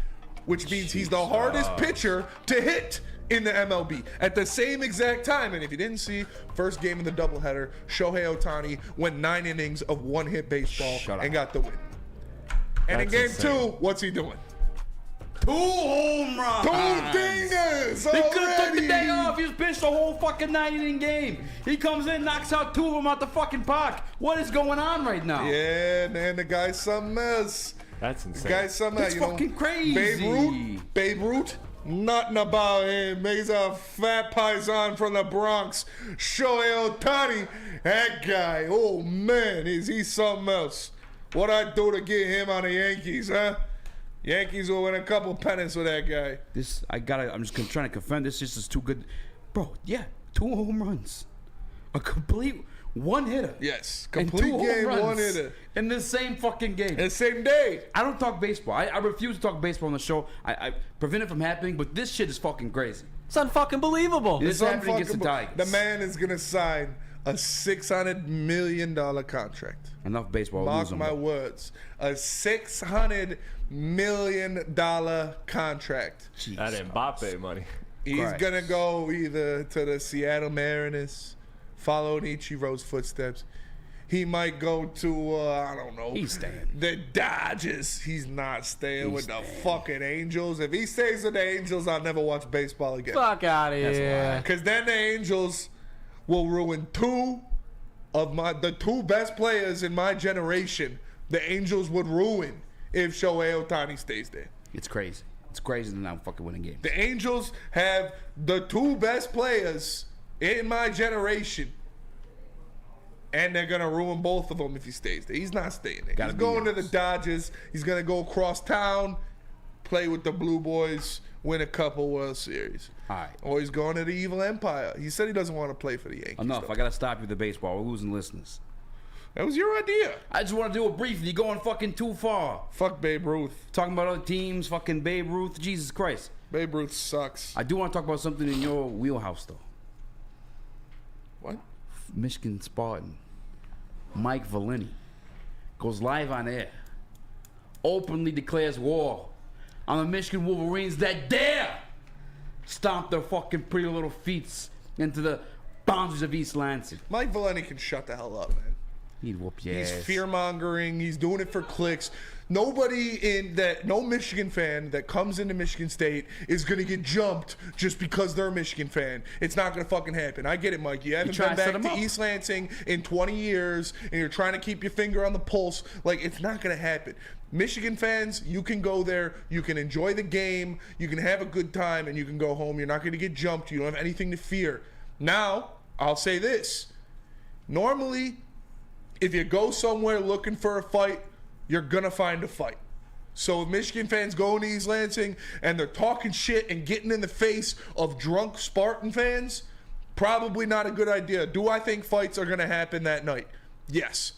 Speaker 2: which means he's the hardest pitcher to hit in the MLB at the same exact time. And if you didn't see, first game of the doubleheader, Shohei Ohtani went 9 innings of one-hit baseball and got the win. And in game 2, what's he doing?
Speaker 3: 2 home runs.
Speaker 2: 2 dingers.
Speaker 3: He could have took the
Speaker 2: already.
Speaker 3: day off. He was pitched the whole fucking 9-inning game. He comes in, knocks out 2 of them out the fucking park. What is going on now?
Speaker 2: Yeah, man, the guy's something else.
Speaker 6: That's insane.
Speaker 2: The guy's something else.
Speaker 3: That's fucking crazy.
Speaker 2: Babe Ruth, nothing about him. He's a fat paisan from the Bronx. Shohei Ohtani, that guy, oh man, is he something else. What I do to get him on the Yankees, huh? Yankees will win a couple pennants with that guy.
Speaker 3: I'm just trying to confirm this just is too good. Bro, yeah, 2 home runs. A complete one-hitter.
Speaker 2: Yes,
Speaker 3: And
Speaker 2: complete
Speaker 3: 2 home
Speaker 2: game,
Speaker 3: runs
Speaker 2: one-hitter.
Speaker 3: in the same fucking game.
Speaker 2: The same day.
Speaker 3: I don't talk baseball. I refuse to talk baseball on the show. I prevent it from happening, but this shit is fucking crazy.
Speaker 4: It's unfucking believable.
Speaker 3: This is happening against the Tigers.
Speaker 2: The man is going to sign a $600 million contract.
Speaker 3: Enough baseball.
Speaker 2: Mark my words. A $600 million contract.
Speaker 6: That Mbappe money.
Speaker 2: He's going to go either to the Seattle Mariners, follow in Ichiro's footsteps. He might go to, I don't know.
Speaker 3: He's staying.
Speaker 2: The Dodgers. He's not staying with the fucking Angels. If he stays with the Angels, I'll never watch baseball again.
Speaker 4: Fuck out of here.
Speaker 2: Because then the Angels will ruin 2 of the 2 best players in my generation. The Angels would ruin if Shohei Ohtani stays there.
Speaker 3: It's crazy. It's crazy that I'm fucking winning games.
Speaker 2: The Angels have the 2 best players in my generation, and they're going to ruin both of them if he stays there. He's not staying there. He's going to the Dodgers. He's going to go across town, play with the Blue Boys, win a couple World Series.
Speaker 3: All right.
Speaker 2: Or he's going to the Evil Empire. He said he doesn't want to play for the Yankees.
Speaker 3: Enough.
Speaker 2: though.
Speaker 3: I got to stop you with the baseball. We're losing listeners.
Speaker 2: That was your idea.
Speaker 3: I just want to do it briefly. You're going fucking too far.
Speaker 2: Fuck Babe Ruth.
Speaker 3: Talking about other teams, fucking Babe Ruth. Jesus Christ.
Speaker 2: Babe Ruth sucks.
Speaker 3: I do want to talk about something in your wheelhouse, though.
Speaker 2: What?
Speaker 3: Michigan Spartan Mike Valeni goes live on air, openly declares war on the Michigan Wolverines that dare stomp their fucking pretty little feet into the boundaries of East Lansing.
Speaker 2: Mike Valeni can shut the hell up, man.
Speaker 3: He'd whoop your
Speaker 2: He's
Speaker 3: ass.
Speaker 2: fear-mongering. He's doing it for clicks. No Michigan fan that comes into Michigan State is going to get jumped just because they're a Michigan fan. It's not going to fucking happen. I get it, Mike. You haven't been back to East Lansing in 20 years, and you're trying to keep your finger on the pulse. Like, it's not going to happen. Michigan fans, you can go there. You can enjoy the game. You can have a good time, and you can go home. You're not going to get jumped. You don't have anything to fear. Now, I'll say this. Normally, if you go somewhere looking for a fight, you're going to find a fight. So if Michigan fans go into East Lansing and they're talking shit and getting in the face of drunk Spartan fans, probably not a good idea. Do I think fights are going to happen that night? Yes.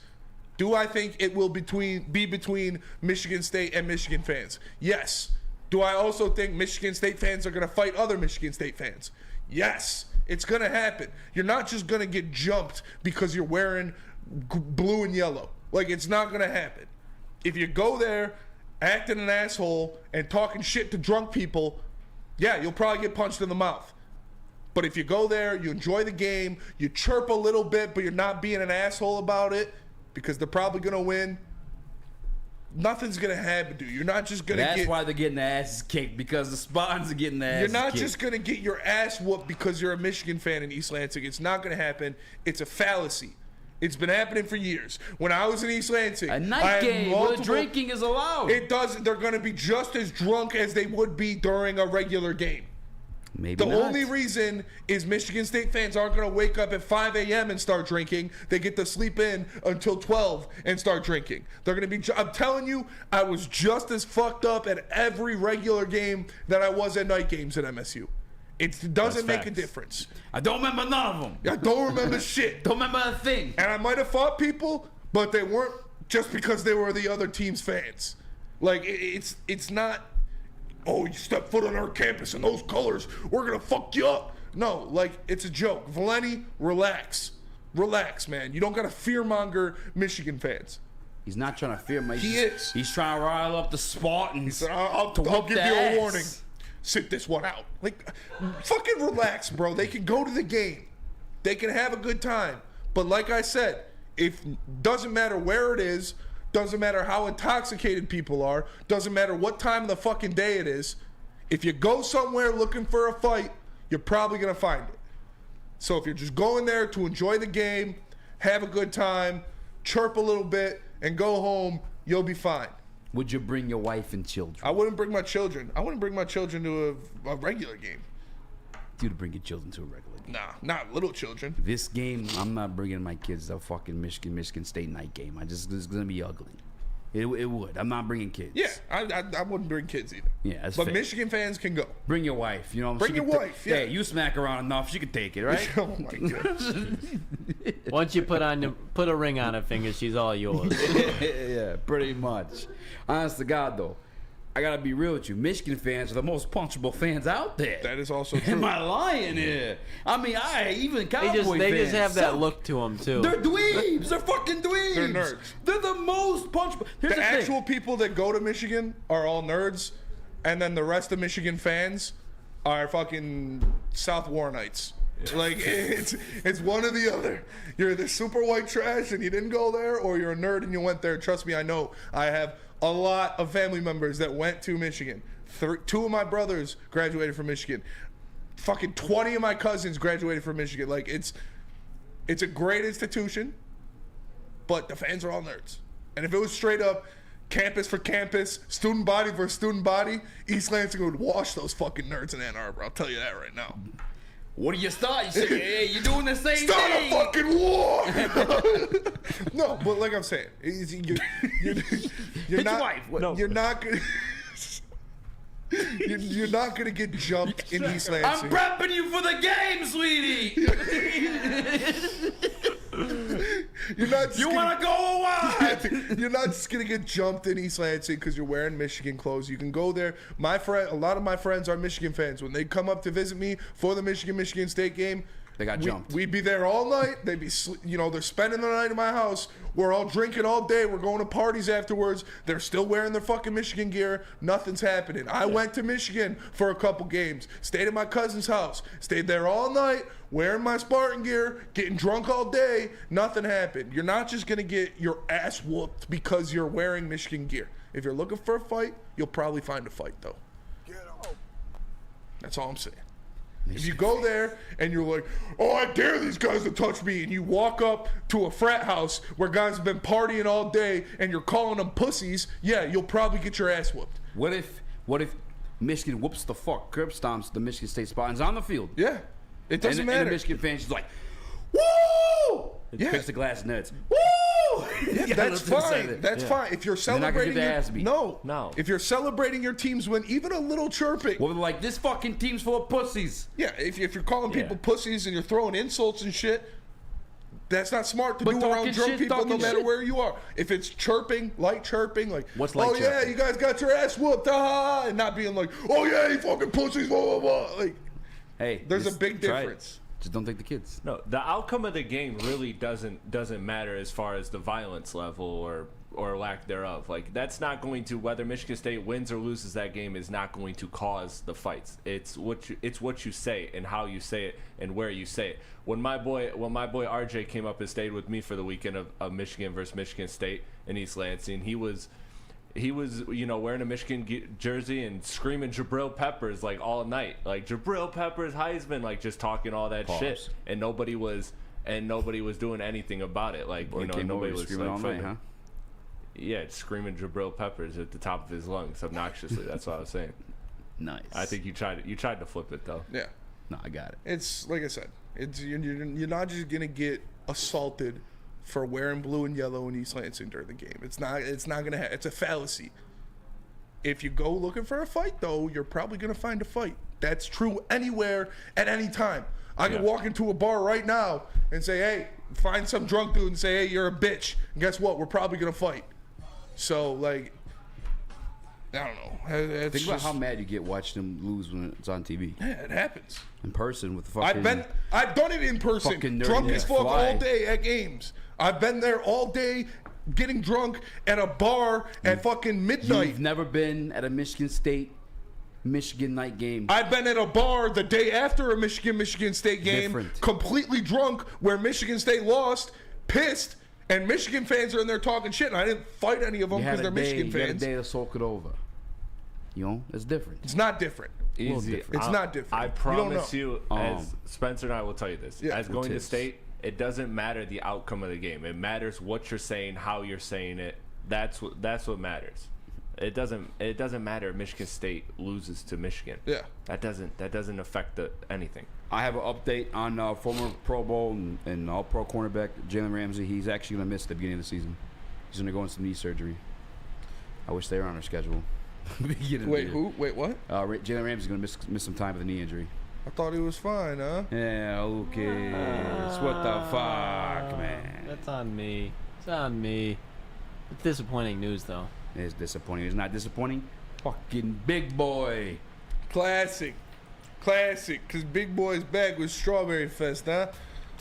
Speaker 2: Do I think it will be between Michigan State and Michigan fans? Yes. Do I also think Michigan State fans are going to fight other Michigan State fans? Yes. It's going to happen. You're not just going to get jumped because you're wearing blue and yellow. Like, it's not going to happen. If you go there acting an asshole and talking shit to drunk people, yeah, you'll probably get punched in the mouth. But if you go there, you enjoy the game, you chirp a little bit, but you're not being an asshole about it because they're probably going to win, nothing's going to happen to you. You're not just going to get...
Speaker 3: That's why they're getting their asses kicked, because the Spartans are getting their asses kicked.
Speaker 2: You're not just going to get your ass whooped because you're a Michigan fan in East Lansing. It's not going to happen. It's a fallacy. It's been happening for years. When I was in East Lansing,
Speaker 3: a night game where drinking is allowed.
Speaker 2: It doesn't. They're going to be just as drunk as they would be during a regular game.
Speaker 3: Maybe
Speaker 2: the
Speaker 3: not.
Speaker 2: only reason is Michigan State fans aren't going to wake up at 5 a.m. and start drinking. They get to sleep in until 12 and start drinking. They're going to be. I'm telling you, I was just as fucked up at every regular game that I was at night games at MSU. It doesn't make a difference.
Speaker 3: I don't remember none of them.
Speaker 2: I don't remember shit.
Speaker 3: Don't remember a thing.
Speaker 2: And I might have fought people, but they weren't just because they were the other team's fans. Like, it's not, oh, you step foot on our campus in those colors, we're going to fuck you up. No, like, it's a joke. Valeni, relax. Relax, man. You don't got to fearmonger Michigan fans.
Speaker 3: He's not trying to fear me.
Speaker 2: He is.
Speaker 3: He's trying to rile up the Spartans.
Speaker 2: He said, I'll give you a warning. Sit this one out. Like, fucking relax, bro. They can go to the game. They can have a good time. But like I said, doesn't matter where it is, Doesn't matter how intoxicated people are. Doesn't matter what time of the fucking day it is. If you go somewhere looking for a fight, you're probably going to find it. So if you're just going there to enjoy the game, have a good time, chirp a little bit, and go home, you'll be fine.
Speaker 3: Would you bring your wife and children?
Speaker 2: I wouldn't bring my children. I wouldn't bring my children to a regular game.
Speaker 3: You'd bring your children to a regular game.
Speaker 2: Nah, not little children.
Speaker 3: This game, I'm not bringing my kids to a fucking Michigan State night game. It's gonna be ugly. It would. I'm not bringing kids.
Speaker 2: Yeah, I wouldn't bring kids either.
Speaker 3: Yeah, that's
Speaker 2: but
Speaker 3: fair.
Speaker 2: Michigan fans can go.
Speaker 3: Bring your wife. You know,
Speaker 2: bring your wife. Yeah,
Speaker 3: hey, you smack around enough, she can take it, right?
Speaker 2: Oh my god.
Speaker 4: Once you put a ring on her finger, she's all yours.
Speaker 3: Yeah, pretty much. Honest to God, though, I gotta be real with you. Michigan fans are the most punchable fans out there.
Speaker 2: That is also true.
Speaker 3: Am I lying here? I mean, even Cowboy fans.
Speaker 4: They just have that look to them too.
Speaker 3: They're dweebs. They're fucking dweebs.
Speaker 2: They're nerds.
Speaker 3: They're the most punchable. Here's
Speaker 2: The actual people that go to Michigan are all nerds, and then the rest of Michigan fans are fucking South Warrenites. Like it's one or the other. You're either super white trash and you didn't go there, or you're a nerd and you went there. Trust me, I know. I have a lot of family members that went to Michigan. 2 of my brothers graduated from Michigan. Fucking 20 of my cousins graduated from Michigan. Like it's a great institution, but the fans are all nerds. And if it was straight up campus for campus, student body versus student body, East Lansing would wash those fucking nerds in Ann Arbor. I'll tell you that right now.
Speaker 3: What do you start? You say, hey, you're doing the same
Speaker 2: Start
Speaker 3: thing.
Speaker 2: a fucking war! No, but like I'm saying, you're not.
Speaker 3: Wife.
Speaker 2: No. You're not gonna. You're not gonna get jumped in East Lansing.
Speaker 3: I'm prepping you for the game, sweetie.
Speaker 2: You're not.
Speaker 3: You want to go or what?
Speaker 2: You're not just gonna get jumped in East Lansing because you're wearing Michigan clothes. You can go there. A lot of my friends are Michigan fans. When they come up to visit me for the Michigan State game,
Speaker 3: they got jumped.
Speaker 2: We'd be there all night. They'd be, they're spending the night in my house. We're all drinking all day. We're going to parties afterwards. They're still wearing their fucking Michigan gear. Nothing's happening. I went to Michigan for a couple games. Stayed at my cousin's house. Stayed there all night, wearing my Spartan gear, getting drunk all day. Nothing happened. You're not just going to get your ass whooped because you're wearing Michigan gear. If you're looking for a fight, you'll probably find a fight, though.
Speaker 5: Get out.
Speaker 2: That's all I'm saying. If you go there and you're like, oh, I dare these guys to touch me, and you walk up to a frat house where guys have been partying all day and you're calling them pussies, yeah, you'll probably get your ass whooped.
Speaker 3: What if Michigan whoops the fuck, curb stomps the Michigan State Spartans on the field?
Speaker 2: Yeah, it doesn't matter.
Speaker 3: And the Michigan fans just like, woo!
Speaker 2: Yeah.
Speaker 3: Picks the glass nuts. Woo!
Speaker 2: Yeah, that's fine. That's fine. If you're celebrating,
Speaker 6: No.
Speaker 2: If you're celebrating your team's win, even a little chirping.
Speaker 3: Well, like this fucking team's full of pussies.
Speaker 2: Yeah, if you're calling people pussies and you're throwing insults and shit, that's not smart to
Speaker 3: But
Speaker 2: do around
Speaker 3: talking
Speaker 2: drunk
Speaker 3: shit,
Speaker 2: people, no
Speaker 3: talking
Speaker 2: matter
Speaker 3: shit.
Speaker 2: where you are. If it's chirping, light chirping, like,
Speaker 3: What's light
Speaker 2: oh yeah,
Speaker 3: chirping?
Speaker 2: you guys got your ass whooped, and not being like, oh yeah, you fucking pussies, blah blah blah. Like,
Speaker 3: hey,
Speaker 2: there's a big
Speaker 6: try it.
Speaker 2: difference.
Speaker 3: Just don't take the kids.
Speaker 6: No, the outcome of the game really doesn't matter as far as the violence level or lack thereof. Like that's not going to, whether Michigan State wins or loses that game, is not going to cause the fights. It's what you say and how you say it and where you say it. When my boy RJ came up and stayed with me for the weekend of Michigan versus Michigan State in East Lansing, he was wearing a Michigan jersey and screaming Jabril Peppers like all night, like Jabril Peppers Heisman, like just talking all that shit, and nobody was doing anything about it. Like nobody was
Speaker 3: screaming all night, huh?
Speaker 6: Yeah, screaming Jabril Peppers at the top of his lungs obnoxiously. That's what I was saying.
Speaker 3: Nice.
Speaker 6: I think you tried to flip it though.
Speaker 2: Yeah.
Speaker 3: No, I got it.
Speaker 2: It's like I said. It's you're not just gonna get assaulted for wearing blue and yellow in East Lansing during the game. It's not gonna happen. It's a fallacy. If you go looking for a fight, though, you're probably gonna find a fight. That's true anywhere at any time. I could walk into a bar right now and say, hey, find some drunk dude and say, hey, you're a bitch. And guess what? We're probably gonna fight. So like, I don't know.
Speaker 3: Think about how mad you get watching them lose when it's on TV.
Speaker 2: Yeah, it happens.
Speaker 3: In person with the fucking.
Speaker 2: I've done it in person. Drunk as fuck all day at games. I've been there all day getting drunk at a bar at fucking midnight.
Speaker 3: You've never been at a Michigan night game.
Speaker 2: I've been at a bar the day after a Michigan State game, completely drunk, where Michigan State lost, pissed, And Michigan fans are in there talking shit, and I didn't fight any of them because they're Michigan fans.
Speaker 3: You had a day to sulk it over. You know, it's different.
Speaker 2: It's not different.
Speaker 6: Easy.
Speaker 2: It's not different.
Speaker 6: I promise you, as Spencer and I will tell you this,
Speaker 2: Yeah.
Speaker 6: as going to state, it doesn't matter the outcome of the game. It matters what you're saying, how you're saying it. That's what matters. It doesn't matter if Michigan State loses to Michigan.
Speaker 2: Yeah.
Speaker 6: That doesn't affect anything.
Speaker 3: I have an update on former Pro Bowl and All-Pro cornerback Jalen Ramsey. He's actually going to miss the beginning of the season. He's going to go into some knee surgery. I wish they were on our schedule.
Speaker 2: Wait, who? Wait, what?
Speaker 3: Jalen Ramsey's going to miss some time with a knee injury.
Speaker 2: I thought he was fine, huh?
Speaker 3: Yeah, Lucas. What the fuck, man?
Speaker 4: That's on me. It's on me. It's disappointing news, though.
Speaker 3: It's disappointing. It's not disappointing. Fucking big boy.
Speaker 2: Classic. Because Big Boy's back with Strawberry Fest, huh?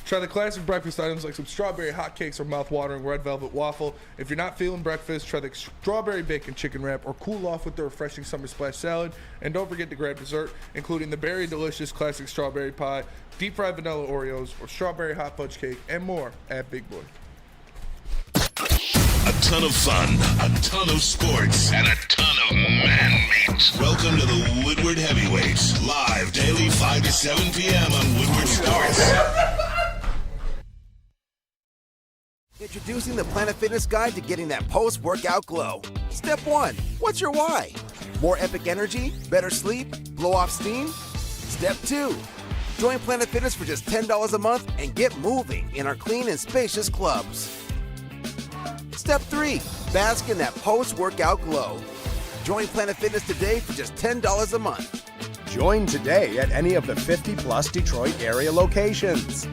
Speaker 2: Try the classic breakfast items like some strawberry hotcakes or mouth-watering red velvet waffle. If you're not feeling breakfast, try the strawberry bacon chicken wrap or cool off with the refreshing summer splash salad. And don't forget to grab dessert, including the berry delicious classic strawberry pie, deep fried vanilla Oreos, or strawberry hot fudge cake, and more at Big Boy.
Speaker 7: A ton of fun, a ton of sports, and a ton of man-meat. Welcome to the Woodward Heavyweights, live daily 5 to 7 p.m. on Woodward Sports.
Speaker 14: Introducing the Planet Fitness Guide to getting that post-workout glow. Step 1. What's your why? More epic energy? Better sleep? Blow off steam? Step 2. Join Planet Fitness for just $10 a month and get moving in our clean and spacious clubs. Step 3. Bask in that post-workout glow. Join Planet Fitness today for just $10 a month.
Speaker 15: Join today at any of the 50-plus Detroit area locations.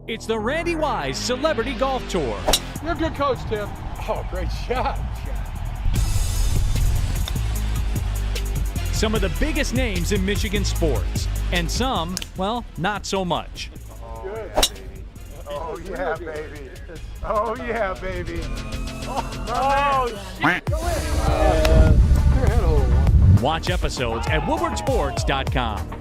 Speaker 16: It's the Randy Wise Celebrity Golf Tour.
Speaker 17: You're a good coach, Tim. Oh, great shot.
Speaker 16: Some of the biggest names in Michigan sports, and some, well, not so much.
Speaker 5: Oh, yeah, baby. Oh, yeah, baby.
Speaker 17: Oh, shit. Go in.
Speaker 16: Watch episodes at woodwardsports.com.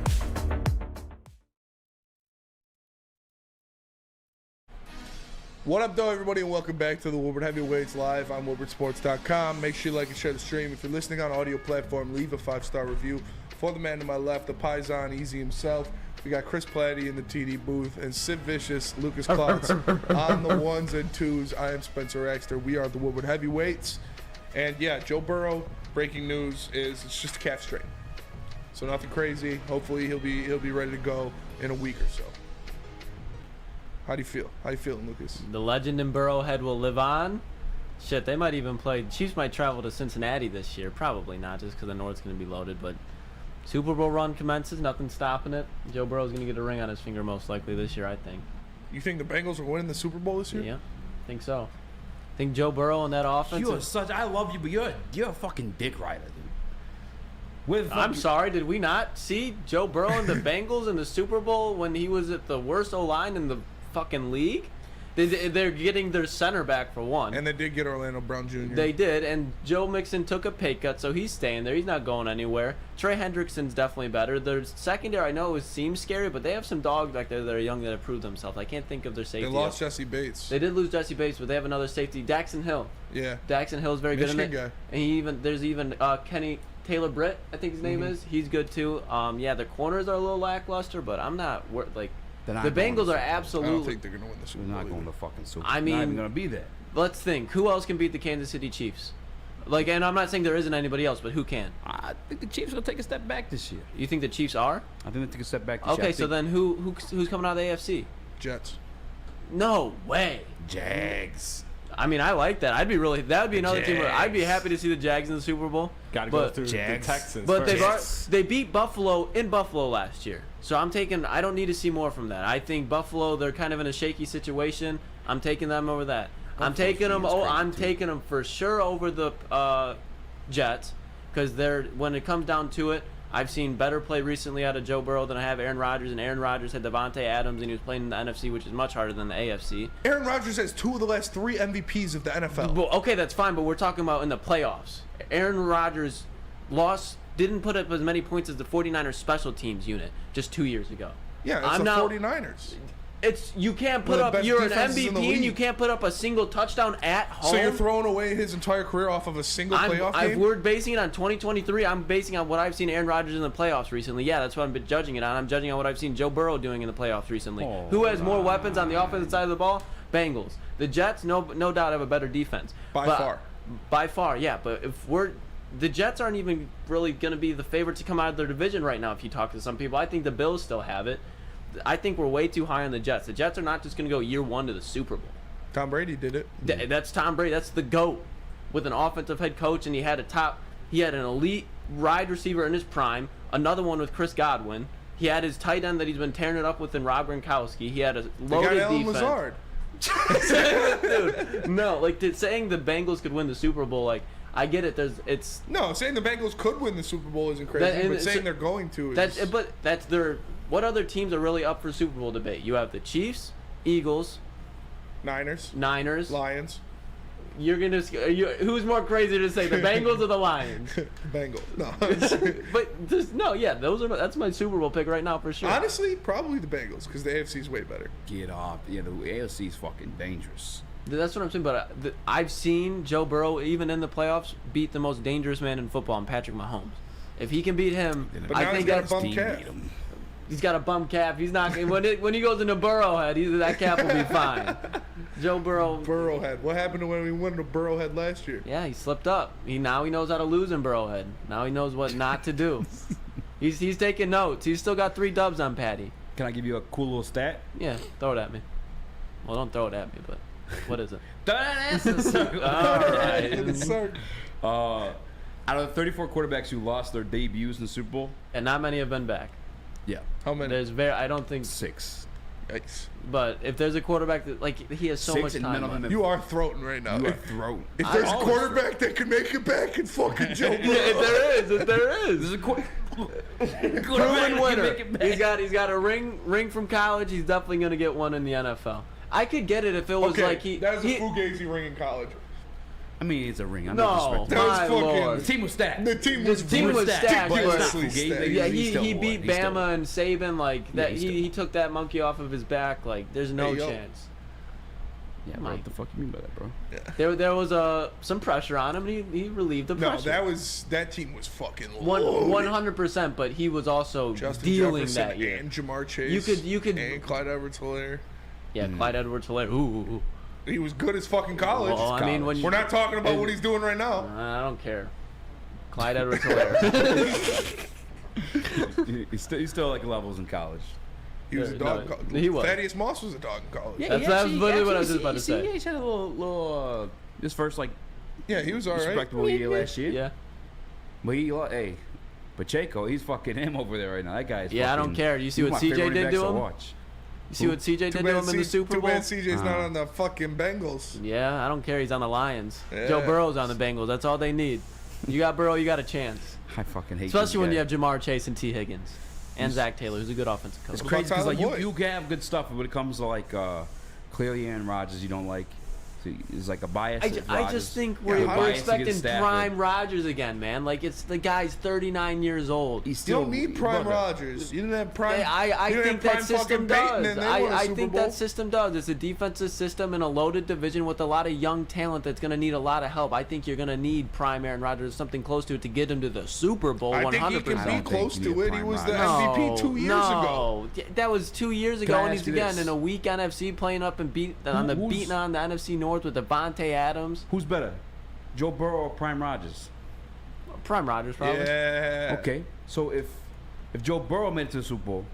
Speaker 2: What up, though, everybody, and welcome back to the Woodward Heavyweights live on woodwardsports.com. Make sure you like and share the stream. If you're listening on audio platform, leave a 5-star review. For the man to my left, the Paisan Eazy himself, we got Chris Platte in the TD booth, and Sid Vicious, Lucas Klotz on the ones and twos. I am Spencer Axter. We are the Woodward Heavyweights. And, yeah, Joe Burrow, breaking news is it's just a calf strain. So nothing crazy. Hopefully he'll be ready to go in a week or so. How do you feel? How you feeling, Lucas?
Speaker 4: The legend in Burrowhead will live on. Shit, they might even play. Chiefs might travel to Cincinnati this year. Probably not, just because the North's going to be loaded. But Super Bowl run commences. Nothing stopping it. Joe Burrow's going to get a ring on his finger most likely this year, I think.
Speaker 2: You think the Bengals are winning the Super Bowl this year?
Speaker 4: Yeah, I think so. I think Joe Burrow and that offense.
Speaker 3: I love you, but you're a fucking dick rider, dude.
Speaker 4: I'm sorry, did we not see Joe Burrow and the Bengals in the Super Bowl when he was at the worst O-line in the fucking league? They're getting their center back for one.
Speaker 2: And they did get Orlando Brown Jr.
Speaker 4: They did, and Joe Mixon took a pay cut, so he's staying there. He's not going anywhere. Trey Hendrickson's definitely better. Their secondary, I know, seems scary, but they have some dogs back there that are young that have proved themselves. I can't think of their safety.
Speaker 2: They lost Jesse Bates.
Speaker 4: They did lose Jesse Bates, but they have another safety, Daxton Hill.
Speaker 2: Yeah.
Speaker 4: Daxton Hill's very good in it.
Speaker 2: Guy.
Speaker 4: And there's even Kenny Taylor Britt, I think his name is. He's good too. Yeah, the corners are a little lackluster, but I'm not the Bengals are absolutely.
Speaker 2: I don't think they're going to win the Super Bowl.
Speaker 3: They're not going to fucking Super Bowl.
Speaker 4: I mean,
Speaker 3: not even going to be there.
Speaker 4: Let's think. Who else can beat the Kansas City Chiefs? And I'm not saying there isn't anybody else, but who can?
Speaker 3: I think the Chiefs will take a step back this year.
Speaker 4: You think the Chiefs are?
Speaker 3: I think they take a step back this year.
Speaker 4: Okay, so then who's coming out of the AFC?
Speaker 2: Jets.
Speaker 4: No way.
Speaker 3: Jags.
Speaker 4: I mean, I like that. That would be another team where I'd be happy to see the Jags in the Super Bowl.
Speaker 6: Got to go through the Texans.
Speaker 4: But they beat Buffalo in Buffalo last year. So I don't need to see more from that. I think Buffalo, they're kind of in a shaky situation. I'm taking them over that. I'm taking them for sure over the Jets, because when it comes down to it, I've seen better play recently out of Joe Burrow than I have Aaron Rodgers, and Aaron Rodgers had Devontae Adams, and he was playing in the NFC, which is much harder than the AFC.
Speaker 2: Aaron Rodgers has 2 of the last 3 MVPs of the NFL.
Speaker 4: Well, okay, that's fine, but we're talking about in the playoffs. Aaron Rodgers didn't put up as many points as the 49ers special teams unit just 2 years ago.
Speaker 2: Yeah, it's the 49ers.
Speaker 4: you can't put
Speaker 2: One of
Speaker 4: up.
Speaker 2: the best
Speaker 4: You're an
Speaker 2: defenses in the
Speaker 4: MVP and you
Speaker 2: league.
Speaker 4: can't put up a single touchdown at home.
Speaker 2: So you're throwing away his entire career off of a single playoff game?
Speaker 4: We're basing it on 2023. I'm basing on what I've seen Aaron Rodgers in the playoffs recently. Yeah, that's what I'm judging it on. I'm judging on what I've seen Joe Burrow doing in the playoffs recently. Who has more weapons on the offensive side of the ball? Bengals. The Jets, no doubt, have a better defense. By far, yeah. But the Jets aren't even really going to be the favorites to come out of their division right now. If you talk to some people, I think the Bills still have it. I think we're way too high on the Jets. The Jets are not just going to go year one to the Super Bowl.
Speaker 2: Tom Brady did it.
Speaker 4: That's Tom Brady. That's the GOAT with an offensive head coach, and he had an elite wide receiver in his prime. Another one with Chris Godwin. He had his tight end that he's been tearing it up with in Rob Gronkowski. He had a loaded defense.
Speaker 2: Lazard.
Speaker 4: Dude, no, saying the Bengals could win the Super Bowl, I get it.
Speaker 2: No, saying the Bengals could win the Super Bowl isn't crazy, but saying they're going to is...
Speaker 4: That's their... What other teams are really up for Super Bowl debate? You have the Chiefs, Eagles,
Speaker 2: Niners,
Speaker 4: Lions. You're gonna... who's more crazy to say, the Bengals or the Lions?
Speaker 2: Bengals. No.
Speaker 4: That's my Super Bowl pick right now for sure.
Speaker 2: Honestly, probably the Bengals, because the AFC is way better.
Speaker 3: Get off. Yeah, the AFC is fucking dangerous.
Speaker 4: That's what I'm saying, but I've seen Joe Burrow, even in the playoffs, beat the most dangerous man in football, Patrick Mahomes. If he can beat him, I think that's... He's got a bum calf. He's not when he goes into Burrowhead. That calf will be fine. Joe Burrow.
Speaker 2: Burrowhead. What happened to when we went to Burrowhead last year?
Speaker 4: Yeah, he slipped up. Now he knows how to lose in Burrowhead. Now he knows what not to do. He's taking notes. He's still got 3 dubs on Patty.
Speaker 3: Can I give you a cool little stat?
Speaker 4: Yeah, throw it at me. Well, don't throw it at me, but what is it?
Speaker 3: All right. Out of the 34 quarterbacks who lost their debuts in the Super Bowl,
Speaker 4: and not many have been back.
Speaker 3: Yeah.
Speaker 2: How many?
Speaker 4: I don't think
Speaker 3: 6.
Speaker 2: Yikes.
Speaker 4: But if there's a quarterback that he has so much time.
Speaker 2: You are throating right now.
Speaker 3: You are throating.
Speaker 2: If there's a quarterback that can make it back, it's fucking Joe Burrow.
Speaker 4: If there is.
Speaker 3: There's a
Speaker 4: proven winner. He's got a ring from college. He's definitely gonna get one in the NFL. I could get it if it was
Speaker 2: that was a Fugazi ring in college.
Speaker 3: I mean, it's a ring. I'm
Speaker 4: no, my lord.
Speaker 3: The team was stacked.
Speaker 2: The team was
Speaker 4: stacked.
Speaker 2: Ridiculously
Speaker 4: Yeah, he beat Bama and Saban like that. He took that monkey off of his back. Like, there's no chance.
Speaker 3: Yeah, what the fuck you mean by that, bro?
Speaker 4: Yeah. There was some pressure on him, and he relieved the pressure.
Speaker 2: No, that team was fucking loaded.
Speaker 4: 100%. But he was also dealing
Speaker 2: Jefferson
Speaker 4: that year.
Speaker 2: And Jamar Chase.
Speaker 4: You could
Speaker 2: and Clyde Edwards-Helaire.
Speaker 4: Yeah, Clyde Edwards-Helaire. Ooh.
Speaker 2: He was good as fucking college.
Speaker 4: Well, I mean,
Speaker 2: we're not talking about what he's doing right now.
Speaker 4: I don't care. Clyde Edwards-Helaire.
Speaker 3: He's still like levels in college.
Speaker 2: He was a dog in college.
Speaker 4: He was.
Speaker 2: Thaddeus Moss was a dog in college.
Speaker 3: Yeah,
Speaker 4: that's literally what I was just about to say.
Speaker 3: Yeah, he had a little his first
Speaker 2: he was all right.
Speaker 3: Respectable year last year.
Speaker 4: Yeah.
Speaker 3: But Pacheco, he's fucking him over there right now. That guy's
Speaker 4: I don't care. You see what CJ did to him? You see what CJ did to him in the Super Bowl?
Speaker 2: Too bad CJ's not on the fucking Bengals.
Speaker 4: Yeah, I don't care. He's on the Lions.
Speaker 2: Yeah.
Speaker 4: Joe Burrow's on the Bengals. That's all they need. You got Burrow, you got a chance.
Speaker 3: I fucking hate
Speaker 4: especially when you have Jamar Chase and T. Higgins. And Zach Taylor, who's a good offensive coach.
Speaker 3: It's crazy because you have good stuff, but when it comes to clearly Aaron Rodgers, you don't like. It's like a bias.
Speaker 4: I just think we're expecting prime Rodgers again, man. Like, it's the guy's 39 years old.
Speaker 2: You don't need prime Rodgers. You didn't have prime.
Speaker 4: I think that system does. I think that system does. It's a defensive system in a loaded division with a lot of young talent that's going to need a lot of help. I think you're going to need prime Aaron Rodgers, something close to it, to get him to the Super Bowl. 100%.
Speaker 2: I think he can be close to it. He was the MVP 2 years ago.
Speaker 4: That was 2 years ago, and he's again in a weak NFC playing up and beating on the NFC North with Devontae Adams.
Speaker 3: Who's better, Joe Burrow or Prime Rodgers?
Speaker 4: Prime Rodgers, probably.
Speaker 2: Yeah.
Speaker 3: Okay, so if Joe Burrow made it to the Super Bowl,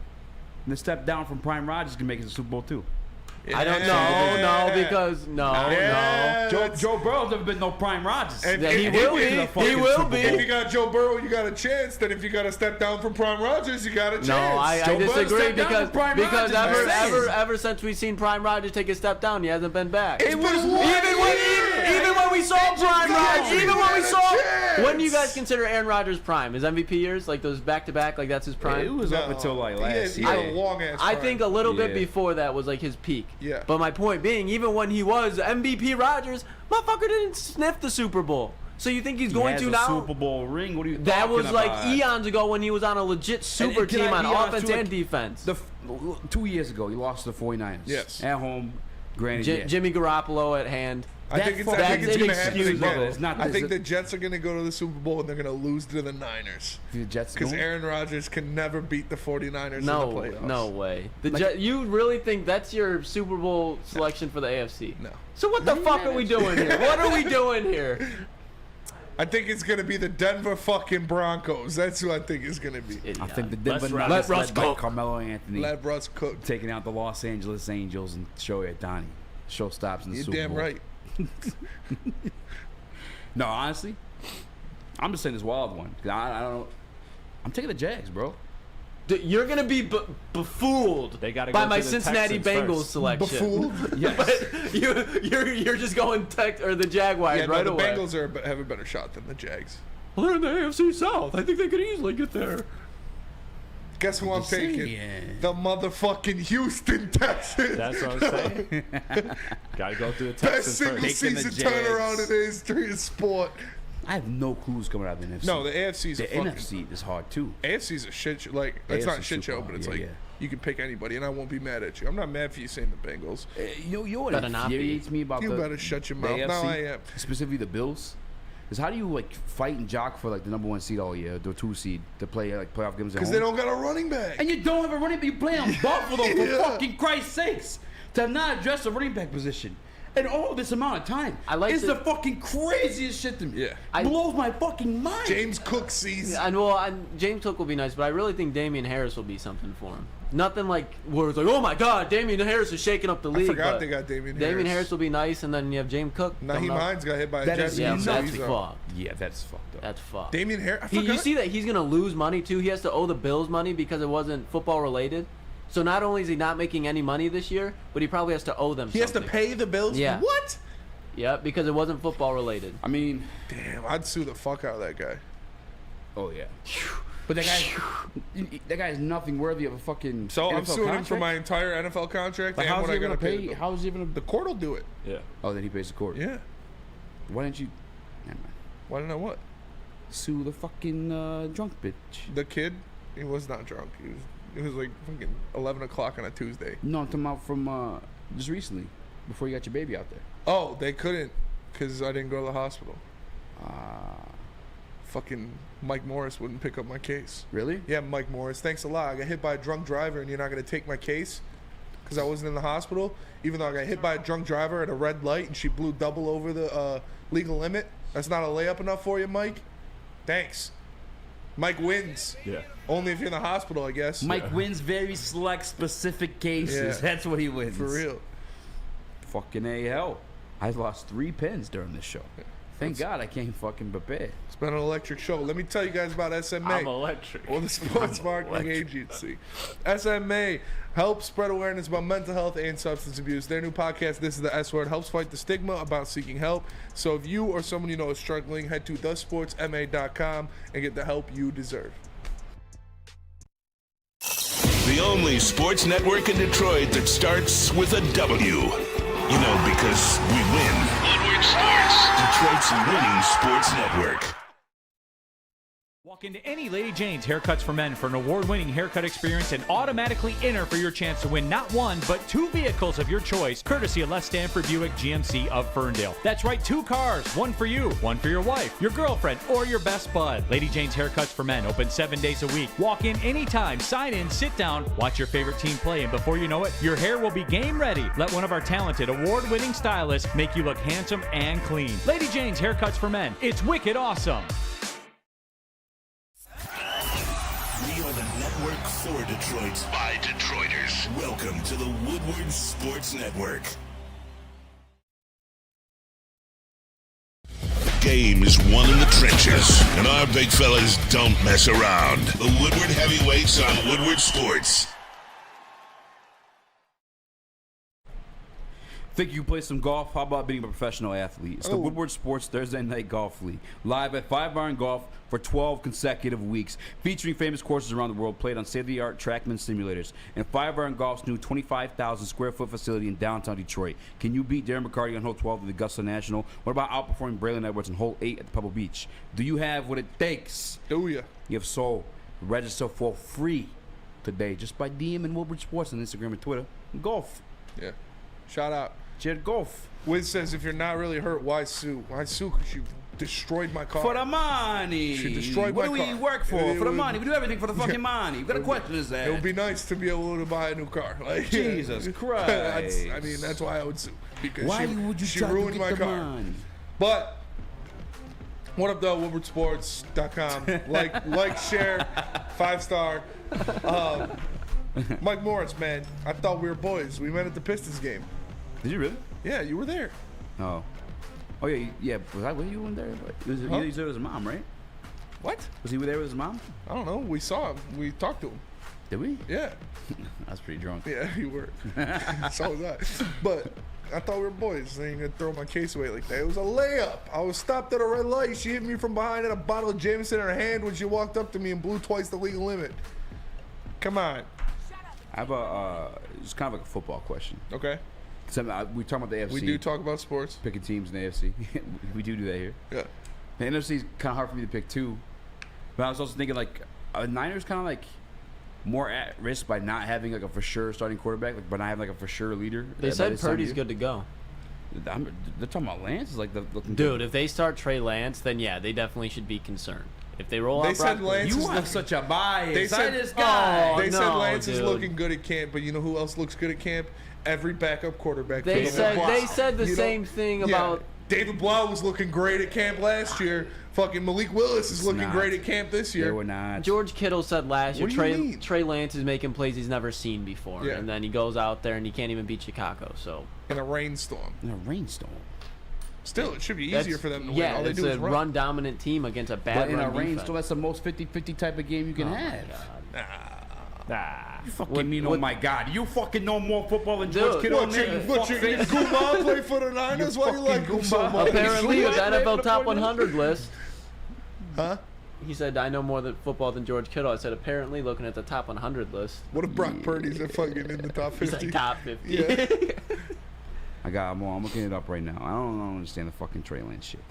Speaker 3: then step down from Prime Rodgers can make it to the Super Bowl too.
Speaker 4: Yeah. I don't know, because no.
Speaker 3: Joe Burrow's never been no Prime Rodgers.
Speaker 4: He will be.
Speaker 2: If you got Joe Burrow, you got a chance. Then if you got to step down from Prime Rodgers, you got a chance.
Speaker 4: No, I disagree because ever since we've seen Prime Rodgers take a step down, he hasn't been back.
Speaker 2: It was
Speaker 4: even when we saw Prime Rodgers, when do you guys consider Aaron Rodgers' prime? His MVP years, like those back-to-back, like that's his prime?
Speaker 3: It was up until last year.
Speaker 2: He had a long-ass
Speaker 4: I think a little bit before that was like his peak.
Speaker 2: Yeah.
Speaker 4: But my point being, even when he was MVP Rodgers, motherfucker didn't sniff the Super Bowl. So you think he's going
Speaker 3: has
Speaker 4: to
Speaker 3: a
Speaker 4: now?
Speaker 3: Super Bowl ring. What are you
Speaker 4: That
Speaker 3: talking
Speaker 4: was
Speaker 3: about?
Speaker 4: like eons ago when he was on a legit super
Speaker 3: can
Speaker 4: team
Speaker 3: I
Speaker 4: on
Speaker 3: be honest,
Speaker 4: offense
Speaker 3: too,
Speaker 4: and
Speaker 3: like,
Speaker 4: defense.
Speaker 3: 2 years ago, he lost to the 49ers.
Speaker 2: Yes.
Speaker 3: At home, granted. yeah.
Speaker 4: Jimmy Garoppolo at hand.
Speaker 2: I think it's
Speaker 4: that's
Speaker 2: going to happen
Speaker 4: inexcusable.
Speaker 2: again.
Speaker 3: It's not
Speaker 2: I
Speaker 3: this.
Speaker 2: think the Jets are going to go to the Super Bowl and they're going to lose to the Niners.
Speaker 3: The Jets
Speaker 2: Because
Speaker 3: going?
Speaker 2: Aaron Rodgers can never beat the 49ers in the
Speaker 4: No,
Speaker 2: playoffs.
Speaker 4: no way.
Speaker 3: Like-
Speaker 4: You really think that's your Super Bowl selection for the AFC?
Speaker 2: No.
Speaker 4: So what the fuck are we doing here? What are we doing here?
Speaker 2: I think it's going to be the Denver fucking Broncos. That's who I think it's going to be.
Speaker 3: I think the Denver
Speaker 6: Let
Speaker 3: Nuggets
Speaker 4: Russ
Speaker 3: led by
Speaker 4: cook.
Speaker 3: Carmelo Anthony
Speaker 2: Let Russ cook.
Speaker 3: taking out the Los Angeles Angels and Shohei Ohtani. Show stops in the
Speaker 2: You're
Speaker 3: Super
Speaker 2: damn
Speaker 3: Bowl.
Speaker 2: right.
Speaker 3: No, honestly, I'm just saying this wild one. 'Cause I don't know. I'm taking the Jags, bro.
Speaker 4: You're gonna be befooled
Speaker 6: They gotta
Speaker 4: by
Speaker 6: go
Speaker 4: my
Speaker 6: to the
Speaker 4: Cincinnati
Speaker 6: Texans
Speaker 4: Bengals
Speaker 6: first.
Speaker 4: selection.
Speaker 2: Befooled?
Speaker 3: Yes.
Speaker 4: But you're just going or the Jaguars
Speaker 2: Yeah, no,
Speaker 4: right
Speaker 2: the
Speaker 4: away.
Speaker 2: Bengals have a better shot than the Jags.
Speaker 4: Well, they're in the AFC South. I think they could easily get there.
Speaker 2: Guess who I'm
Speaker 3: just
Speaker 2: taking?
Speaker 3: saying.
Speaker 2: The motherfucking Houston Texans.
Speaker 6: That's what I'm saying. Gotta go through the
Speaker 2: Best
Speaker 6: Texans
Speaker 2: single
Speaker 6: first.
Speaker 3: Taking the
Speaker 2: season
Speaker 3: Jags.
Speaker 2: turnaround in the history of sport.
Speaker 3: I have no clues coming out of the NFC.
Speaker 2: No, the AFC's
Speaker 3: the
Speaker 2: a fucking...
Speaker 3: NFC is hard too.
Speaker 2: AFC's a shit show. Like, it's not a
Speaker 3: AFC's
Speaker 2: shit show,
Speaker 3: super
Speaker 2: but it's
Speaker 3: hard.
Speaker 2: like,
Speaker 3: Yeah.
Speaker 2: you can pick anybody, and I won't be mad at you. I'm not mad for you saying the Bengals.
Speaker 3: You know what
Speaker 4: Better not be.
Speaker 3: infuriates me about
Speaker 2: You
Speaker 3: the
Speaker 2: better shut your
Speaker 3: the
Speaker 2: mouth. No,
Speaker 3: AFC,
Speaker 2: I am.
Speaker 3: specifically the Bills. Is how do you like fight and jock for like the number 1 seed all year, the 2 seed to play like playoff games at
Speaker 2: Because
Speaker 3: home?
Speaker 2: they don't got a running back.
Speaker 3: And you don't have a running back. You play on Buffalo for
Speaker 2: Yeah.
Speaker 3: fucking Christ's sakes to not address the running back position. And all this amount of time.
Speaker 4: I like
Speaker 3: it's
Speaker 4: the-
Speaker 3: the fucking craziest shit to me.
Speaker 2: Yeah.
Speaker 3: Blows my fucking mind.
Speaker 2: James Cook sees.
Speaker 4: James Cook will be nice, but I really think Damian Harris will be something for him. Nothing like where it's like, oh my God, Damian Harris is shaking up the league.
Speaker 2: forgot
Speaker 4: but
Speaker 2: they got Damian
Speaker 4: Damian
Speaker 2: Harris.
Speaker 4: Harris will be nice, and then you have James Cook.
Speaker 2: Naheem
Speaker 4: coming up.
Speaker 2: Hines got hit by a
Speaker 3: That
Speaker 2: jet.
Speaker 3: is
Speaker 4: Yeah,
Speaker 3: nuts.
Speaker 4: that's
Speaker 2: He's
Speaker 4: fucked.
Speaker 3: Yeah, that's fucked up.
Speaker 4: That's fucked.
Speaker 2: Damian Harris. I
Speaker 4: You
Speaker 2: forgot.
Speaker 4: see that he's gonna lose money too. He has to owe the Bills money because it wasn't football related. So not only is he not making any money this year, but he probably has to owe them.
Speaker 2: He has to
Speaker 4: something.
Speaker 2: pay the bills?
Speaker 4: Yeah.
Speaker 2: What?
Speaker 4: Yeah, because it wasn't football related.
Speaker 3: I mean,
Speaker 2: Damn, I'd sue the fuck out of that guy.
Speaker 3: oh yeah. But that guy is nothing worthy of a fucking.
Speaker 2: So I'm
Speaker 3: NFL
Speaker 2: suing him
Speaker 3: contract?
Speaker 2: for my entire NFL contract
Speaker 3: But
Speaker 2: and
Speaker 3: how's
Speaker 2: what
Speaker 3: he
Speaker 2: I
Speaker 3: gonna
Speaker 2: gotta pay.
Speaker 3: pay?
Speaker 2: the bill.
Speaker 3: How's he gonna?
Speaker 2: The court will do it.
Speaker 6: Yeah.
Speaker 3: Oh, then he pays the court.
Speaker 2: Yeah.
Speaker 3: Why didn't you? Never mind.
Speaker 2: Why don't I what?
Speaker 3: Sue the fucking drunk bitch.
Speaker 2: The kid, he was not drunk. It was like fucking 11 o'clock on a Tuesday.
Speaker 3: No, I'm talking about from just recently, before you got your baby out there.
Speaker 2: Oh, they couldn't because I didn't go to the hospital. Fucking Mike Morris wouldn't pick up my case.
Speaker 3: Really?
Speaker 2: Yeah, Mike Morris. Thanks a lot. I got hit by a drunk driver and you're not going to take my case because I wasn't in the hospital, even though I got hit by a drunk driver at a red light and she blew double over the legal limit. That's not a layup enough for you, Mike? Thanks. Mike wins.
Speaker 6: Yeah.
Speaker 2: Only if you're in the hospital, I guess.
Speaker 3: Mike wins very select, specific cases.
Speaker 2: Yeah.
Speaker 3: That's what he wins.
Speaker 2: For real.
Speaker 3: Fucking A hell. I lost 3 pins during this show. Thank God I came fucking prepared.
Speaker 2: It's been an electric show. Let me tell you guys about SMA.
Speaker 6: I'm electric.
Speaker 2: Or the Sports Marketing Agency. SMA helps spread awareness about mental health and substance abuse. Their new podcast, This is the S Word, helps fight the stigma about seeking help. So if you or someone you know is struggling, head to thesportsma.com and get the help you deserve.
Speaker 7: The only sports network in Detroit that starts with a W. You know, because we win. Woodward Sports, Detroit's winning sports network.
Speaker 16: Walk into any Lady Jane's Haircuts for Men for an award-winning haircut experience and automatically enter for your chance to win not 1, but 2 vehicles of your choice, courtesy of Les Stanford Buick GMC of Ferndale. That's right, 2 cars, 1 for you, 1 for your wife, your girlfriend, or your best bud. Lady Jane's Haircuts for Men, open 7 days a week. Walk in anytime, sign in, sit down, watch your favorite team play, and before you know it, your hair will be game ready. Let one of our talented, award-winning stylists make you look handsome and clean. Lady Jane's Haircuts for Men. It's wicked awesome.
Speaker 7: We are the network for Detroit by Detroiters. Welcome to the Woodward Sports Network. The game is won in the trenches, and our big fellas don't mess around. The Woodward Heavyweights on Woodward Sports.
Speaker 3: Think you can play some golf? How about being a professional athlete? It's the Woodward Sports Thursday Night Golf League, live at 5 Iron Golf for 12 consecutive weeks, featuring famous courses around the world played on state-of-the-art TrackMan simulators, and 5 Iron Golf's new 25,000 square foot facility in downtown Detroit. Can you beat Darren McCarty on hole 12 of the Augusta National? What about outperforming Braylon Edwards on hole 8 at Pebble Beach? Do you have what it takes?
Speaker 2: Do you?
Speaker 3: If so, register for free today just by DMing Woodward Sports on Instagram and Twitter. Golf.
Speaker 2: Yeah. Shout out.
Speaker 3: Jared Golf.
Speaker 2: Wiz says, if you're not really hurt, why sue? Why sue? Because she destroyed my car.
Speaker 3: For the money.
Speaker 2: She destroyed my car.
Speaker 3: What do we work for? For the money. We do everything for the fucking money. We've got a question is that.
Speaker 2: It would be nice to be able to buy a new car. Like,
Speaker 3: Jesus Christ.
Speaker 2: I mean, that's why I would sue. Because
Speaker 3: Why would you
Speaker 2: she
Speaker 3: try to
Speaker 2: ruined
Speaker 3: get
Speaker 2: my
Speaker 3: the
Speaker 2: car.
Speaker 3: money?
Speaker 2: But what up, though? WoodwardSports.com. Like, share, 5-star. Mike Morris, man. I thought we were boys. We met at the Pistons game.
Speaker 3: Did you really?
Speaker 2: Yeah, you were there.
Speaker 3: Oh. Oh, yeah. Was you in there? He was there with his mom, right?
Speaker 2: What?
Speaker 3: Was he there with his mom?
Speaker 2: I don't know. We saw him. We talked to him.
Speaker 3: Did we?
Speaker 2: Yeah.
Speaker 3: I was pretty drunk.
Speaker 2: Yeah, you were. So was I. But I thought we were boys. I ain't gonna throw my case away like that. It was a layup. I was stopped at a red light. She hit me from behind and a bottle of Jameson in her hand when she walked up to me and blew twice the legal limit. Come on.
Speaker 3: I have it's kind of like a football question.
Speaker 2: Okay.
Speaker 3: We talk about the AFC.
Speaker 2: We do talk about sports.
Speaker 3: Picking teams in the AFC. we do that here.
Speaker 2: Yeah.
Speaker 3: The NFC is kind of hard for me to pick too. But I was also thinking like Niners kind of like more at risk by not having like a for sure starting quarterback, like by not having like a for sure leader.
Speaker 4: They said Purdy's good to go.
Speaker 3: They're talking about Lance is like the looking
Speaker 4: dude.
Speaker 3: good.
Speaker 4: If they start Trey Lance, then yeah, they definitely should be concerned. If they roll out
Speaker 2: said
Speaker 4: Brock,
Speaker 2: Lance
Speaker 3: you have such a bias. They said this guy.
Speaker 2: They said Lance is looking good at camp, but you know who else looks good at camp? Every backup quarterback.
Speaker 4: They said the same thing about
Speaker 2: David Blau was looking great at camp last year. Fucking Malik Willis is looking great at camp this year.
Speaker 3: They were not.
Speaker 4: George Kittle said last year
Speaker 2: What do you mean?
Speaker 4: Trey Lance is making plays he's never seen before,
Speaker 2: Yeah.
Speaker 4: and then he goes out there and he can't even beat Chicago. So
Speaker 2: in a rainstorm. Still, it should be easier for them to win.
Speaker 4: Yeah,
Speaker 2: All they
Speaker 4: it's
Speaker 2: do
Speaker 4: a
Speaker 2: is
Speaker 4: run dominant team against a bad
Speaker 3: But in
Speaker 4: run
Speaker 3: a
Speaker 4: defense.
Speaker 3: rainstorm, that's the most 50-50 type of game you can have. You fucking mean, oh my God. You fucking know more football than George Kittle.
Speaker 2: What, you Goomba play for the Niners? Why you like him so much?
Speaker 4: Apparently, the NFL Top 100 list.
Speaker 2: Huh?
Speaker 4: He said, I know more than football than George Kittle. I said, apparently, looking at the Top 100 list.
Speaker 2: What if Brock Purdy's in fucking in the top 50?
Speaker 4: He's like top 50.
Speaker 2: Yeah.
Speaker 3: I'm looking it up right now. I don't understand the fucking Trey Lance shit.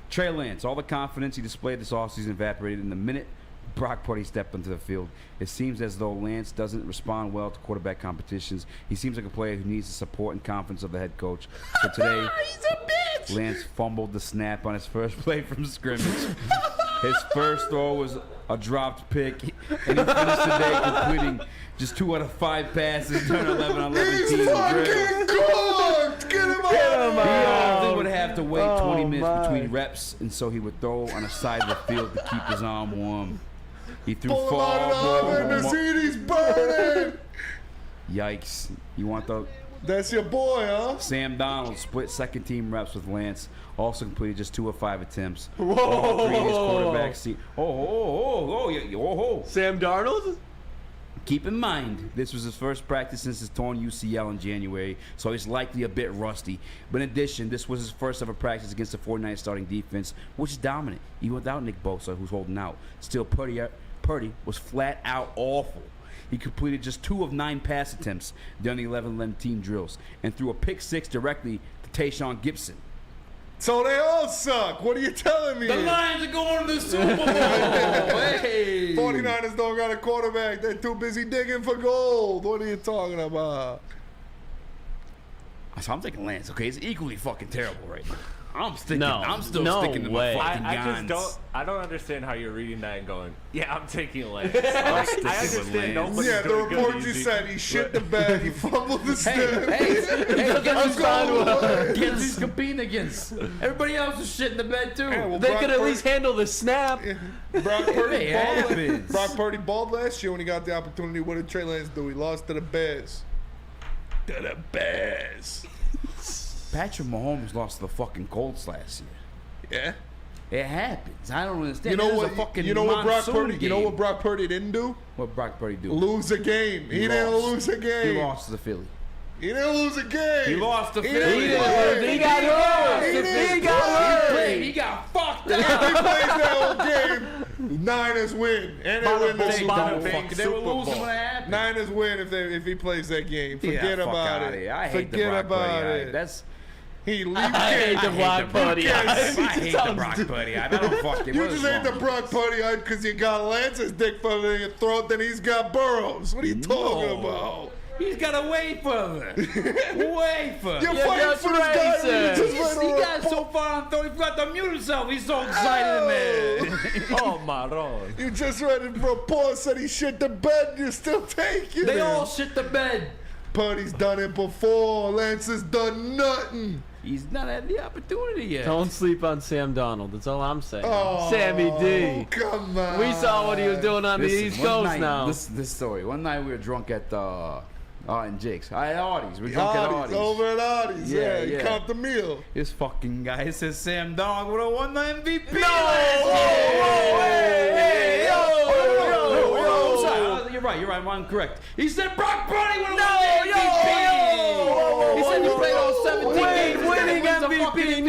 Speaker 3: Trey Lance, all the confidence he displayed this offseason evaporated in the minute Brock Purdy stepped onto the field. It seems as though Lance doesn't respond well to quarterback competitions. He seems like a player who needs the support and confidence of the head coach. So today,
Speaker 17: He's a bitch!
Speaker 3: Lance fumbled the snap on his first play from scrimmage. His first throw was a dropped pick, and he finished the day completing just 2 out of 5 passes, turn 11 on 11
Speaker 2: He's
Speaker 3: teams.
Speaker 2: fucking cooked! Get him out!
Speaker 3: He often would have to wait 20 minutes between reps, and so he would throw on the side of the field to keep his arm warm. He threw
Speaker 2: Pull him out of the oven, the seat, he's burning!
Speaker 3: Yikes. You want the...
Speaker 2: That's your boy, huh?
Speaker 3: Sam Donald split second team reps with Lance. Also completed just 2 of 5 attempts.
Speaker 4: Whoa.
Speaker 3: All 3 of his quarterback seat.
Speaker 4: Sam Darnold?
Speaker 3: Keep in mind, this was his first practice since his torn UCL in January, so he's likely a bit rusty. But in addition, this was his first ever practice against the 49ers starting defense, which is dominant, even without Nick Bosa, who's holding out. Still, Purdy was flat out awful. He completed just 2 of 9 pass attempts during the 11 team drills and threw a pick 6 directly to Tayshaun Gibson.
Speaker 2: So they all suck. What are you telling me?
Speaker 3: The Lions are going to the Super Bowl. Hey.
Speaker 2: 49ers don't got a quarterback. They're too busy digging for gold. What are you talking about?
Speaker 3: So I'm thinking Lance. Okay, it's equally fucking terrible right now. I'm still
Speaker 4: No
Speaker 3: sticking to
Speaker 4: way.
Speaker 3: my fucking guns.
Speaker 6: I don't understand how you're reading that and going, yeah, I'm taking Lance. I understand nobody's
Speaker 2: Yeah, the
Speaker 6: doing good,
Speaker 2: report you
Speaker 6: Eazy.
Speaker 2: said he shit the bed, he fumbled the snap.
Speaker 3: Guess he's competing against. Everybody else is shit in the bed too.
Speaker 2: Yeah, well,
Speaker 4: They
Speaker 2: Brock
Speaker 4: could at
Speaker 2: Purdy-
Speaker 4: least handle the snap.
Speaker 2: Brock Purdy,
Speaker 3: happens.
Speaker 2: Brock Purdy balled last year when he got the opportunity. What did Trey Lance do? He lost to the Bears. To the Bears.
Speaker 3: Patrick Mahomes lost to the fucking Colts last year.
Speaker 2: Yeah.
Speaker 3: It happens. I don't understand.
Speaker 2: You know
Speaker 3: This is
Speaker 2: what?
Speaker 3: a fucking
Speaker 2: You know what Brock
Speaker 3: monsoon
Speaker 2: Purdy? You know
Speaker 3: game.
Speaker 2: what Brock Purdy didn't do?
Speaker 3: What Brock Purdy do?
Speaker 2: Lose a game. He didn't
Speaker 3: lost.
Speaker 2: lose a game.
Speaker 3: He lost to the Philly.
Speaker 2: He didn't lose a game.
Speaker 3: He lost the
Speaker 2: He
Speaker 3: Phillies.
Speaker 2: didn't
Speaker 4: He got hurt.
Speaker 3: He got hurt. He got fucked
Speaker 2: If he
Speaker 3: up.
Speaker 2: plays that whole game, Niners win. And they win the Super Bowl.
Speaker 3: They were losing when it happened.
Speaker 2: Niners win if he plays that game. Forget
Speaker 3: Yeah, fuck
Speaker 2: about
Speaker 3: outta
Speaker 2: it.
Speaker 3: here. I hate the
Speaker 2: Forget
Speaker 3: Brock
Speaker 2: about
Speaker 3: Purdy.
Speaker 2: it.
Speaker 3: That's.
Speaker 2: He leave
Speaker 4: I hate the Brock Purdy.
Speaker 3: I hate the Brock Purdy. I don't fuck him.
Speaker 2: You just hate the Brock Purdy because you got Lance's dick further in your throat than he's got Burrows. What are you talking about?
Speaker 3: He's got a way further. Way further.
Speaker 2: You're fighting for this guy.
Speaker 3: He got so far on throw, he forgot to mute himself. He's so excited, man.
Speaker 6: Oh, Maron.
Speaker 2: You just read a report said he shit the bed. You still taking
Speaker 3: They
Speaker 2: it.
Speaker 3: all shit the bed.
Speaker 2: Purdy's done it before. Lance has done nothing.
Speaker 3: He's not had the opportunity yet.
Speaker 4: Don't sleep on Sam Darnold. That's all I'm saying.
Speaker 2: Oh,
Speaker 4: Sammy D.
Speaker 2: Come on.
Speaker 4: We saw what he was doing on the East Coast now.
Speaker 3: This story. One night we were drunk at in Jake's. At Artie's. We were drunk at Artie's.
Speaker 2: Over at Artie's. Yeah, you count the meal.
Speaker 3: This fucking guy says Sam Darnold would have won the MVP.
Speaker 4: No! Whoa, hey,
Speaker 3: You're right. I'm correct. He said Brock Purdy would have won the MVP. He said he played all 17 games.
Speaker 4: Winning MVP.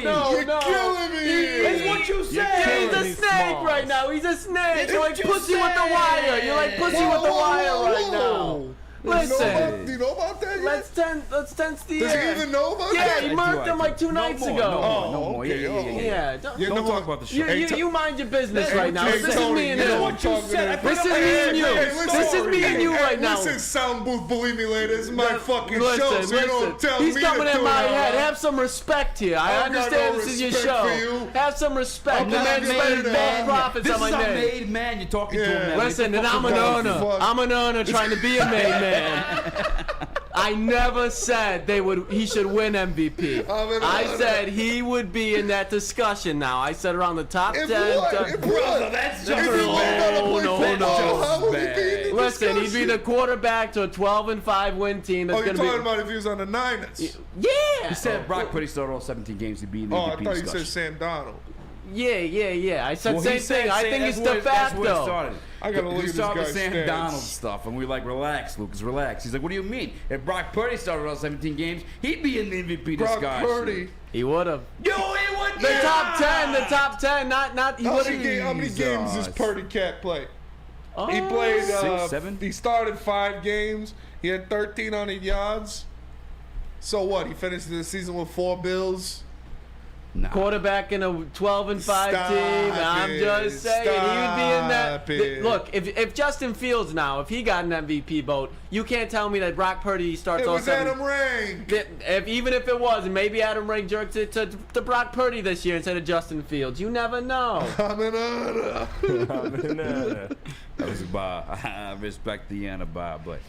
Speaker 4: No.
Speaker 2: You're killing me.
Speaker 3: It's what you said.
Speaker 4: He's a snake right now. He's a snake. You're like pussy with the wire. You're like pussy with the wire right now. Listen.
Speaker 2: Do you know about that yet?
Speaker 4: Let's tense the
Speaker 2: Does
Speaker 4: air.
Speaker 2: he even know about
Speaker 4: Yeah,
Speaker 2: that?
Speaker 4: he murked him like 2 nights ago.
Speaker 3: No more.
Speaker 4: Yeah.
Speaker 3: Don't talk about the show.
Speaker 4: You mind your business right now.
Speaker 2: Hey,
Speaker 4: This is
Speaker 2: Tony,
Speaker 4: me and
Speaker 2: you know
Speaker 4: him.
Speaker 2: what you said.
Speaker 4: This is me and you. This is me and you right now.
Speaker 2: Listen, sound booth, believe me later. This is my fucking
Speaker 4: Listen,
Speaker 2: show, so you don't tell
Speaker 4: He's
Speaker 2: me
Speaker 4: coming
Speaker 2: to
Speaker 4: in
Speaker 2: do
Speaker 4: my
Speaker 2: it,
Speaker 4: head.
Speaker 2: huh?
Speaker 4: Have some respect here. I
Speaker 2: I've got
Speaker 4: understand
Speaker 2: no
Speaker 4: this is your
Speaker 2: respect
Speaker 4: show.
Speaker 2: for you.
Speaker 4: Have some respect.
Speaker 2: I'm
Speaker 4: The
Speaker 2: not
Speaker 4: man's
Speaker 2: made
Speaker 4: made
Speaker 2: of
Speaker 4: bad
Speaker 2: that.
Speaker 4: profits
Speaker 3: This
Speaker 4: on my
Speaker 3: is a
Speaker 4: name.
Speaker 3: made man. You're talking to him now.
Speaker 4: Listen, and I'm an earner. I'm an earner trying to be a made man. I never said he should win MVP. I said he would be in that discussion now. I said around the top 10.
Speaker 2: Brother,
Speaker 3: that's
Speaker 2: just
Speaker 4: No. Listen, he'd be the quarterback to a 12-5 win team. That's
Speaker 2: Oh, you're
Speaker 4: gonna
Speaker 2: talking
Speaker 4: be.
Speaker 2: about if he was on the Niners?
Speaker 4: Yeah.
Speaker 3: He said Brock Purdy started all 17 games to be in the
Speaker 2: Oh,
Speaker 3: MVP
Speaker 2: I thought you
Speaker 3: discussion.
Speaker 2: said Sam Donald.
Speaker 4: Yeah. I said
Speaker 3: Well,
Speaker 4: same
Speaker 3: he said
Speaker 4: thing. I think it's de
Speaker 3: that's where it
Speaker 4: facto.
Speaker 3: started.
Speaker 2: I gotta look
Speaker 3: We
Speaker 2: at this
Speaker 3: started with
Speaker 2: guy's
Speaker 3: Sam
Speaker 2: stats.
Speaker 3: Donald stuff, and we were like, relax, Lucas, relax. He's like, what do you mean? If Brock Purdy started all 17 games, he'd be in the MVP
Speaker 2: Brock
Speaker 3: discussion.
Speaker 2: Purdy.
Speaker 4: He would have.
Speaker 3: Yo, he would.
Speaker 4: The top 10. Not. He
Speaker 2: How
Speaker 4: would
Speaker 2: many
Speaker 4: have.
Speaker 2: games does Purdy Cat play?
Speaker 4: Oh,
Speaker 2: He played
Speaker 3: 6, 7.
Speaker 2: He started 5 games. He had 1,300 yards. So what? He finished the season with 4 bills.
Speaker 3: Nah.
Speaker 4: Quarterback in a 12-5
Speaker 2: Stop
Speaker 4: team. I'm
Speaker 2: it.
Speaker 4: just saying he would be in that.
Speaker 2: Stop it.
Speaker 4: Look, if Justin Fields now, if he got an MVP vote, you can't tell me that Brock Purdy starts
Speaker 2: It
Speaker 4: all
Speaker 2: was
Speaker 4: 7.
Speaker 2: Adam Rank.
Speaker 4: Even if it was, and maybe Adam Rank jerked it to Brock Purdy this year instead of Justin Fields. You never know.
Speaker 2: I'm an honor.
Speaker 3: That was a bar. I respect the Anna bar, but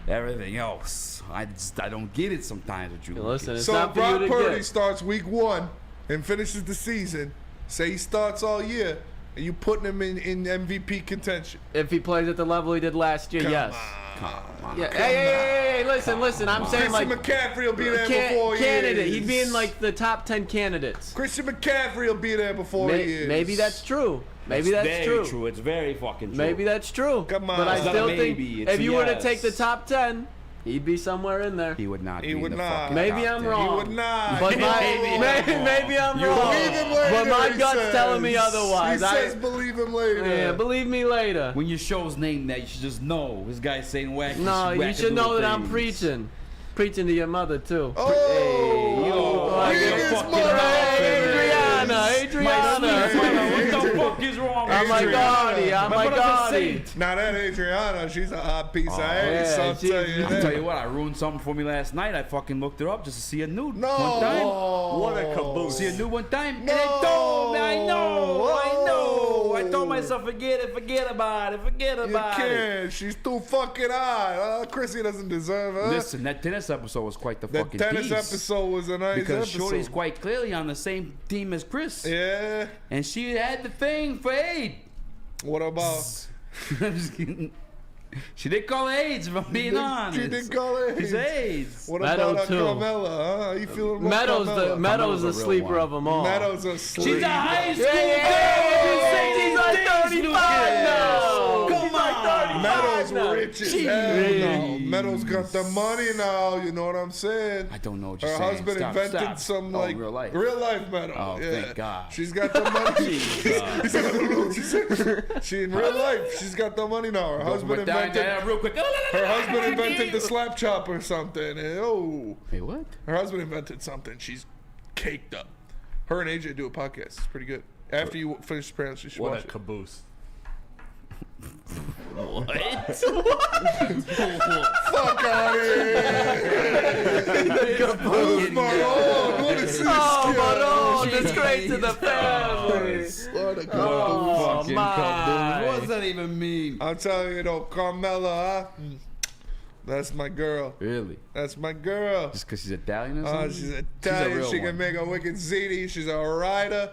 Speaker 3: everything else, I don't get it sometimes with you.
Speaker 4: Listen, it's
Speaker 2: So
Speaker 4: not
Speaker 2: if
Speaker 4: for you
Speaker 2: Brock
Speaker 4: to
Speaker 2: Purdy
Speaker 4: get.
Speaker 2: starts week 1 and finishes the season, say he starts all year, and you putting him in MVP contention.
Speaker 4: If he plays at the level he did last year, yes.
Speaker 3: Come on.
Speaker 4: Yeah. Hey, listen. I'm saying
Speaker 2: Christian
Speaker 4: like
Speaker 2: McCaffrey will be there before
Speaker 4: candidate.
Speaker 2: he is.
Speaker 4: He'd be in like the top 10 candidates.
Speaker 2: Christian McCaffrey will be there before he is.
Speaker 4: Maybe that's true. Maybe that's
Speaker 3: very
Speaker 4: true.
Speaker 3: It's very fucking true.
Speaker 4: Maybe that's true.
Speaker 2: Come on.
Speaker 4: But I
Speaker 2: It's not
Speaker 4: still
Speaker 3: a
Speaker 4: think
Speaker 3: maybe, it's
Speaker 4: if
Speaker 3: a
Speaker 4: you were to
Speaker 3: yes.
Speaker 4: take the top 10, he'd be somewhere in there.
Speaker 3: He would not.
Speaker 2: He
Speaker 3: be
Speaker 2: would
Speaker 3: in the
Speaker 2: not.
Speaker 3: fucking
Speaker 4: Maybe
Speaker 3: top
Speaker 4: I'm
Speaker 3: 10.
Speaker 4: wrong.
Speaker 2: He would not.
Speaker 4: But maybe I'm wrong.
Speaker 2: Believe him later,
Speaker 4: But my
Speaker 2: he
Speaker 4: gut's
Speaker 2: says.
Speaker 4: telling me otherwise.
Speaker 2: He says believe him later.
Speaker 4: Yeah, believe me later.
Speaker 3: When your show's named that, you should just know this guy's saying wacky.
Speaker 4: No, you should know that I'm
Speaker 3: things.
Speaker 4: preaching. Preaching to your mother too.
Speaker 2: Oh,
Speaker 4: Adriana.
Speaker 3: What the fuck is wrong with
Speaker 4: I'm like Gotti. I'm like
Speaker 3: Gotti.
Speaker 2: Now that Adriana, she's a hot piece of
Speaker 4: yeah,
Speaker 2: ass. I'll
Speaker 4: she's-
Speaker 2: tell you
Speaker 3: I'll
Speaker 2: that.
Speaker 3: tell you what, I ruined something for me last night. I fucking looked her up just to see a nude.
Speaker 2: No.
Speaker 3: One time.
Speaker 6: What a caboose.
Speaker 3: See a nude one time. And
Speaker 2: No.
Speaker 3: it told me, I know. I told myself, forget about it.
Speaker 2: You can't. She's too fucking hot. Chrissy doesn't deserve her.
Speaker 3: Listen, that tennis episode was quite the
Speaker 2: That
Speaker 3: fucking
Speaker 2: tennis
Speaker 3: tease.
Speaker 2: episode was a nice
Speaker 3: Because
Speaker 2: episode.
Speaker 3: Shorty's quite clearly on the same team as Chris.
Speaker 2: Yeah.
Speaker 3: And she had the thing for AIDS.
Speaker 2: What about?
Speaker 3: I'm just kidding. She did call it AIDS, if I'm being honest.
Speaker 2: She did call it
Speaker 3: It's AIDS.
Speaker 2: What
Speaker 4: Meadow
Speaker 2: about
Speaker 4: too.
Speaker 2: Carmella? Huh? How you feeling about Carmella?
Speaker 4: Meadows the
Speaker 3: a real
Speaker 4: sleeper
Speaker 3: one.
Speaker 4: of them all.
Speaker 2: Meadows a sleeper.
Speaker 3: She's a high school
Speaker 4: Yeah,
Speaker 3: girl.
Speaker 4: she's like 35 now.
Speaker 3: Come on.
Speaker 2: Meadows
Speaker 4: no.
Speaker 2: rich as hell now. Meadows got the money now. You know what I'm saying?
Speaker 3: I don't know what you're
Speaker 2: Her
Speaker 3: saying.
Speaker 2: husband
Speaker 3: Stop,
Speaker 2: invented
Speaker 3: stop.
Speaker 2: some
Speaker 3: Oh,
Speaker 2: like
Speaker 3: real life
Speaker 2: Meadow.
Speaker 3: Oh,
Speaker 2: yeah.
Speaker 3: thank God.
Speaker 2: She's got the money. She in real life, she's got the money now. Her husband invented.
Speaker 3: Real quick.
Speaker 2: Her husband invented the slap chop or something. And, oh.
Speaker 3: Hey, what?
Speaker 2: Her husband invented something. She's caked up. Her and AJ do a podcast. It's pretty good. After you finish Sopranos, you should
Speaker 6: What
Speaker 2: watch
Speaker 6: a
Speaker 2: it.
Speaker 6: caboose.
Speaker 3: What?
Speaker 2: Fuck out of here! Caboose Maron! What is this?
Speaker 4: Maron! Disgrace to the family!
Speaker 2: What a
Speaker 4: Oh,
Speaker 2: caboose.
Speaker 4: my.
Speaker 3: What does that even mean?
Speaker 2: I'm telling you though, Carmela, huh? That's my girl.
Speaker 3: Really?
Speaker 2: That's my girl.
Speaker 3: Just because she's Italian or
Speaker 2: Oh,
Speaker 3: something?
Speaker 2: she's Italian.
Speaker 3: real
Speaker 2: She
Speaker 3: one.
Speaker 2: can make a wicked ziti. She's a rider.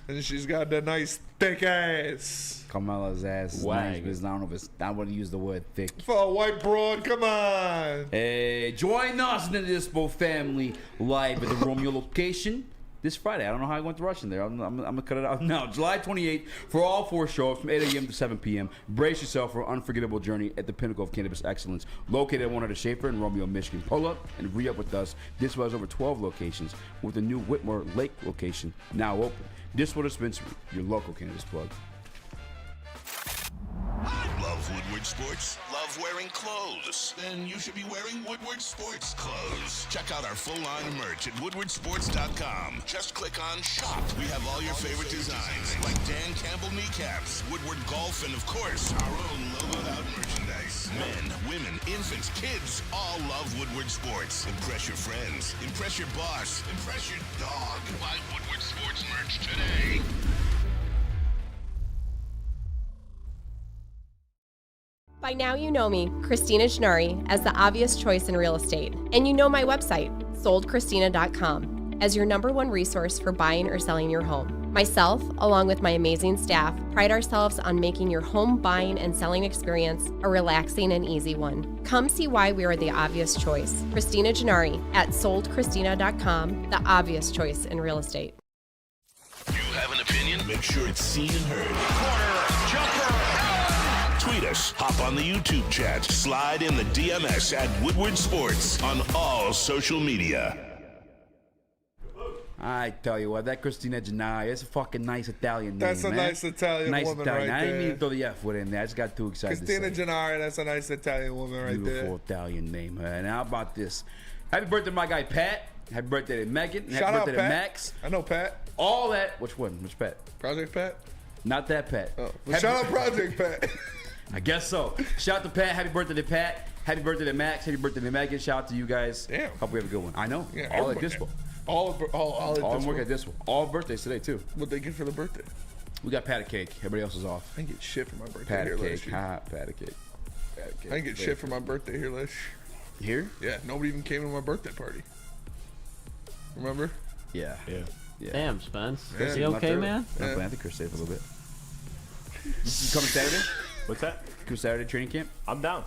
Speaker 2: And she's got the nice thick ass.
Speaker 3: Carmela's ass is nice, but I don't know if it's, I want to use the word thick.
Speaker 2: For a white broad, come on.
Speaker 3: Hey, join us in the Dispo family live at the Romeo location this Friday. I don't know how I went to Russian there. I'm going to cut it out now. July 28th for all 4 shows from 8 a.m. to 7 p.m. Brace yourself for an unforgettable journey at the pinnacle of cannabis excellence. Located at 100 Schaefer in Romeo, Michigan. Pull up and re-up with us. Dispo has over 12 locations with the new Whitmore Lake location now open. Dispo Dispensary, your local cannabis plug.
Speaker 7: Love Woodward Sports? Love wearing clothes? Then you should be wearing Woodward Sports clothes. Check out our full line of merch at woodwardsports.com. Just click on shop. We have all your favorite designs, like Dan Campbell kneecaps, Woodward golf, and of course, our own logoed out merchandise. Men, women, infants, kids all love Woodward Sports. Impress your friends. Impress your boss. Impress your dog. Buy Woodward Sports merch today.
Speaker 18: By now you know me, Christina Gennari, as the obvious choice in real estate. And you know my website, soldchristina.com, as your #1 resource for buying or selling your home. Myself, along with my amazing staff, pride ourselves on making your home buying and selling experience a relaxing and easy one. Come see why we are the obvious choice. Christina Gennari at soldchristina.com, the obvious choice in real estate.
Speaker 7: You have an opinion? Make sure it's seen and heard. Corner, jumper, tweet us, hop on the YouTube chat, slide in the DMS at Woodward Sports on all social media.
Speaker 3: I tell you what, that Christina Gennari, it's a fucking nice Italian name,
Speaker 2: That's a
Speaker 3: man.
Speaker 2: nice Italian woman right
Speaker 3: I didn't
Speaker 2: there.
Speaker 3: even throw the F word in there. I just got too excited
Speaker 2: Christina
Speaker 3: to say.
Speaker 2: Gennari, that's a nice Italian woman right
Speaker 3: Beautiful Italian name. And how about this? Happy birthday to my guy Pat. Happy birthday to Megan.
Speaker 2: there.
Speaker 3: Happy
Speaker 2: Shout out
Speaker 3: birthday
Speaker 2: Pat.
Speaker 3: to Max.
Speaker 2: I know Pat.
Speaker 3: All that. Which one? Which Pat?
Speaker 2: Project Pat?
Speaker 3: Not that Pat.
Speaker 2: Oh. Well, shout out Project Pat.
Speaker 3: I guess so. Shout out to Pat. Happy birthday to Pat. Happy birthday to Max. Happy birthday to Megan. Shout out to you guys.
Speaker 2: Damn.
Speaker 3: Hope we have a good one. I know.
Speaker 2: Yeah,
Speaker 3: all at
Speaker 2: everybody-
Speaker 3: Dispo.
Speaker 2: All at
Speaker 3: All
Speaker 2: this
Speaker 3: work
Speaker 2: one.
Speaker 3: at Dispo. All birthdays today too.
Speaker 2: What they get for the birthday?
Speaker 3: We got Pat a cake. Everybody else is off.
Speaker 2: I didn't get shit for my birthday
Speaker 3: Pat
Speaker 2: here
Speaker 3: a
Speaker 2: last
Speaker 3: cake.
Speaker 2: year.
Speaker 3: Ha, Pat a cake. Pat a cake.
Speaker 2: I didn't get shit for my birthday here last year.
Speaker 3: Here?
Speaker 2: Yeah, nobody even came to my birthday party. Remember?
Speaker 3: Yeah. Yeah.
Speaker 4: Damn, Spence.
Speaker 2: Yeah.
Speaker 4: You okay, man?
Speaker 3: Yeah. I think Chris stayed for a little bit. You coming Saturday?
Speaker 6: What's that?
Speaker 3: Come Saturday training camp?
Speaker 6: I'm down.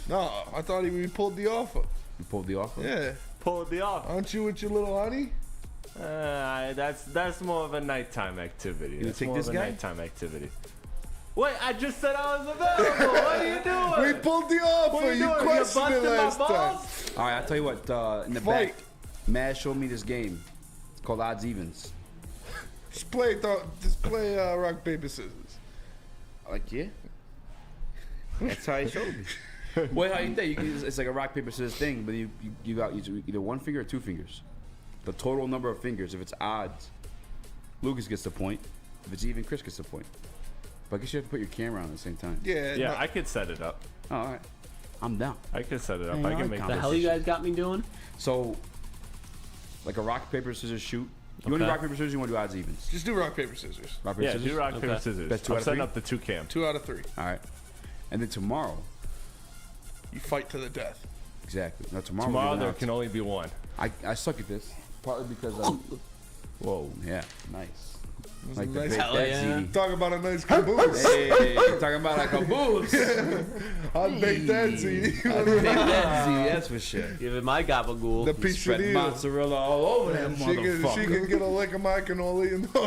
Speaker 2: No, I thought we pulled the offer.
Speaker 3: You pulled the offer?
Speaker 2: Yeah.
Speaker 6: Pull the off.
Speaker 2: Aren't you with your little honey?
Speaker 6: That's more of a nighttime activity.
Speaker 3: gonna
Speaker 6: That's
Speaker 3: take
Speaker 6: more
Speaker 3: this
Speaker 6: of a
Speaker 3: guy?
Speaker 6: nighttime activity. Wait, I just said I was available. What are you doing?
Speaker 2: We pulled the offer.
Speaker 6: What are
Speaker 2: You
Speaker 6: you doing?
Speaker 2: questioned
Speaker 6: You're
Speaker 2: it last
Speaker 6: busting my
Speaker 2: time.
Speaker 6: balls?
Speaker 3: All right, I'll tell you what. In the
Speaker 2: Fight.
Speaker 3: back, Maz showed me this game. It's called Odds Evens.
Speaker 2: Just play rock, paper, scissors.
Speaker 3: Like, yeah. That's how he showed me. Well, how you think? It's like a rock, paper, scissors thing, but you got either one finger or 2 fingers. The total number of fingers. If it's odds, Lucas gets the point. If it's even, Chris gets the point. But I guess you have to put your camera on at the same time.
Speaker 2: Yeah.
Speaker 6: Yeah,
Speaker 2: no,
Speaker 6: I could set it up.
Speaker 3: Oh, all right. I'm down.
Speaker 6: I could set it up.
Speaker 3: Yeah,
Speaker 6: I
Speaker 3: I
Speaker 6: can
Speaker 3: like
Speaker 6: make
Speaker 4: The
Speaker 6: this.
Speaker 4: hell you guys got me doing?
Speaker 3: So, like a rock, paper, scissors shoot. You want to do rock, paper, scissors? Or you want to do odds, evens?
Speaker 2: just do rock, paper, scissors.
Speaker 3: Rock, paper,
Speaker 6: Yeah,
Speaker 3: scissors?
Speaker 6: do rock, paper,
Speaker 4: Okay.
Speaker 6: scissors.
Speaker 3: Best 2
Speaker 6: I'm
Speaker 3: out of
Speaker 6: setting
Speaker 3: 3?
Speaker 6: up the 2 cam.
Speaker 2: 2 out of 3.
Speaker 3: All right. And then tomorrow,
Speaker 2: You fight to the death.
Speaker 3: exactly. Now tomorrow, we're
Speaker 6: Tomorrow
Speaker 3: doing
Speaker 6: there
Speaker 3: odds.
Speaker 6: can only be one.
Speaker 3: I suck at this, partly because whoa, yeah, nice. Like the
Speaker 2: Nice.
Speaker 3: big
Speaker 4: Hell
Speaker 3: that
Speaker 4: yeah.
Speaker 3: CD.
Speaker 2: Talk about a nice caboose.
Speaker 3: Hey, talking about a caboose.
Speaker 2: I'd bake that CD.
Speaker 3: I'd bake that CD, that's for sure.
Speaker 4: Give it my gabagool.
Speaker 2: The
Speaker 3: Spread
Speaker 2: pizzeria.
Speaker 3: mozzarella all over that
Speaker 2: She
Speaker 3: motherfucker.
Speaker 2: can get a lick of my cannoli and
Speaker 4: Oh,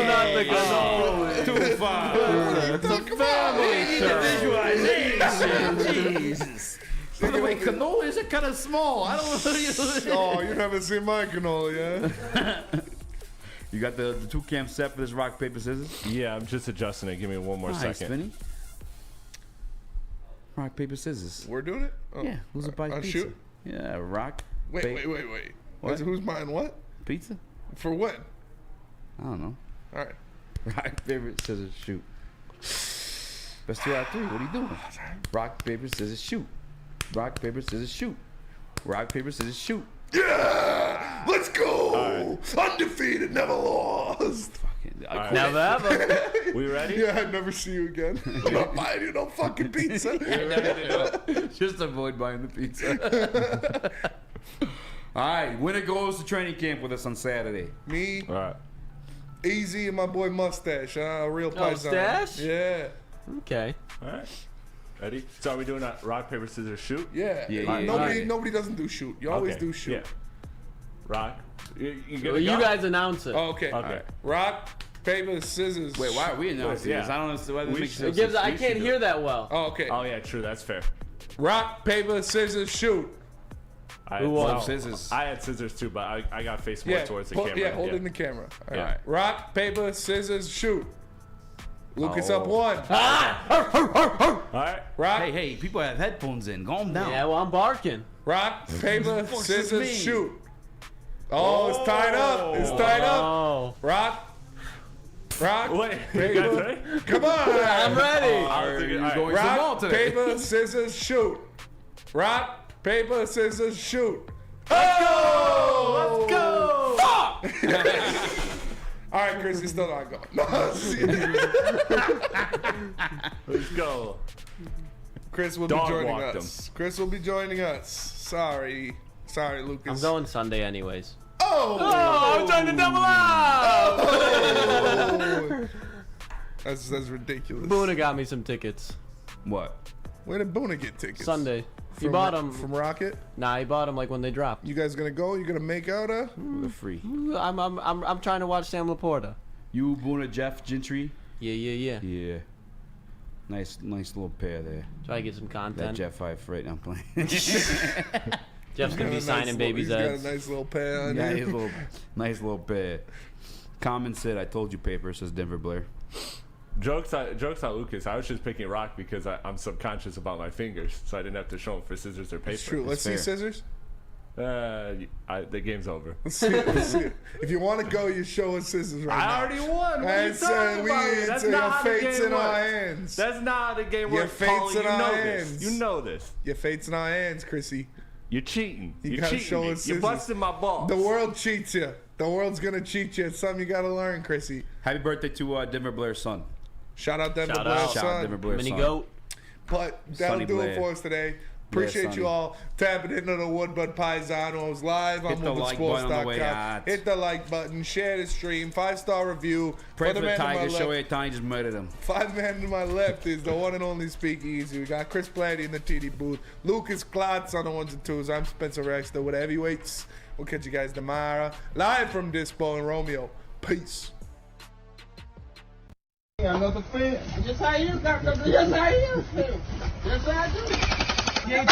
Speaker 4: not the cannoli.
Speaker 3: Too far.
Speaker 4: It's a family show.
Speaker 3: Visualization. Jesus. By the way, cannolis are kind of small. I don't know.
Speaker 2: Oh, you haven't seen my cannoli, yeah?
Speaker 3: You got the two camp set for this rock, paper, scissors?
Speaker 6: Yeah, I'm just adjusting it. Give me one more
Speaker 3: Nice,
Speaker 6: second.
Speaker 3: Spinny. Rock, paper, scissors.
Speaker 2: We're doing it? Oh.
Speaker 3: Yeah, who's a bite pizza?
Speaker 2: Shoot.
Speaker 3: Yeah, rock.
Speaker 2: Wait.
Speaker 3: What?
Speaker 2: Who's mine? What?
Speaker 3: Pizza?
Speaker 2: For what?
Speaker 3: I don't know.
Speaker 2: All right.
Speaker 3: Rock, paper, scissors, shoot. Best 2 out of 3. What are you doing? Rock, paper, scissors, shoot. Rock, paper, scissors, shoot. Rock, paper, scissors, shoot.
Speaker 2: Yeah! Let's go! Undefeated, never lost.
Speaker 6: Right.
Speaker 4: Never ever.
Speaker 6: We ready?
Speaker 2: Yeah, I'd never see you again. I'm not buying you no fucking pizza.
Speaker 3: Just avoid buying the pizza. All right, winner goes to training camp with us on Saturday.
Speaker 2: Me,
Speaker 6: All right.
Speaker 2: Eazy, and my boy Mustache. Real paisan.
Speaker 4: Stash?
Speaker 2: Yeah.
Speaker 4: Okay.
Speaker 6: All right. Ready? So are we doing a rock, paper, scissors, shoot?
Speaker 2: Yeah.
Speaker 3: Yeah.
Speaker 2: Nobody doesn't do shoot. You always
Speaker 6: Okay,
Speaker 2: do shoot.
Speaker 6: Yeah. Rock. You
Speaker 4: Well, you guys announce it.
Speaker 2: Oh, okay.
Speaker 6: Okay.
Speaker 2: All right. Rock, paper, scissors.
Speaker 3: Wait, why are we announcing
Speaker 6: Yeah.
Speaker 3: this? I don't know why this
Speaker 6: We
Speaker 3: makes
Speaker 6: should-
Speaker 3: no
Speaker 4: It gives.
Speaker 3: sense.
Speaker 4: I can't hear that well.
Speaker 2: Oh, okay.
Speaker 6: Oh, yeah, true. That's fair.
Speaker 2: Rock, paper, scissors, shoot.
Speaker 6: Who
Speaker 3: won? Scissors.
Speaker 6: I had scissors too, but I got face more
Speaker 2: Yeah.
Speaker 6: towards the
Speaker 2: Hold,
Speaker 6: camera.
Speaker 2: yeah, hold in the camera. All
Speaker 6: Yeah.
Speaker 2: right. Rock, paper, scissors, shoot. Lucas up
Speaker 6: Oh.
Speaker 2: 1.
Speaker 6: All right.
Speaker 2: Rock,
Speaker 3: Hey, people have headphones in. Calm down.
Speaker 4: Yeah, well, I'm barking.
Speaker 2: rock, paper,
Speaker 3: Fuck's
Speaker 2: scissors,
Speaker 3: this mean?
Speaker 2: shoot. Oh, it's tied up. It's tied up.
Speaker 4: Oh.
Speaker 2: Rock,
Speaker 6: Wait, you
Speaker 2: paper.
Speaker 6: guys ready?
Speaker 2: Come on.
Speaker 4: I'm ready.
Speaker 3: Going some ball
Speaker 2: Rock,
Speaker 3: today.
Speaker 2: paper, scissors, shoot. Rock, paper, scissors, shoot. Let's go!
Speaker 4: Let's go.
Speaker 2: All right, Chris, you're still not going. No,
Speaker 6: Let's go.
Speaker 2: Chris will
Speaker 6: Dog
Speaker 2: be joining
Speaker 6: walked
Speaker 2: us. Chris will be joining us. Sorry, Lucas.
Speaker 4: I'm going Sunday anyways.
Speaker 2: Oh!
Speaker 4: I'm trying to double up.
Speaker 2: Oh! That's ridiculous.
Speaker 4: Boona got me some tickets.
Speaker 3: What?
Speaker 2: Where did Boona get tickets?
Speaker 4: Sunday. He
Speaker 2: From-
Speaker 4: bought them.
Speaker 2: from Rocket.
Speaker 4: Nah, he bought them like when they dropped.
Speaker 2: You guys gonna go? You gonna make out?
Speaker 3: They're free.
Speaker 4: I'm trying to watch Sam Laporta.
Speaker 3: You, Boona, Jeff, Gentry.
Speaker 4: Yeah.
Speaker 3: Yeah. Nice little pair there.
Speaker 4: Try to get some
Speaker 3: That
Speaker 4: content.
Speaker 3: Jeff 5 right now playing.
Speaker 4: Jeff's gonna be signing babies'
Speaker 2: He's
Speaker 4: heads.
Speaker 2: got a nice little pair on
Speaker 3: Yeah,
Speaker 2: here.
Speaker 3: his nice little pair. Common said, "I told you, paper," says Denver Blair.
Speaker 6: Jokes on Lucas. I was just picking rock because I'm subconscious about my fingers, so I didn't have to show him for scissors or paper.
Speaker 2: It's true. Let's see scissors.
Speaker 6: The game's over.
Speaker 2: Let's see it. If you want to go, you show us scissors right now.
Speaker 6: I already won. What are you talking about? That's not how the
Speaker 2: fate's
Speaker 6: game
Speaker 2: in our
Speaker 6: works.
Speaker 2: hands.
Speaker 6: That's not how the game
Speaker 2: Your
Speaker 6: works.
Speaker 2: fate's
Speaker 6: Paulie.
Speaker 2: in
Speaker 6: You
Speaker 2: our
Speaker 6: know
Speaker 2: hands.
Speaker 6: this. You know this.
Speaker 2: Your fate's in our hands, Chrissy.
Speaker 6: You're cheating.
Speaker 2: You
Speaker 6: You're
Speaker 2: gotta
Speaker 6: cheating
Speaker 2: show
Speaker 6: me.
Speaker 2: us
Speaker 6: You're
Speaker 2: scissors.
Speaker 6: busting my balls.
Speaker 2: The world cheats you. The world's gonna cheat you. It's something you gotta learn, Chrissy.
Speaker 3: Happy birthday to Denver Blair's son.
Speaker 2: Shout out Denver
Speaker 4: Shout
Speaker 2: Blair's
Speaker 4: out.
Speaker 3: Shout out
Speaker 2: son.
Speaker 3: Denver Blair's
Speaker 4: Mini
Speaker 3: son.
Speaker 4: goat.
Speaker 2: But that'll
Speaker 3: Sonny
Speaker 2: do it
Speaker 3: Blair.
Speaker 2: for us today. Appreciate
Speaker 3: Sonny.
Speaker 2: you all tapping into the Woodward Paisanos live on
Speaker 3: Hit the like button on the way
Speaker 2: woodwardsports.com.
Speaker 3: out.
Speaker 2: Hit the like button, share the stream, 5-star review.
Speaker 3: Pray for the
Speaker 2: man to my
Speaker 3: Tiger.
Speaker 2: left.
Speaker 3: Show it. Tiny just murdered him.
Speaker 2: 5 man to my left is the one and only Speak Easy. We got Chris Platty in the TD booth. Lucas Klotz on the 1s and 2s. I'm Spencer Rexter with heavyweights. We'll catch you guys tomorrow. Live from Dispo and Romeo. Peace.
Speaker 17: Another fan. Just how you got the. Just how you feel. Just how I do. Yeah.